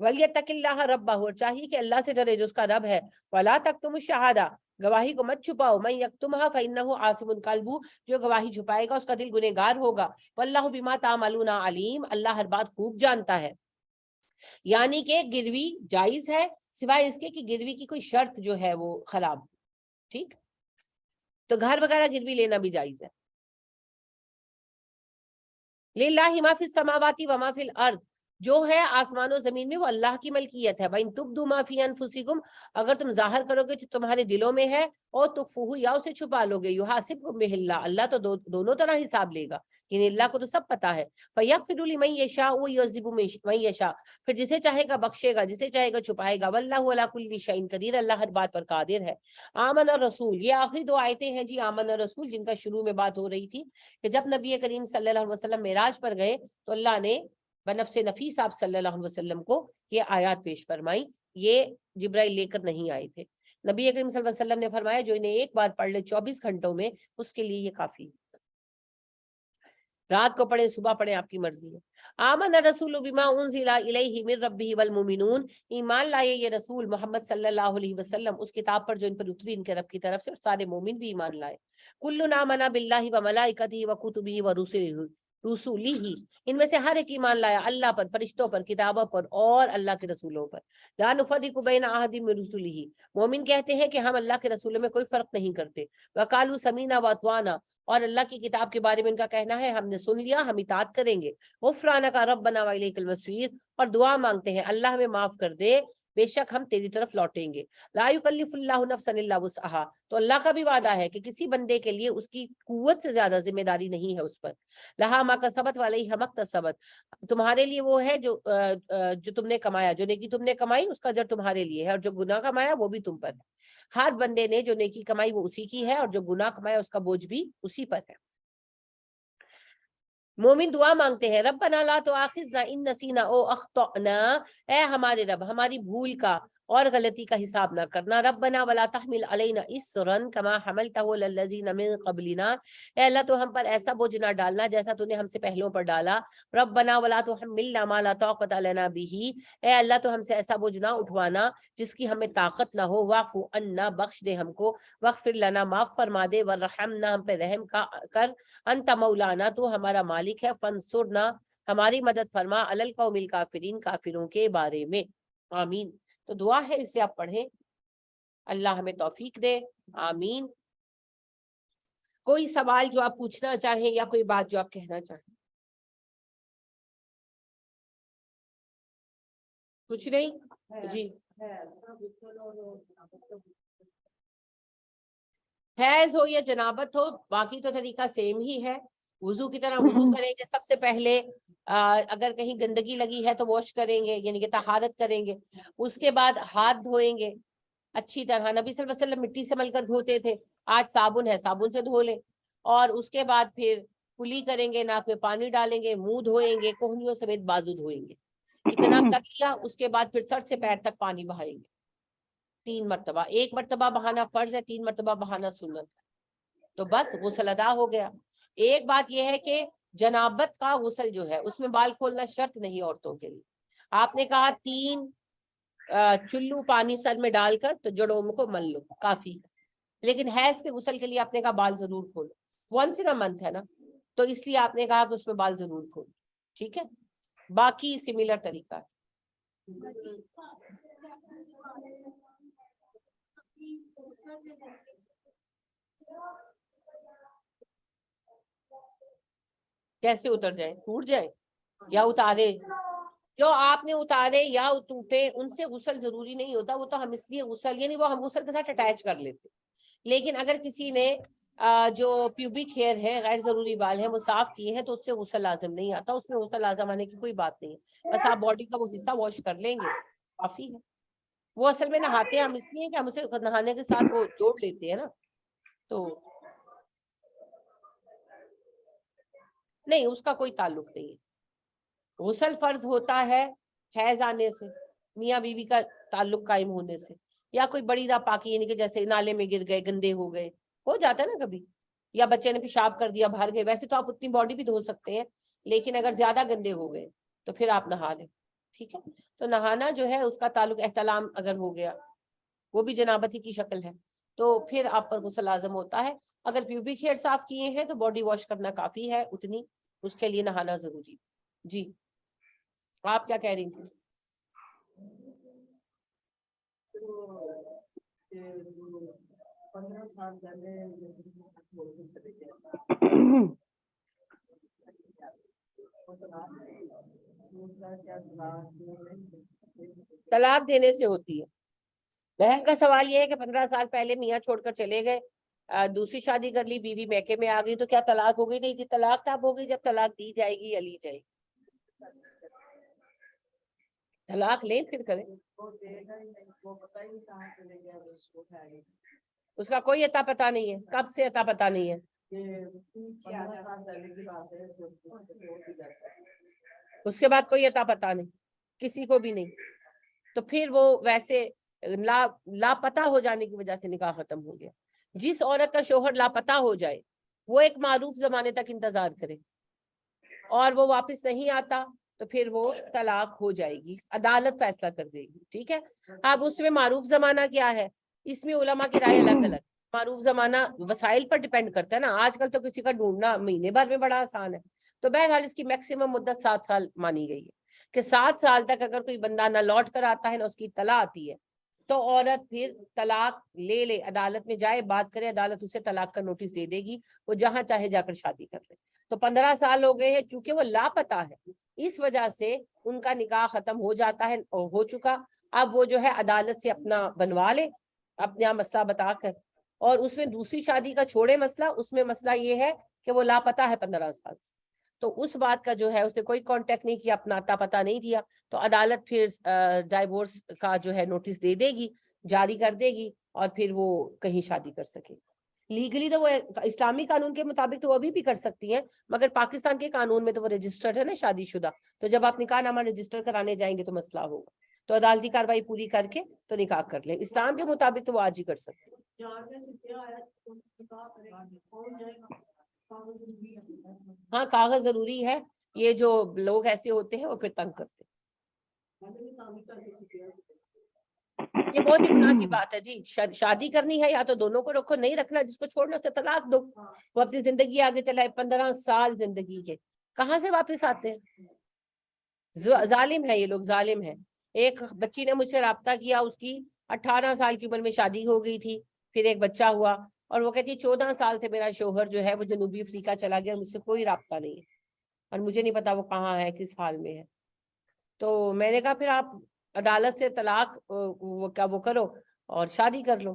وَلْيَتَّقِ اللَّهَ رَبَّهُ, اور چاہیے کہ اللہ سے ڈرے جو اس کا رب ہے. وَلَا تَكْتُمُوا الشَّهَادَةَ, گواہی کو مت چھپاؤ. مَن يَكْتُمْهَا فَإِنَّهُ آثِمٌ قَلْبُهُ, جو گواہی چھپائے گا اس کا دل گنہگار ہوگا. وَاللَّهُ بِمَا تَعْمَلُونَ عَلِيمٌ, اللہ ہر بات خوب جانتا ہے. یعنی کہ گروی جائز ہے سوائے اس کے کہ گروی کی کوئی شرط جو ہے وہ خراب. ٹھیک, تو گھر وغیرہ گروی لینا بھی جائز ہے. للہ ما فی السماوات و ما فی الارض, جو ہے آسمان و زمین میں وہ اللہ کی ملکیت ہے. وَإِن تُبْدُوا مَا فِي أَنفُسِكُمْ, اگر تم ظاہر کرو گے جو تمہارے دلوں میں ہے. اور تُخْفُوهُ, یا اسے چھپا لو گے. يُحَاسِبْكُم بِهِ اللَّهُ, اللہ تو دونوں طرح حساب لے گا, یعنی اللہ کو تو سب پتا ہے. فَيَغْفِرُ لِمَن يَشَاءُ وَيُعَذِّبُ مَن يَشَاءُ, پھر جسے چاہے گا بخشے گا, جسے چاہے گا چھپائے گا. وَاللَّهُ عَلَىٰ كُلِّ شَيْءٍ قَدِيرٌ, اللہ ہر بات پر قادر ہے. آمن الرسول, یہ آخری 2 آیتیں ہیں جی آمن الرسول, جن کا شروع میں بات ہو رہی تھی کہ جب نبی کریم صلی اللہ علیہ وسلم معراج پر گئے تو اللہ نے بنفس نفیس آپ صلی اللہ علیہ وسلم کو یہ آیات پیش فرمائی. یہ جبرائیل لے کر نہیں آئے تھے. نبی کریم صلی اللہ علیہ وسلم نے فرمایا جو انہیں ایک بار پڑھ لے 24 گھنٹوں میں, اس کے لیے یہ کافی ہے. رات کو پڑھیں صبح پڑھیں, آپ کی مرضی ہے. آمن الرسول بما انزل الیہ من ربہ والمؤمنون, ایمان لائے یہ رسول محمد صلی اللہ علیہ وسلم اس کتاب پر جو ان پر اتری ان کے رب کی طرف سے, اور سارے مومن بھی ایمان لائے. کل آمن باللہ وملائکتہ وکتبہ ورسلہ, ان میں سے ہر ایک ایمان لایا اللہ پر, فرشتوں پر, کتابوں پر اور اللہ کے رسولوں پر. لا نفرق بین احد من رسلہ, مومن کہتے ہیں کہ ہم اللہ کے رسولوں میں کوئی فرق نہیں کرتے. وقالوا سمیعنا واطعنا, اور اللہ کی کتاب کے بارے میں ان کا کہنا ہے ہم نے سن لیا, ہم اطاعت کریں گے. غفرانک ربنا والیک المصیر, اور دعا مانگتے ہیں اللہ ہمیں معاف کر دے, بے شک ہم تیری طرف لوٹیں گے. لا یکلف اللہ نفسا الا وسعہا, تو اللہ کا بھی وعدہ ہے کہ کسی بندے کے لیے اس کی قوت سے زیادہ ذمہ داری نہیں ہے اس پر. لہا ما کسبت وعلیہا ما اکتسبت, تمہارے لیے وہ ہے جو تم نے کمایا, جو نیکی تم نے کمائی اس کا اجر تمہارے لیے ہے, اور جو گناہ کمایا وہ بھی تم پر ہے. ہر بندے نے جو نیکی کمائی وہ اسی کی ہے, اور جو گناہ کمایا اس کا بوجھ بھی اسی پر ہے. مومن دعا مانگتے ہیں, ربنا لا تؤاخذنا ان نسینا او اخطأنا, اے ہمارے رب ہماری بھول کا اور غلطی کا حساب نہ کرنا. ربنا ولا تحمل علینا اصرا کما حملتہ علی الذین من قبلنا, اے اللہ تو ہم پر ایسا بوجھ نہ ڈالنا جیسا تو نے ہم سے پہلوں پر ڈالا. ربنا ولا تحملنا ما لا طاقت لنا به, اے اللہ تو ہم سے ایسا بوجھ نہ اٹھوانا جس کی ہمیں طاقت نہ ہو. واعف عنا, بخش دے ہم کو. واغفر لنا, معاف فرما دے. ورحمنا, ہم پہ رحم کر. انت مولانا, تو ہمارا مالک ہے. فانصرنا, ہماری مدد فرما. علی القوم الکافرین, کافروں کے بارے میں. آمین. تو دعا ہے, اسے آپ پڑھیں, اللہ ہمیں توفیق دے. آمین. کوئی سوال جو آپ پوچھنا چاہیں یا کوئی بات جو آپ کہنا چاہیں؟ کچھ نہیں جی. حیض ہو یا جنابت ہو, باقی تو طریقہ سیم ہی ہے. وضو کی طرح وضو کریں گے. سب سے پہلے اگر کہیں گندگی لگی ہے تو واش کریں گے, یعنی کہ طہارت کریں گے. اس کے بعد ہاتھ دھوئیں گے اچھی طرح. نبی صلی اللہ علیہ وسلم مٹی سے مل کر دھوتے تھے, آج صابن ہے, صابن سے دھو لیں. اور اس کے بعد پھر کلی کریں گے, ناک میں پانی ڈالیں گے, منہ دھوئیں گے, کوہنیوں سمیت بازو دھوئیں گے. اتنا کر لیا, اس کے بعد پھر سر سے پیر تک پانی بہائیں گے 3 مرتبہ. 1 مرتبہ بہانا فرض ہے, 3 مرتبہ بہانا سنت ہے. تو بس غسل ادا ہو گیا. ایک بات یہ ہے کہ جنابت کا غسل جو ہے اس میں بال کھولنا شرط نہیں عورتوں کے لیے. آپ نے کہا 3 چلو پانی سر میں ڈال کر تو جڑوں کو مل لو, کافی. لیکن حیض کے غسل کے لیے آپ نے کہا بال ضرور کھولو, ونس ان منتھ ہے نا, تو اس لیے آپ نے کہا کہ اس میں بال ضرور کھولو. ٹھیک ہے, باقی سملر طریقہ ہے. کیسے اتر جائیں؟ ٹوٹ جائیں یا اتارے؟ جو آپ نے اتارے یا ٹوٹے ان سے غسل ضروری نہیں ہوتا. وہ تو ہم اس لیے غسل, یعنی وہ ہم غسل کے ساتھ اٹیچ کر لیتے. لیکن اگر کسی نے جو پیوبک ہیئر ہے, غیر ضروری بال ہیں, وہ صاف کیے ہیں تو اس سے غسل لازم نہیں آتا. اس میں غسل لازم آنے کی کوئی بات نہیں ہے. بس آپ باڈی کا وہ حصہ واش کر لیں گے, کافی ہے. وہ اصل میں نہاتے ہیں ہم اس لیے کہ ہم اسے نہانے کے ساتھ وہ جوڑ لیتے ہیں نا, تو نہیں, اس کا کوئی تعلق نہیں ہے. غسل فرض ہوتا ہے حیض آنے سے, میاں بیوی کا تعلق قائم ہونے سے, یا کوئی بڑی ناپاکی, یعنی کہ جیسے نالے میں گر گئے, گندے ہو گئے, ہو جاتا ہے نا کبھی, یا بچے نے پیشاب کر دیا باہر گئے. ویسے تو آپ اتنی باڈی بھی دھو سکتے ہیں, لیکن اگر زیادہ گندے ہو گئے تو پھر آپ نہا لیں. ٹھیک ہے, تو نہانا جو ہے اس کا تعلق احتلام اگر ہو گیا, وہ بھی جنابت ہی کی شکل ہے, تو پھر آپ پر غسل لازم ہوتا ہے. اگر پیوبک ہیئر صاف کیے ہیں تو باڈی واش کرنا کافی ہے اتنی, اس کے لیے نہانا ضروری. جی, آپ کیا کہہ رہی تھی؟ طلاق دینے سے ہوتی ہے. بہن کا سوال یہ ہے کہ 15 سال پہلے میاں چھوڑ کر چلے گئے, دوسری شادی کر لی, بیوی میکے میں آ گئی, تو کیا طلاق ہو گئی؟ نہیں جی, طلاق تب ہوگی جب طلاق دی جائے گی یا لی جائے گی. طلاق لیں پھر کریں, اس کا کوئی اتا پتا نہیں ہے. کب سے اتا پتا نہیں ہے؟ اس کے بعد کوئی اتا پتا نہیں, کسی کو بھی نہیں. تو پھر وہ ویسے لاپتہ ہو جانے کی وجہ سے نکاح ختم ہو گیا. جس عورت کا شوہر لاپتہ ہو جائے وہ ایک معروف زمانے تک انتظار کرے, اور وہ واپس نہیں آتا تو پھر وہ طلاق ہو جائے گی, عدالت فیصلہ کر دے گی. ٹھیک ہے, اب اس میں معروف زمانہ کیا ہے, اس میں علماء کی رائے الگ الگ. معروف زمانہ وسائل پر ڈیپینڈ کرتا ہے نا, آج کل تو کسی کا ڈھونڈنا مہینے بھر میں بڑا آسان ہے. تو بہرحال اس کی میکسیمم مدت 7 سال مانی گئی ہے, کہ 7 سال تک اگر کوئی بندہ نہ لوٹ کر آتا ہے نہ اس کی اطلاع آتی ہے تو عورت پھر طلاق لے, عدالت میں جائے, بات کرے, عدالت اسے طلاق کا نوٹس دے دے گی, وہ جہاں چاہے جا کر شادی کر لے. تو 15 سال ہو گئے ہیں, چونکہ وہ لاپتہ ہے اس وجہ سے ان کا نکاح ختم ہو جاتا ہے, ہو چکا. اب وہ جو ہے عدالت سے اپنا بنوا لے اپنا مسئلہ بتا کر، اور اس میں دوسری شادی کا چھوڑے مسئلہ، اس میں مسئلہ یہ ہے کہ وہ لاپتہ ہے 15 سال سے، تو اس بات کا جو ہے اس نے کوئی کانٹیکٹ نہیں کیا، اپنا اتا پتہ نہیں دیا، تو عدالت پھر ڈائیورس کا جو ہے نوٹس دے دے گی، جاری کر دے گی، اور پھر وہ کہیں شادی کر سکے۔ لیگلی تو وہ اسلامی قانون کے مطابق تو وہ ابھی بھی کر سکتی ہیں، مگر پاکستان کے قانون میں تو وہ رجسٹرڈ ہے نا شادی شدہ، تو جب آپ نکاح نامہ رجسٹر کرانے جائیں گے تو مسئلہ ہوگا، تو عدالتی کاروائی پوری کر کے تو نکاح کر لیں، اسلام کے مطابق تو وہ آج ہی کر سکتے ہیں۔ ہاں کاغذ ضروری ہے، یہ جو لوگ ایسے ہوتے ہیں وہ پھر تنگ کرتے ہیں، یہ بہت ہی گناہ کی بات ہے جی، شادی کرنی ہے یا تو دونوں کو رکھو، نہیں رکھنا جس کو چھوڑنا اسے طلاق دو، وہ اپنی زندگی آگے چلائے، 15 سال زندگی کے کہاں سے واپس آتے ہیں؟ ظالم ہے یہ لوگ، ظالم ہے۔ ایک بچی نے مجھ سے رابطہ کیا، اس کی 18 سال کی عمر میں شادی ہو گئی تھی، پھر ایک بچہ ہوا، اور وہ کہتی 14 سال سے میرا شوہر جو ہے وہ جنوبی افریقہ چلا گیا، مجھ سے کوئی رابطہ نہیں ہے، اور مجھے نہیں پتا وہ کہاں ہے، کس حال میں ہے۔ تو میں نے کہا پھر آپ عدالت سے طلاق وہ کرو اور شادی کر لو۔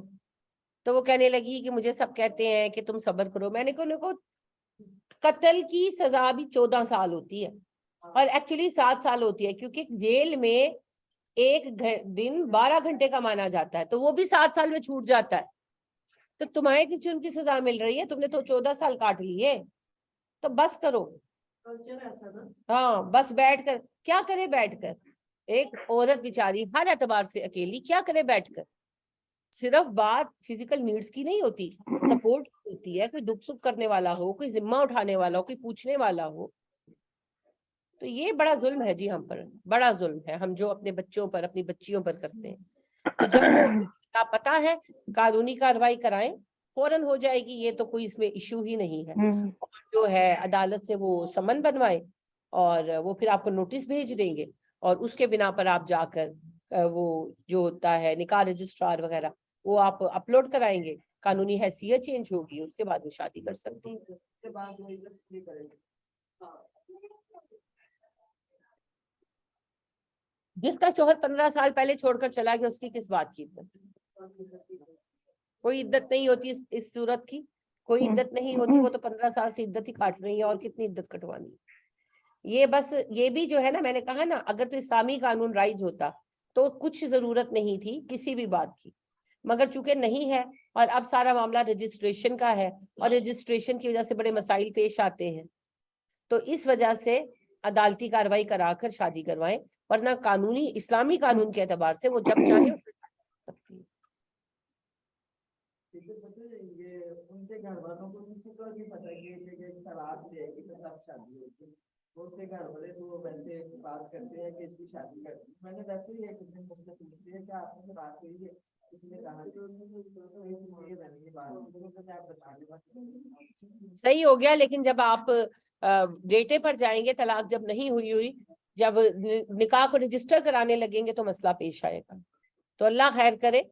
تو وہ کہنے لگی کہ مجھے سب کہتے ہیں کہ تم صبر کرو، میں نے کہا قتل کی سزا بھی 14 سال ہوتی ہے، اور ایکچولی 7 سال ہوتی ہے، کیونکہ جیل میں ایک دن 12 گھنٹے کا مانا جاتا ہے، تو وہ بھی 7 سال میں چھوٹ جاتا ہے، تو تمہیں کس جرم کی سزا مل رہی ہے؟ تم نے تو 14 سال کاٹ لیے، تو بس کرو۔ ہاں بس بیٹھ کر کیا کرے، بیٹھ کر ایک عورت بیچاری ہر اعتبار سے اکیلی کیا کرے بیٹھ کر؟ صرف بات فزیکل نیڈز کی نہیں ہوتی، سپورٹ ہوتی ہے، کوئی دکھ سکھ کرنے والا ہو، کوئی ذمہ اٹھانے والا ہو، کوئی پوچھنے والا ہو۔ تو یہ بڑا ظلم ہے جی ہم پر، بڑا ظلم ہے ہم جو اپنے بچوں پر، اپنی بچیوں پر کرتے ہیں۔ تو جب وہ پتا ہے قانونی کارروائی کرائیں، فوراً ہو جائے گی، یہ تو کوئی اس میں ایشو ہی نہیں ہے، اور جو ہے عدالت سے وہ سمن بنوائیں، اور وہ پھر آپ کو نوٹس بھیج دیں گے، اور اس کے بنا پر آپ جا کر وہ جو ہوتا ہے نکاح رجسٹرار وغیرہ وہ آپ اپلوڈ کرائیں گے، قانونی حیثیت چینج ہوگی، اس کے بعد وہ شادی کر سکتی ہیں۔ جس کا شوہر 15 سال پہلے چھوڑ کر چلا گیا، اس کی کس بات کی عدت؟ کوئی عدت نہیں ہوتی اس صورت کی، کوئی عدت نہیں ہوتی، وہ تو 15 سال سے عدت ہی کاٹ رہی ہے، اور کتنی عدت کٹوانی ہے۔ یہ بس یہ بھی جو ہے نا، میں نے کہا نا، اگر تو اسلامی قانون رائج ہوتا تو کچھ ضرورت نہیں تھی کسی بھی بات کی، مگر چونکہ نہیں ہے، اور اب سارا معاملہ رجسٹریشن کا ہے، اور رجسٹریشن کی وجہ سے بڑے مسائل پیش آتے ہیں، تو اس وجہ سے عدالتی کاروائی کرا کر شادی کروائیں، ورنہ قانونی اسلامی قانون کے اعتبار سے وہ جب چاہیں ان کے گھر والوں کو کسی کو نہیں پتا کہ طلاق دے گی تو تب شادی ہوگی، اس کے گھر والے تو ویسے بات کرتے ہیں کہ اس کی شادی کرتی ہے۔ میں نے ویسے ہی ایک دن مجھ سے پوچھ لیا کہ آپ نے بات ہوئی ہے، اس نے کہا صحیح ہو گیا، لیکن جب آپ ڈیٹے پر جائیں گے، طلاق جب نہیں ہوئی، جب نکاح کو رجسٹر کرانے لگیں گے تو مسئلہ پیش آئے گا، تو اللہ خیر کرے،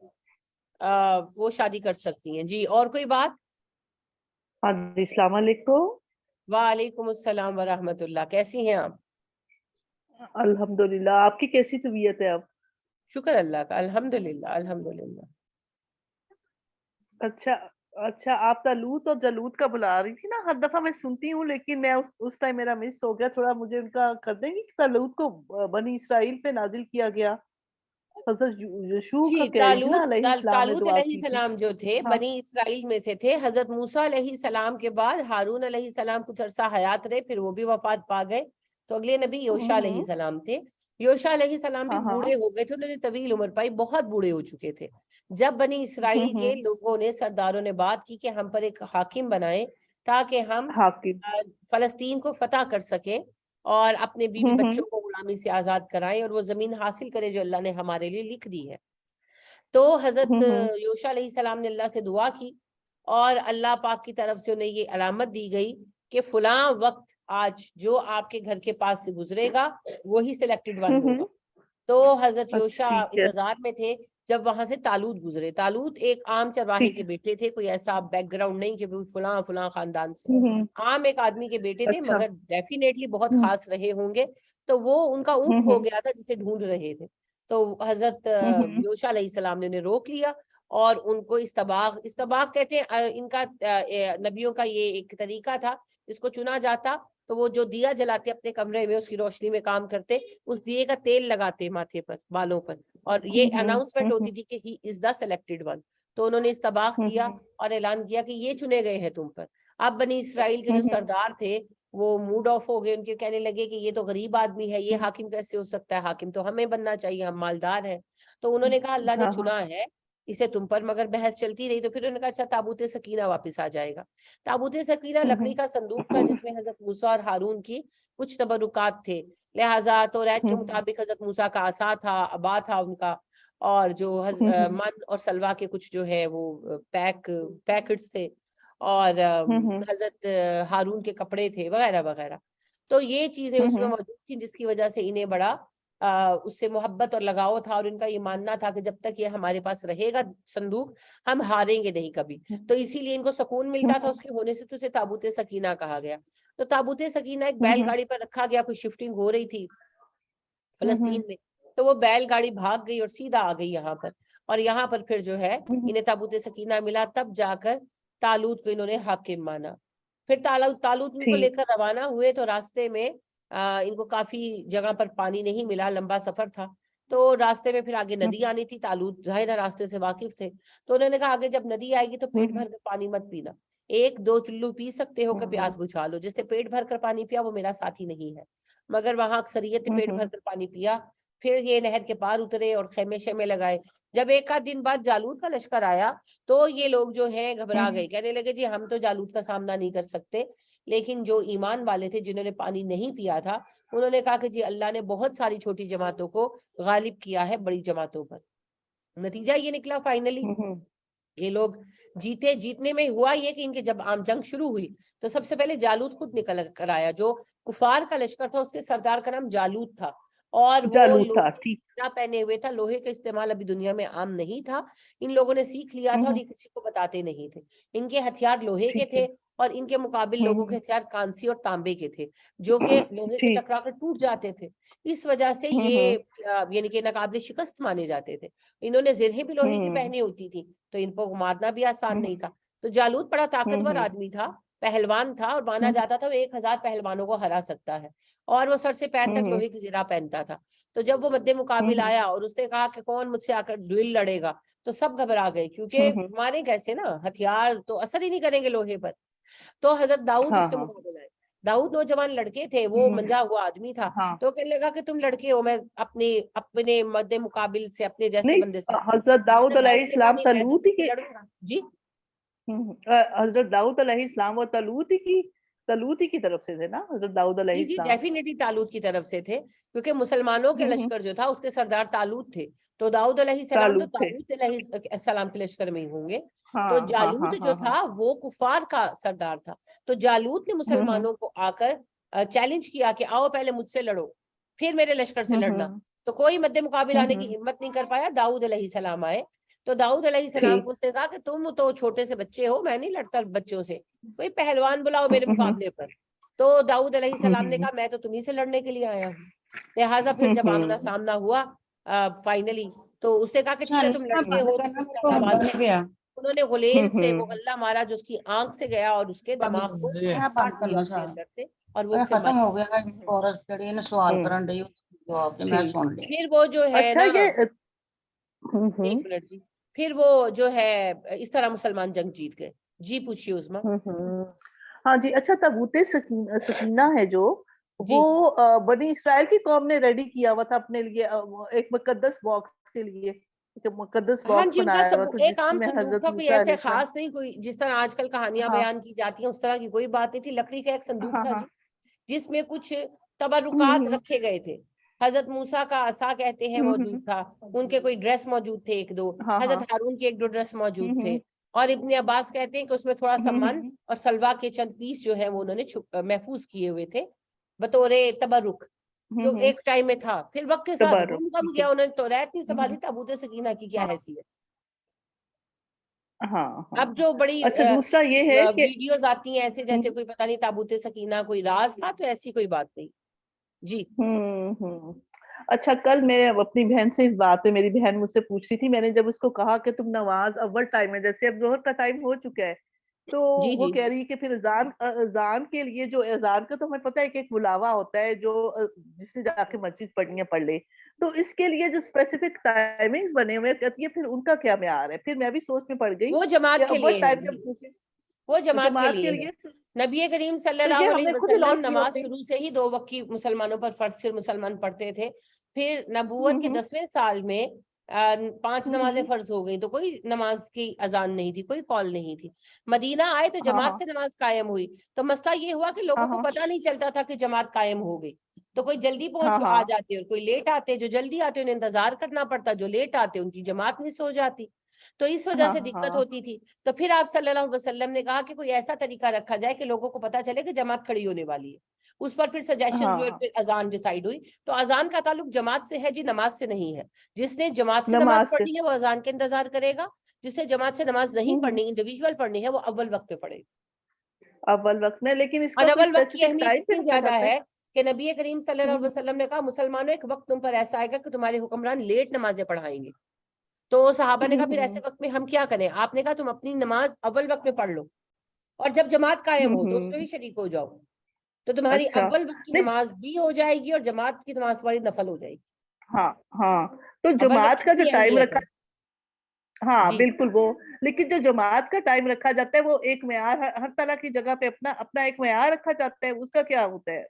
وہ شادی کر سکتی ہیں جی۔ اور کوئی بات؟ ہاں جی، السلام علیکم۔ وعلیکم السلام ورحمۃ اللہ، کیسی ہیں آپ؟ الحمدللہ، آپ کی کیسی طبیعت ہے اب؟ شکر اللہ کا، الحمدللہ الحمدللہ۔ اچھا آپ تلوت اور جلوت کا بلا رہی تھی نا، ہر دفعہ میں سنتی ہوں، لیکن میں اس ٹائم میرا مس ہو گیا تھوڑا، مجھے ان کا کر دیں گی کہ تلوت کو بنی اسرائیل پہ نازل کیا گیا، حضرت یشوع کا جی، کہہ رہی تھی نا علیہ السلام نے طالوت دعا علیہ کی تھی۔ السلام جو تھے ہاں بنی اسرائیل میں سے تھے، حضرت موسیٰ علیہ السلام کے بعد ہارون علیہ السلام کچھ عرصہ حیات رہے، پھر وہ بھی وفات پا گئے، تو اگلے نبی یوشع علیہ السلام تھے۔ یوشع علیہ السلام بھی ہاں ہاں بوڑھے ہو گئے تھے، انہوں نے طویل عمر پائی، بہت بوڑھے ہو چکے تھے، جب بنی اسرائیل کے لوگوں نے، سرداروں نے بات کی کہ ہم پر ایک حاکم بنائیں تاکہ ہم حاکم، فلسطین کو فتح کر سکیں اور اپنے بیوی بچوں کو غلامی سے آزاد کرائیں، اور وہ زمین حاصل کریں جو اللہ نے ہمارے لیے لکھ دی ہے۔ تو حضرت یوشع علیہ السلام نے اللہ سے دعا کی، اور اللہ پاک کی طرف سے انہیں یہ علامت دی گئی کہ فلاں وقت آج جو آپ کے گھر کے پاس سے گزرے گا وہی سلیکٹڈ ون ہوگا۔ تو حضرت یوشع ٹھیک ہے، انتظار میں تھے جب وہاں سے طالوت گزرے۔ طالوت ایک عام چرواہے ٹھیک کے ہے، بیٹے تھے، کوئی ایسا بیک گراؤنڈ نہیں کہ فلاں فلاں خاندان سے، عام ایک آدمی کے بیٹے تھے، اچھا، مگر ڈیفینیٹلی بہت خاص رہے ہوں گے، تو وہ ان کا اونٹ کھو گیا تھا جسے ڈھونڈ رہے تھے، تو حضرت یوشع علیہ السلام نے انہیں روک لیا اور ان کو استباغ کہتے ہیں، ان کا نبیوں کا یہ ایک طریقہ تھا، جس کو چنا جاتا تو وہ جو دیا جلاتے اپنے کمرے میں، اس کی روشنی میں کام کرتے، اس دیے کا تیل لگاتے ماتھے پر، بالوں پر، اور یہ اناؤنسمنٹ ہوتی تھی کہ ہی از دا سلیکٹڈ ون. تو انہوں نے استباغ کیا اور اعلان کیا کہ یہ چنے گئے ہیں تم پر. اب بنی اسرائیل کے جو سردار تھے وہ موڈ آف ہو گئے، ان کے کہنے لگے کہ یہ تو غریب آدمی ہے، یہ حاکم کیسے ہو سکتا ہے، حاکم تو ہمیں بننا چاہیے، ہم مالدار ہیں. تو انہوں نے کہا اللہ نے چنا ہے اسے تم پر. مگر بحث چلتی رہی تو پھر انہوں نے کہا اچھا تابوت سکینہ واپس آ جائے گا. تابوت سکینہ لکڑی کا صندوق تھا جس میں حضرت موسیٰ اور ہارون کی کچھ تبرکات تھے. لہٰذا توریت کے مطابق حضرت موسیٰ کا عصا تھا، ابا تھا ان کا، اور جو من اور سلوا کے کچھ جو ہے وہ پیکٹس تھے، اور حضرت ہارون کے کپڑے تھے وغیرہ وغیرہ. تو یہ چیزیں اس میں موجود تھیں جس کی وجہ سے انہیں بڑا اس سے محبت اور لگاؤ تھا، اور ان کا یہ ماننا تھا کہ جب تک یہ ہمارے پاس رہے گا صندوق ہم ہاریں گے نہیں کبھی. تو اسی لیے ان کو سکون ملتا تھا اس کے ہونے سے، تو اسے تابوت سکینہ کہا گیا. تو تابوت سکینہ ایک بیل گاڑی پر رکھا گیا، کوئی شفٹنگ ہو رہی تھی فلسطین میں، تو وہ بیل گاڑی بھاگ گئی اور سیدھا آ گئی یہاں پر، اور یہاں پر پھر جو ہے انہیں تابوت سکینہ ملا. تب جا کر طالوت کو انہوں نے حاکم مانا. پھر طالوت ان کو لے کر روانہ ہوئے تو راستے میں ان کو کافی جگہ پر پانی نہیں ملا، لمبا سفر تھا، تو راستے میں پھر آگے ندی آنی تھی. طالوت ظاہر راستے سے واقف تھے، تو انہوں نے کہا آگے جب ندی آئے گی تو پیٹ بھر کر پانی مت پینا، 1-2 چلو پی سکتے ہو کہ پیاس بجھا لو. جس نے پیٹ بھر کر پانی پیا وہ میرا ساتھی نہیں ہے. مگر وہاں اکثریت نے پیٹ بھر کر پانی پیا. پھر یہ نہر کے پار اترے اور خیمے شیمے لگائے. جب 1 دن بعد جالوت کا لشکر آیا تو یہ لوگ جو ہیں گھبرا گئے، کہنے لگے جی ہم تو جالوت کا سامنا نہیں کر سکتے. لیکن جو ایمان والے تھے جنہوں نے پانی نہیں پیا تھا انہوں نے کہا کہ جی اللہ نے بہت ساری چھوٹی جماعتوں کو غالب کیا ہے بڑی جماعتوں پر. نتیجہ یہ نکلا فائنلی یہ لوگ جیتے. جیتنے میں ہوا یہ کہ ان کے جب عام جنگ شروع ہوئی تو سب سے پہلے جالوت خود نکل کر آیا. جو کفار کا لشکر تھا اس کے سردار کا نام جالوت تھا، اور وہ لوہے پہنے ہوئے تھا. لوہے کا استعمال ابھی دنیا میں عام نہیں تھا، ان لوگوں نے سیکھ لیا تھا اور یہ کسی کو بتاتے نہیں تھے. ان کے ہتھیار لوہے کے تھے اور ان کے مقابل لوگوں کے ہتھیار کانسی اور تانبے کے تھے جو کہ لوہے سے ٹکرا کر ٹوٹ جاتے تھے. اس وجہ سے یہ یعنی کہ ناقابل شکست مانے جاتے تھے. انہوں نے زرہیں بھی لوہے کی پہنی ہوتی تھی تو ان کو مارنا بھی آسان نہیں تھا. تو جالوت بڑا طاقتور آدمی تھا، پہلوان تھا، اور مانا جاتا تھا وہ 1000 پہلوانوں کو ہرا سکتا ہے، اور وہ سر سے پیر تک لوہے کی زرہ پہنتا تھا. تو جب وہ مد مقابل آیا اور اس نے کہا کہ کون مجھ سے آ کر ڈویل لڑے گا تو سب گھبرا گئے، کیونکہ مارے کیسے نا، ہتھیار تو اثر ہی نہیں کریں گے لوہے پر. تو حضرت داؤد اس کے مقابل آئے. داؤد نوجوان لڑکے تھے، وہ منجا ہوا آدمی تھا، تو کہنے لگا کہ تم لڑکے ہو، میں اپنے مد مقابل سے اپنے جیسے بندے سے حضرت داؤد علیہ السلام طالوت کی جی حضرت داؤد علیہ السلام وہ طالوت کی طرف سے تھے نا حضرت داؤد علیہ جی السلام. ڈیفینیٹلی طالوت کی طرف سے تھے، کیونکہ مسلمانوں کے لشکر جو تھا اس کے سردار طالوت تھے. تو داؤد علیہ السلام تو طالوت علیہ السلام کے لشکر میں ہی ہوں گے. تو جالوت جو تھا وہ کفار کا سردار تھا. تو جالوت نے مسلمانوں کو آ کر چیلنج کیا کہ آؤ پہلے مجھ سے لڑو پھر میرے لشکر سے لڑنا. تو کوئی مد مقابل آنے کی ہمت نہیں کر پایا. داؤد علیہ السلام آئے تو داؤد علیہ السلام کو اس نے کہا کہ تم تو چھوٹے سے بچے ہو، میں نہیں لڑتا بچوں سے، کوئی پہلوان بلاؤ میرے مقابلے پر. تو داؤد علیہ السلام نے کہا میں تو تمہیں سے لڑنے کے لیے آیا ہوں. لہٰذا پھر جب آمنا سامنا ہوا فائنلی تو اس نے کہا کہ ٹھیک ہے تم لڑکے ہو. انہوں نے غلیل سے وہ غلہ مارا جو اس کی آنکھ سے گیا اور اس کے دماغ کو کاٹ دیا اس کے اندر سے، اور وہ اس سے ختم ہو گیا. سوال کرن ڈئی میں سن لیا. پھر وہ جو ہے نا ایک منٹ جی، پھر وہ جو ہے اس طرح مسلمان جنگ جیت گئے. جی پوچھیے عظما. ہاں جی. اچھا تابوت سکینہ ہے جو وہ بنی اسرائیل کی قوم نے ریڈی کیا ہوا تھا اپنے لیے ایک مقدس باکس کے لیے، مقدس ہاں باکس جی، ان کا بنایا ہوا تھا ایک جس عام میں صندوق حضرت تھا، کوئی موسیٰ ایسے علیہ السلام. خاص نہیں، کوئی جس طرح آج کل کہانیاں بیان کی جاتی ہیں اس طرح کی کوئی بات نہیں تھی. لکڑی کا ایک صندوق تھا جی جس میں کچھ تبرکات رکھے گئے تھے. حضرت موسیٰ کا عصا کہتے ہیں موجود تھا، ان کے کوئی ڈریس موجود تھے 1-2، حضرت ہارون کے 1-2 ڈریس موجود تھے، اور ابن عباس کہتے ہیں کہ اس میں تھوڑا سا من اور سلوا کے چند پیس جو ہے وہ انہوں نے محفوظ کیے ہوئے تھے بطور تبرک، جو ایک ٹائم میں تھا. پھر وقت کے ساتھ گم گم گیا، انہوں نے توریت نہیں سنبھالی. تابوت سکینہ کی کیا حیثیت. اب جو بڑی اچھا دوسرا یہ ہے کہ ویڈیوز آتی ہیں ایسے جیسے کوئی پتہ نہیں تابوت سکینہ کوئی راز تھا، تو ایسی کوئی بات نہیں. جی اچھا کل میں اپنی بہن سے اس بات پہ، میری بہن مجھ سے پوچھ رہی تھی، میں نے جب اس کو کہا کہ تم نماز اول ٹائم میں، جیسے اب ظہر کا ٹائم ہو چکا ہے، تو جی وہ جی کہہ رہی ہے کہ پھر اذان کے لیے، جو اذان کا تو ہمیں پتہ ہے کہ ایک بلاوا ہوتا ہے، جو جس نے جا کے مسجد پڑھنی ہے پڑھ لے، تو اس کے لیے جو اسپیسیفک ٹائمنگز بنے ہوئے ہیں، کہتی ہے پھر ان کا کیا معیار ہے؟ پھر میں بھی سوچ میں پڑ گئی وہ کہ جماعت کے اول لیے ہے ٹائم جی، جب وہ جماعت کے جماعت کے لیے ہے۔ لیے، نبی کریم صلی تو اللہ یہ ہم علیہ نے خود وسلم الاٹ کی نماز ہوتی۔ شروع سے ہی 2 وقت کی مسلمانوں پر فرض سے مسلمان پڑھتے تھے، پھر نبوت کے 10ویں سال میں 5 نمازیں فرض ہو گئی، تو کوئی نماز کی اذان نہیں تھی، کوئی کال نہیں تھی۔ مدینہ آئے تو ہاں جماعت ہاں سے نماز قائم ہوئی، تو مسئلہ یہ ہوا کہ لوگوں کو ہاں پتہ نہیں چلتا تھا کہ جماعت قائم ہو گئی، تو کوئی جلدی ہاں پہنچ آ ہاں جاتے اور کوئی لیٹ آتے، جو جلدی آتے انہیں انتظار کرنا پڑتا، جو لیٹ آتے ان کی جماعت مس ہو جاتی، تو اس وجہ ہاں سے دقت ہاں ہوتی تھی۔ تو پھر آپ صلی اللہ علیہ وسلم نے کہا کہ کوئی ایسا طریقہ رکھا جائے کہ لوگوں کو پتہ چلے کہ جماعت کھڑی ہونے والی ہے، اس پر پھر سجیشن جو ہے ہاں پھر اذان ڈیسائیڈ ہوئی۔ تو اذان کا تعلق جماعت سے ہے جی، نماز سے نہیں ہے۔ جس نے جماعت سے نماز نماز سے پڑھنی ہے وہ اذان کے انتظار کرے گا، جس سے جماعت سے نماز نہیں پڑھنی، انڈیویجول پڑھنی ہے، وہ اول وقت پہ پڑھے گا۔ اول وقت میں، لیکن اس اور کا کوئی اول وقت کی اسپیسیفک اہمیت ٹائم پہ اتنی رکھا زیادہ جاتا ہے کہ نبی کریم صلی اللہ علیہ ہے؟ وسلم نے کہا مسلمانوں ایک وقت تم پر ایسا آئے گا کہ تمہارے حکمران لیٹ نمازیں پڑھائیں گے۔ تو صحابہ نے کہا پھر ایسے وقت میں ہم کیا کریں؟ آپ نے کہا تم اپنی نماز اول وقت میں پڑھ لو، اور جب جماعت قائم ہو تو اس میں بھی شریک ہو جاؤ، تو تمہاری اچھا اول وقت کی نہیں، نماز بھی ہو جائے گی اور جماعت کی نماز تمہاری نفل ہو جائے گی۔ ہاں ہاں، تو اول وقت جماعت کی کا جو اتنی ٹائم اہمیت رکھا، ہے ہاں جی۔ بالکل وہ، لیکن جو جماعت کا ٹائم رکھا جاتا ہے وہ ایک معیار، ہر طرح کی جگہ پہ اپنا اپنا ایک معیار رکھا جاتا ہے، اس کا کیا ہوتا ہے،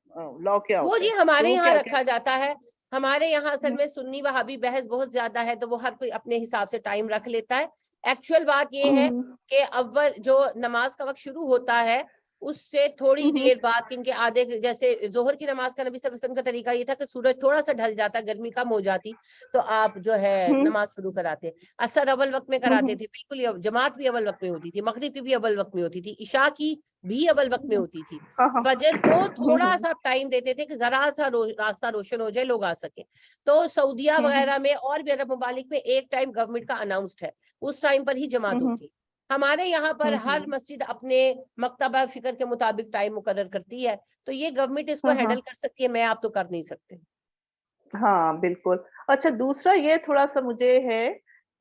لاء کیا وہ ہوتا ہے؟ جی ہمارے تو وہ یہاں کیا رکھا جاتا ہے، ہمارے یہاں اصل ہوں میں سنی وہابی بحث بہت زیادہ ہے، تو وہ ہر کوئی اپنے حساب سے ٹائم رکھ لیتا ہے۔ ایکچوئل بات یہ ہے ہوں کہ اول جو نماز کا وقت شروع ہوتا ہے اس سے تھوڑی ہوں دیر بعد، ان کے آدھے، جیسے ظہر کی نماز کا نبی صلی اللہ علیہ وسلم کا طریقہ یہ تھا کہ سورج تھوڑا سا ڈھل جاتا، گرمی کم ہو جاتی تو آپ جو ہے ہوں نماز شروع کراتے۔ عصر اول وقت میں کراتے ہوں تھے، بالکل جماعت بھی اول وقت میں ہوتی تھی، مغرب کی بھی اول وقت میں ہوتی تھی، عشاء کی بھی اول وقت میں ہوتی تھی۔ ہاں ہاں فجر کو تھوڑا ہوں سا ٹائم دیتے تھے کہ ذرا سا راستہ روشن ہو جائے، لوگ آ سکیں۔ تو سعودیہ وغیرہ میں اور بھی عرب ممالک میں ایک ٹائم گورنمنٹ کا اناؤنسڈ ہے، اس ٹائم پر ہی جماعت ہوں ہوتی ہے۔ ہمارے یہاں پر ہر ہوں مسجد اپنے مکتبہ فکر کے مطابق ٹائم مقرر کرتی ہے، تو یہ گورنمنٹ اس کو ہاں ہاں ہینڈل کر سکتی ہے، میں آپ تو کر نہیں سکتے۔ ہاں بالکل۔ اچھا دوسرا یہ تھوڑا سا مجھے ہے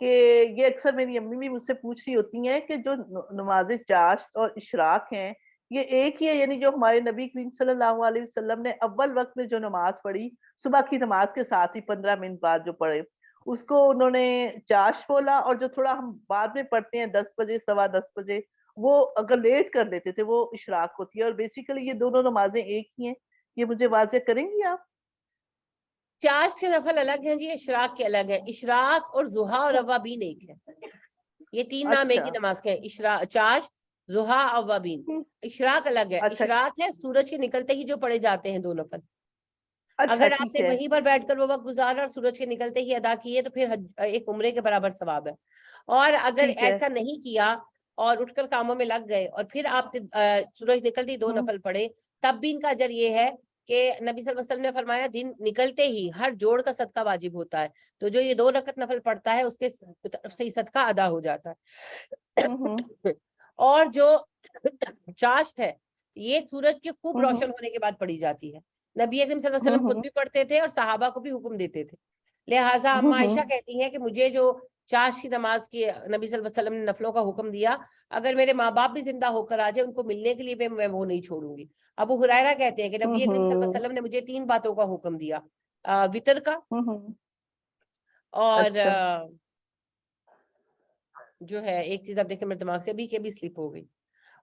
کہ یہ اکثر میری امی بھی مجھ سے پوچھ رہی ہوتی ہیں کہ جو نماز چاشت اور اشراق ہیں یہ ایک ہی ہے؟ یعنی جو ہمارے نبی کریم صلی اللہ علیہ وسلم نے اول وقت میں جو نماز پڑھی صبح کی نماز کے ساتھ ہی 15 منٹ بعد جو پڑھے، اس کو انہوں نے چاشت بولا، اور جو تھوڑا ہم بعد میں پڑھتے ہیں 10 بجے 10:15 بجے، وہ اگر لیٹ کر دیتے تھے وہ اشراق ہوتی ہے، اور بیسیکلی یہ دونوں نمازیں ایک ہی ہیں؟ یہ مجھے واضح کریں گی آپ؟ چاشت کے نفل الگ ہیں جی، اشراق کے الگ ہے۔ اشراق اور ضحیٰ اور اچھا اوابین ایک ہے، یہ 3 نام ایک اچھا ہی نماز کے ہیں، چاشت، ضحیٰ، اوابین۔ اشراق الگ ہے، اچھا اشراق ہے سورج کے نکلتے ہی جو پڑھے جاتے ہیں 2 نفل، اچھا اگر آپ ٹھیک نے ہے وہیں پر بیٹھ کر وہ وقت گزارا اور سورج کے نکلتے ہی ادا کیے تو پھر ایک عمرے کے برابر ثواب ہے۔ اور اگر ٹھیک ہے ایسا نہیں کیا اور اٹھ کر کاموں میں لگ گئے اور پھر آپ سورج نکلتے ہی 2 ہوں نفل پڑھے، تب بھی ان کا اجر یہ ہے کہ نبی صلی اللہ علیہ وسلم نے فرمایا دن نکلتے ہی ہر جوڑ کا صدقہ واجب ہوتا ہے، تو جو یہ 2 رکعت نفل پڑھتا ہے اس کے طرف سے ہی صدقہ ادا ہو جاتا ہوں ہے۔ اور جو چاشت ہے یہ سورج کے خوب ہوں روشن ہونے کے بعد پڑھی جاتی ہے، نبی اکرم صلی اللہ علیہ وسلم خود ہوں بھی پڑھتے تھے اور صحابہ کو بھی حکم دیتے تھے۔ لہٰذا اما ہوں عائشہ کہتی ہیں کہ مجھے جو چاشت کی نماز کی نبی صلی اللہ علیہ وسلم نے نفلوں کا حکم دیا، اگر میرے ماں باپ بھی زندہ ہو کر آ جائے ان کو ملنے کے لیے بھی میں وہ نہیں چھوڑوں گی۔ ابو ہریرہ کہتے ہیں کہ نبی اکرم صلی اللہ علیہ وسلم نے مجھے 3 باتوں کا حکم دیا، وطر کا، ہوں اور اچھا جو ہے ایک چیز آپ دیکھیں میرے دماغ سے ابھی کہ بھی سلپ ہو گئی،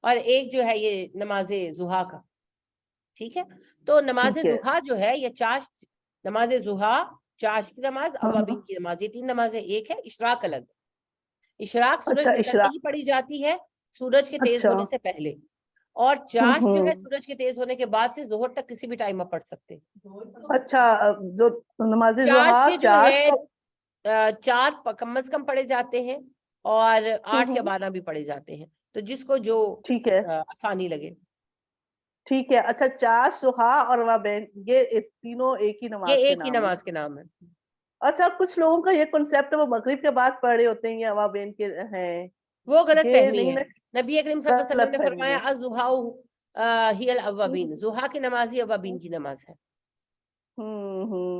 اور ایک جو ہے یہ نماز ضحیٰ کا، ٹھیک ہے۔ تو نماز ٹھیک ہے ضحیٰ جو ہے یا چاشت، نماز ضحیٰ، چاشت کی نماز، ہاں اوابین کی نماز، یہ 3 نمازیں ایک ہے۔ اشراق الگ، اشراق سورج اچھا نکلتے اشراق ہی پڑھی جاتی ہے سورج کے تیز اچھا ہونے سے پہلے، اور چاشت جو ہے ہوں سورج کے تیز ہونے کے بعد سے ظہر تک کسی بھی ٹائم آپ پڑھ سکتے ہیں۔ اچھا جو نماز چاشت ضحیٰ کے جو چاشت ہے کا 4 کم از کم پڑھے جاتے ہیں اور 8 یا ہوں 12 بھی پڑھے جاتے ہیں، تو جس کو جو ٹھیک ہے آسانی لگے۔ ٹھیک ہے۔ اچھا چاشت ضحیٰ اور اوابین یہ تینوں ایک ہی نماز یہ کے ایک ہی نام ہیں؟ نماز کے نام ہے۔ اچھا کچھ لوگوں کا یہ کنسپٹ وہ مغرب کے بعد پڑھ رہے ہوتے ہیں یا اوابین کے ہیں، وہ غلط یہ فہمی نہیں ہے، نا، نبی اکرم صلی اللہ علیہ وسلم غلط نے فہمی فرمایا ہے۔ الضحیٰ ہی الاوابین، ضحیٰ کی نماز ہی اوابین کی نماز ہے۔ ہوں